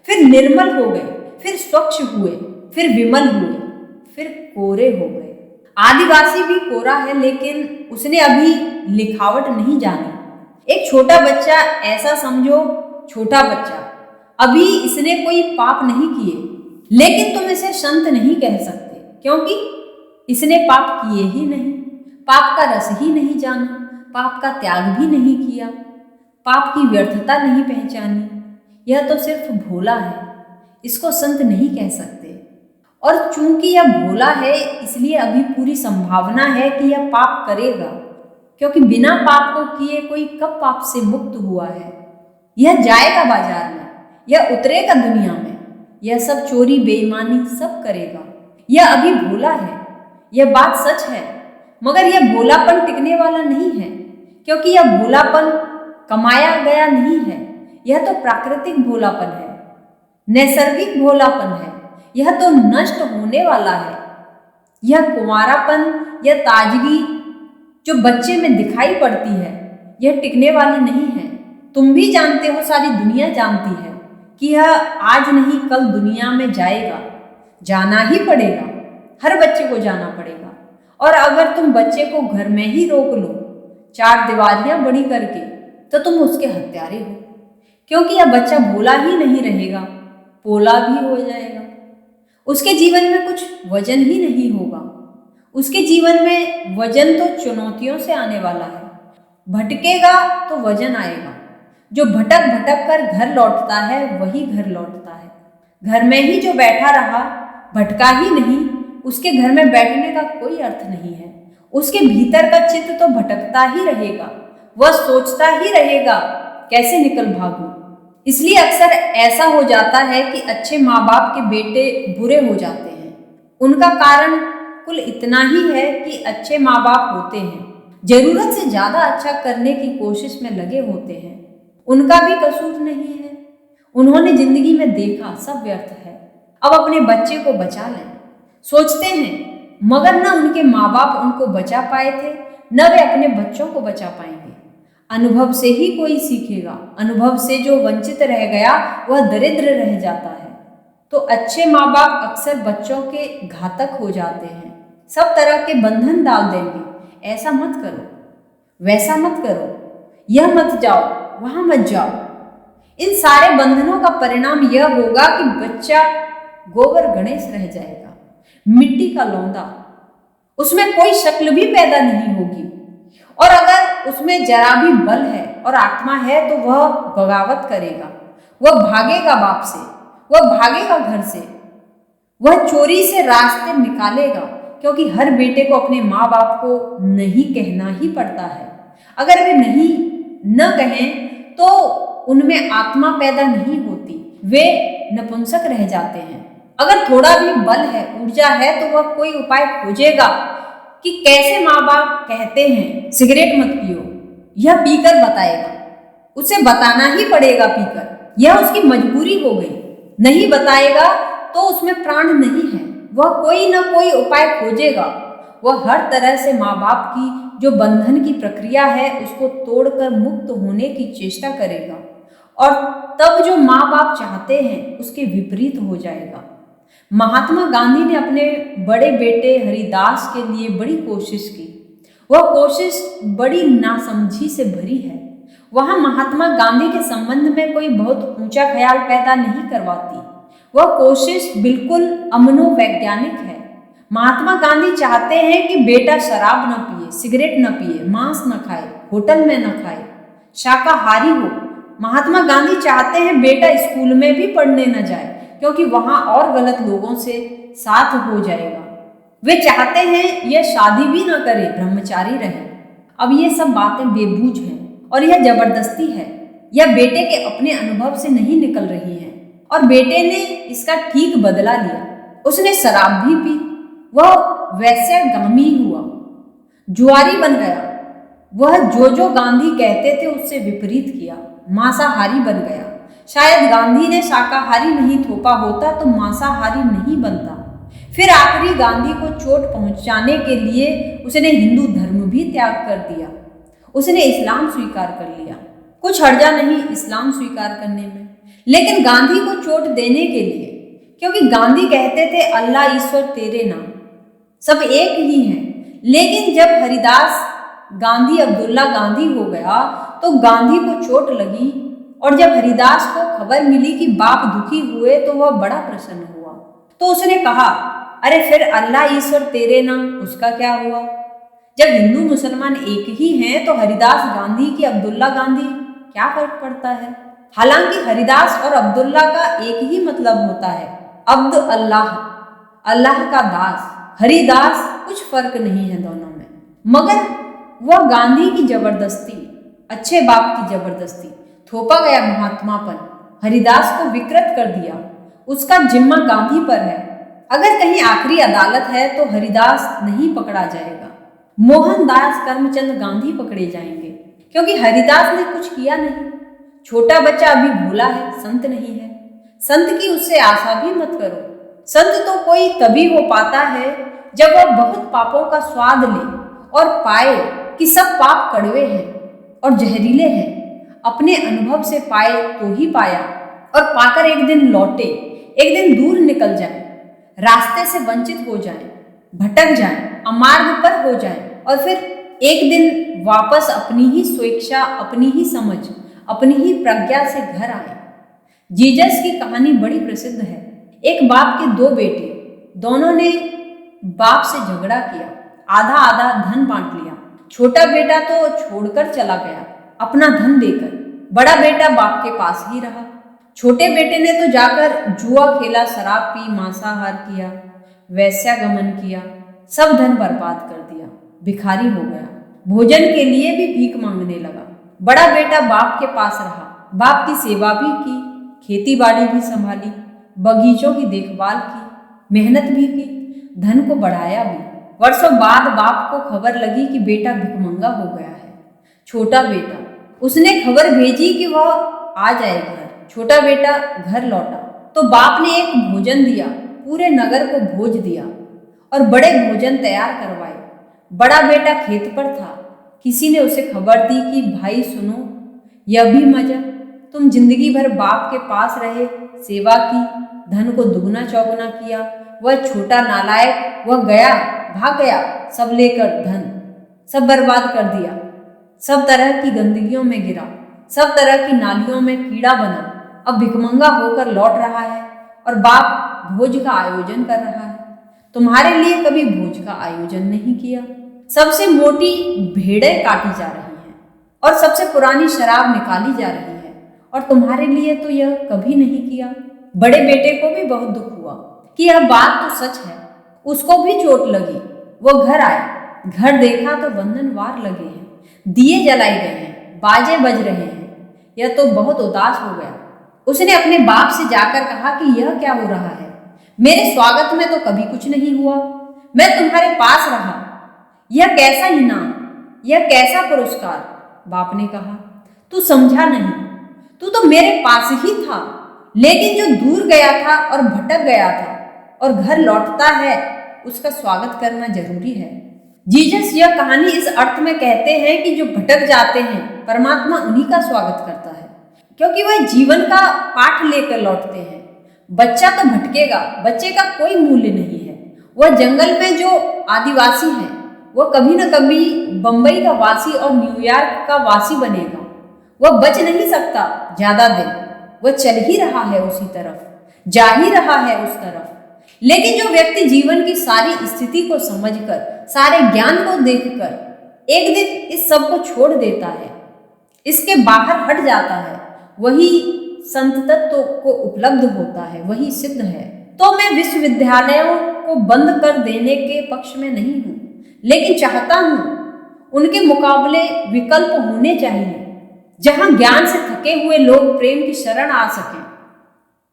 फिर निर्मल हो गए, फिर स्वच्छ हुए, फिर विमल हुए, फिर कोरे हो गए। आदिवासी भी कोरा है, लेकिन उसने अभी लिखावट नहीं जानी। एक छोटा बच्चा, ऐसा समझो छोटा बच्चा, अभी इसने कोई पाप नहीं किए, लेकिन तुम इसे संत नहीं कह सकते, क्योंकि इसने पाप किए ही नहीं, पाप का रस ही नहीं जाना, पाप का त्याग भी नहीं किया, पाप की व्यर्थता नहीं पहचानी। यह तो सिर्फ भोला है, इसको संत नहीं कह सकते। और चूंकि यह भोला है, इसलिए अभी पूरी संभावना है कि यह पाप करेगा, क्योंकि बिना पाप को किए कोई कब पाप से मुक्त हुआ है। यह जाएगा बाजार में, यह उतरेगा दुनिया में, यह सब चोरी बेईमानी सब करेगा। यह अभी भोला है, यह बात सच है, मगर यह भोलापन टिकने वाला नहीं है, क्योंकि यह भोलापन कमाया गया नहीं है। यह तो प्राकृतिक भोलापन है, नैसर्गिक भोलापन है। यह तो नष्ट होने वाला है। यह कुंवारापन, यह ताजगी जो बच्चे में दिखाई पड़ती है, यह टिकने वाली नहीं है। तुम भी जानते हो, सारी दुनिया जानती है कि यह आज नहीं कल दुनिया में जाएगा, जाना ही पड़ेगा। हर बच्चे को जाना पड़ेगा। और अगर तुम बच्चे को घर में ही रोक लो, चार दीवारियां बड़ी करके, तो तुम उसके हत्यारे हो, क्योंकि यह बच्चा भोला ही नहीं रहेगा, पोला भी हो जाएगा। उसके जीवन में कुछ वजन ही नहीं होगा। उसके जीवन में वजन तो चुनौतियों से आने वाला है। भटकेगा तो वजन आएगा। जो भटक भटक कर घर लौटता है, वही घर लौटता है। घर में ही जो बैठा रहा, भटका ही नहीं, उसके घर में बैठने का कोई अर्थ नहीं है। उसके भीतर का चित्त तो भटकता ही रहेगा। वह सोचता ही रहेगा कैसे निकल भागूं। इसलिए अक्सर ऐसा हो जाता है कि अच्छे माँ बाप के बेटे बुरे हो जाते हैं। उनका कारण कुल इतना ही है कि अच्छे माँ बाप होते हैं, जरूरत से ज्यादा अच्छा करने की कोशिश में लगे होते हैं। उनका भी कसूर नहीं है। उन्होंने जिंदगी में देखा सब व्यर्थ है, अब अपने बच्चे को बचा लें सोचते हैं, मगर न उनके माँ बाप उनको बचा पाए थे, न वे अपने बच्चों को बचा पाएंगे। अनुभव से ही कोई सीखेगा। अनुभव से जो वंचित रह गया वह दरिद्र रह जाता है। तो अच्छे माँ बाप अक्सर बच्चों के घातक हो जाते हैं, सब तरह के बंधन डाल देंगे। ऐसा मत करो, वैसा मत करो, यह मत जाओ, वहां मत जाओ। इन सारे बंधनों का परिणाम यह होगा कि बच्चा गोबर गणेश रह जाएगा, मिट्टी का लौंदा। उसमें कोई शक्ल भी पैदा नहीं होगी, और अगर उसमें जरा भी बल है और आत्मा है तो वह बगावत करेगा, वह भागेगा बाप से, वह भागेगा घर से, वह चोरी से रास्ते निकालेगा, क्योंकि हर बेटे को अपने माँ बाप को नहीं कहना ही पड़ता है। अगर वे नहीं न कहें तो उनमें आत्मा पैदा नहीं होती, वे नपुंसक रह जाते हैं। अगर थोड़ा भी बल है, ऊर्जा है, तो वह कोई उपाय खोजेगा कि कैसे माँ बाप कहते हैं सिगरेट मत पियो, यह पीकर बताएगा। उसे बताना ही पड़ेगा पीकर, यह उसकी मजबूरी हो गई। नहीं बताएगा तो उसमें प्राण नहीं है, वह कोई ना कोई उपाय खोजेगा। वह हर तरह से माँ बाप की जो बंधन की प्रक्रिया है उसको तोड़कर मुक्त होने की चेष्टा करेगा, और तब जो माँ बाप चाहते हैं उसके विपरीत हो जाएगा। महात्मा गांधी ने अपने बड़े बेटे हरिदास के लिए बड़ी कोशिश की। वह कोशिश बड़ी नासमझी से भरी है। वह महात्मा गांधी के संबंध में कोई बहुत ऊंचा ख्याल पैदा नहीं करवाती। वह कोशिश बिल्कुल अमनोवैज्ञानिक है। महात्मा गांधी चाहते हैं कि बेटा शराब न पिए, सिगरेट न पिए, मांस न खाए, होटल में न खाए, शाकाहारी हो। महात्मा गांधी चाहते हैं बेटा स्कूल में भी पढ़ने न जाए, क्योंकि वहां और गलत लोगों से साथ हो जाएगा। वे चाहते हैं यह शादी भी न करे, ब्रह्मचारी रहे। अब ये सब बातें बेबूझ हैं और यह जबरदस्ती है। यह बेटे के अपने अनुभव से नहीं निकल रही है, और बेटे ने इसका ठीक बदला लिया। उसने शराब भी पी, वह वैश्यगामी हुआ, जुआरी बन गया। वह जो गांधी कहते थे उससे विपरीत किया, मांसाहारी बन गया। शायद गांधी ने शाकाहारी नहीं थोपा होता तो मांसाहारी नहीं बनता। फिर आखिरी गांधी को चोट पहुंचाने के लिए उसने हिंदू धर्म भी त्याग कर दिया। उसने इस्लाम स्वीकार कर लिया। कुछ हर्जा नहीं इस्लाम स्वीकार करने में, लेकिन गांधी को चोट देने के लिए, क्योंकि गांधी कहते थे अल्लाह ईश्वर तेरे नाम, सब एक ही हैं। लेकिन जब हरिदास गांधी अब्दुल्ला गांधी हो गया तो गांधी को चोट लगी, और जब हरिदास को खबर मिली कि बाप दुखी हुए तो वह बड़ा प्रसन्न हुआ। तो उसने कहा, अरे फिर अल्लाह ईश्वर तेरे नाम, उसका क्या हुआ? जब हिंदू मुसलमान एक ही हैं तो हरिदास गांधी की अब्दुल्ला गांधी, क्या फर्क पड़ता है? हालांकि हरिदास और अब्दुल्ला का एक ही मतलब होता है, अब्द अल्लाह, अल्लाह का दास। हरिदास, कुछ फर्क नहीं है दोनों में। मगर वह गांधी की जबरदस्ती, अच्छे बाप की जबरदस्ती, थोपा गया महात्मापन हरिदास को विकृत कर दिया। उसका जिम्मा गांधी पर है। अगर कहीं आखिरी अदालत है तो हरिदास नहीं पकड़ा जाएगा, मोहनदास करमचंद गांधी पकड़े जाएंगे, क्योंकि हरिदास ने कुछ किया नहीं। छोटा बच्चा अभी भोला है, संत नहीं है। संत की उससे आशा भी मत करो। संत तो कोई तभी हो पाता है जब वह बहुत पापों का स्वाद ले और पाए कि सब पाप कड़वे हैं और जहरीले हैं। अपने अनुभव से पाए तो ही पाया, और पाकर एक दिन लौटे, एक दिन दूर निकल जाए, रास्ते से वंचित हो जाए, भटक जाए, अमार्ग पर हो जाए, और फिर एक दिन वापस अपनी ही स्वेच्छा, अपनी ही समझ, अपनी ही प्रज्ञा से घर आए। जीसस की कहानी बड़ी प्रसिद्ध है। एक बाप के दो बेटे, दोनों ने बाप से झगड़ा किया, आधा आधा धन बांट लिया। छोटा बेटा तो छोड़कर चला गया अपना धन देकर, बड़ा बेटा बाप के पास ही रहा। छोटे बेटे ने तो जाकर जुआ खेला, शराब पी, मांसाहार किया, वैश्यागमन किया, सब धन बर्बाद कर दिया, भिखारी हो गया, भोजन के लिए भी भीख मांगने लगा। बड़ा बेटा बाप के पास रहा, बाप की सेवा भी की, खेती बाड़ी भी संभाली, बगीचों की देखभाल की, मेहनत भी की, धन को बढ़ाया भी। वर्षों बाद बाप को खबर लगी कि बेटा भिखमंगा हो गया है। छोटा बेटा, उसने खबर भेजी कि वह आ जाए घर। छोटा बेटा घर लौटा तो बाप ने एक भोजन दिया, पूरे नगर को भोज दिया और बड़े भोजन तैयार करवाए। बड़ा बेटा खेत पर था, किसी ने उसे खबर दी कि भाई सुनो, यह भी मजा, तुम जिंदगी भर बाप के पास रहे, सेवा की, धन को दुगना चौगुना किया। वह छोटा नालायक, वह गया, भाग गया, सब लेकर धन, सब बर्बाद कर दिया, सब तरह की गंदगियों में गिरा, सब तरह की नालियों में कीड़ा बना। अब भिखमंगा होकर लौट रहा है और बाप भोज का आयोजन कर रहा है। तुम्हारे लिए कभी भोज का आयोजन नहीं किया। सबसे मोटी भेड़ें काटी जा रही हैं और सबसे पुरानी शराब निकाली जा रही है, और तुम्हारे लिए तो यह कभी नहीं किया। बड़े बेटे को भी बहुत दुख हुआ। कि यह बात तो सच है। उसको भी चोट लगी। वो घर आया, घर देखा तो बंधनवार लगे हैं, दिए जलाए गए हैं, बाजे बज रहे हैं। यह तो बहुत उदास हो गया। उसने अपने बाप से जाकर कहा कि यह क्या हो रहा है? मेरे स्वागत में तो कभी कुछ नहीं हुआ। मैं तुम्हारे पास रहा। यह कैसा इनाम, यह कैसा पुरस्कार? बाप ने कहा, तू समझा नहीं। तू तो मेरे पास ही था, लेकिन जो दूर गया था और भटक गया था और घर लौटता है, उसका स्वागत करना जरूरी है। जीसस यह कहानी इस अर्थ में कहते हैं कि जो भटक जाते हैं, परमात्मा उन्हीं का स्वागत करता है, क्योंकि वह जीवन का पाठ लेकर लौटते हैं। बच्चा तो भटकेगा, बच्चे का कोई मूल्य नहीं है। वह जंगल में जो आदिवासी है, वह कभी न कभी बंबई का वासी और न्यूयॉर्क का वासी बनेगा। वह बच नहीं सकता ज्यादा दिन। वह चल ही रहा है उसी तरफ, जा ही रहा है उस तरफ। लेकिन जो व्यक्ति जीवन की सारी स्थिति को समझकर, सारे ज्ञान को देखकर एक दिन इस सब को छोड़ देता है, इसके बाहर हट जाता है, वही संत तत्व को उपलब्ध होता है, वही सिद्ध है। तो मैं विश्वविद्यालयों को बंद कर देने के पक्ष में नहीं हूं, लेकिन चाहता हूं उनके मुकाबले विकल्प होने चाहिए, जहां ज्ञान से थके हुए लोग प्रेम की शरण आ सकें।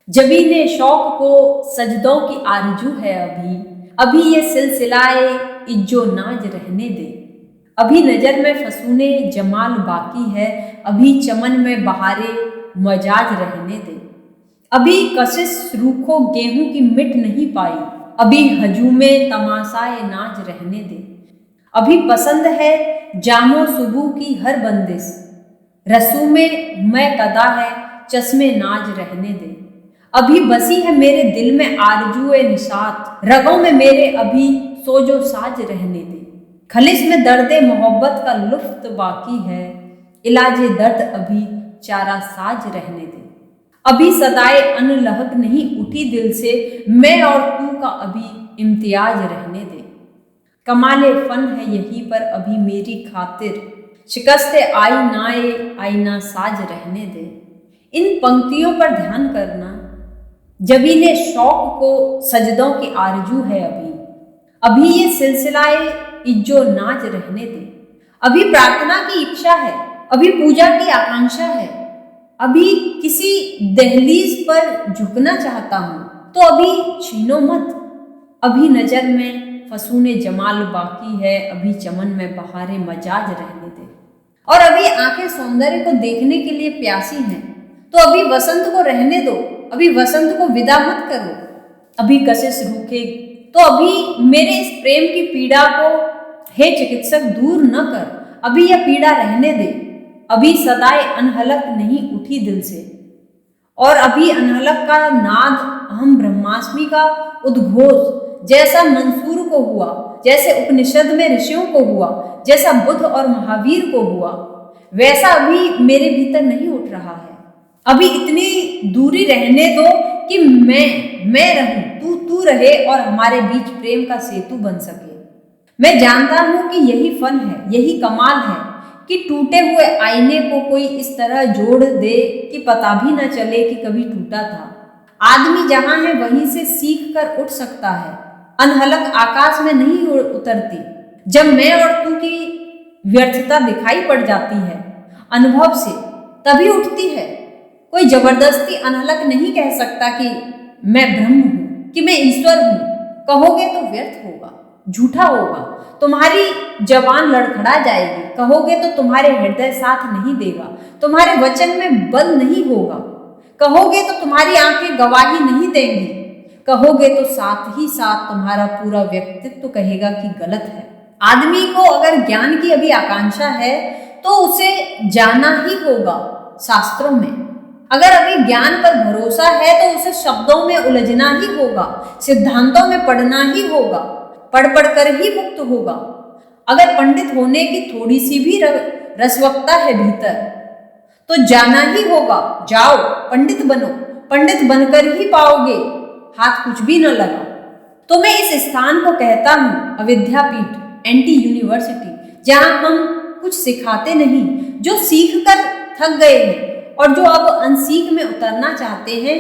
जबीने शौक को सजदों की आरजू है अभी ये सिलसिलाए इज्जो नाज रहने दे। अभी नजर में फसूने जमाल बाकी है, अभी चमन में बहारे मजाज रहने दे। अभी कशिश रूखो गेहूं की मिट नहीं पाई, अभी हजूमे तमाशाए नाज रहने दे। अभी पसंद है जामो सुबह की हर बंदिश, रसूमे मैं कदा है चश्मे नाज रहने दे। अभी बसी है मेरे दिल में आरजुए निशात, रगों में मेरे अभी सोजो साज रहने दे। खलिश में दर्दे मोहब्बत का लुफ्त बाकी है, इलाजे दर्द अभी चारा साज रहने दे। अभी सदाए अनलहक नहीं उठी दिल से, मैं और तू का अभी इम्तियाज रहने दे। कमाले फन है यहीं पर अभी मेरी खातिर, शिकस्ते आईना साज रहने दे। इन पंक्तियों पर ध्यान करना। जबीने शौक को सजदों की आरजू है अभी ये सिलसिलाए इज्जो नाज रहने दे। अभी प्रार्थना की इच्छा है, अभी पूजा की आकांक्षा है, अभी किसी दहलीज पर झुकना चाहता हूं, तो अभी छीनो मत। अभी नजर में फसूने जमाल बाकी है, अभी चमन में बहारे मजाज रहने दे। और अभी आंखें सौंदर्य को देखने के लिए प्यासी हैं, तो अभी वसंत को रहने दो, अभी वसंत को विदा मत करो। अभी कशिश रूखे, तो अभी मेरे इस प्रेम की पीड़ा को हे चिकित्सक दूर न कर, अभी यह पीड़ा रहने दे। अभी सदाए अनहलक नहीं उठी दिल से, और अभी अनहलक का नाद अहम ब्रह्मास्मि का उद्घोष जैसा मंसूर को हुआ, जैसे उपनिषद में ऋषियों को हुआ, जैसा बुद्ध और महावीर को हुआ, वैसा अभी मेरे भीतर नहीं उठ रहा है। अभी इतनी दूरी रहने दो कि मैं रहूं, तू रहे और हमारे बीच प्रेम का सेतु बन सके। मैं जानता हूं कि यही फन है, यही कमाल है कि टूटे हुए आईने को कोई इस तरह जोड़ दे कि पता भी न चले कि कभी टूटा था। आदमी जहां है वहीं से सीख कर उठ सकता है। अनहलक आकाश में नहीं उतरती। जब मैं और तू की व्यर्थता दिखाई पड़ जाती है अनुभव से, तभी उठती है। कोई जबरदस्ती अनहलक नहीं कह सकता कि मैं ब्रह्म हूं, कि मैं ईश्वर हूं। कहोगे तो व्यर्थ होगा, झूठा होगा, तुम्हारी जबान लड़खड़ा जाएगी। कहोगे तो तुम्हारे हृदय साथ नहीं देगा, तुम्हारे वचन में बल नहीं होगा। कहोगे तो तुम्हारी आंखें गवाही नहीं देंगी। कहोगे तो साथ ही साथ तुम्हारा पूरा व्यक्तित्व कहेगा कि गलत है। आदमी को अगर ज्ञान की अभी आकांक्षा है तो उसे जाना ही होगा शास्त्रों में। अगर अभी ज्ञान पर भरोसा है तो उसे शब्दों में उलझना ही होगा, सिद्धांतों में पढ़ना ही होगा, पढ़ कर ही मुक्त होगा। अगर पंडित होने की थोड़ी सी भी रसवक्ता है भीतर तो जाना ही होगा। जाओ पंडित बनो, पंडित बनकर ही पाओगे, हाथ कुछ भी न लगा। तो मैं इस स्थान को कहता हूं अविद्यापीठ, एंटी यूनिवर्सिटी, जहां हम कुछ सिखाते नहीं, जो सीख कर थक गए हैं और जो अब अनसीख में उतरना चाहते हैं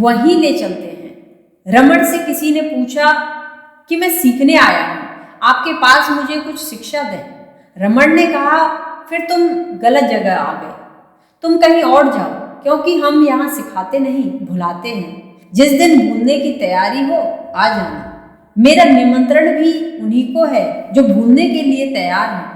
वहीं ले चलते हैं। रमण से किसी ने पूछा कि मैं सीखने आया हूं, आपके पास मुझे कुछ शिक्षा दें। रमण ने कहा, फिर तुम गलत जगह आ गए, तुम कहीं और जाओ, क्योंकि हम यहाँ सिखाते नहीं, भुलाते हैं। जिस दिन भूलने की तैयारी हो आ जाना। मेरा निमंत्रण भी उन्हीं को है जो भूलने के लिए तैयार हैं।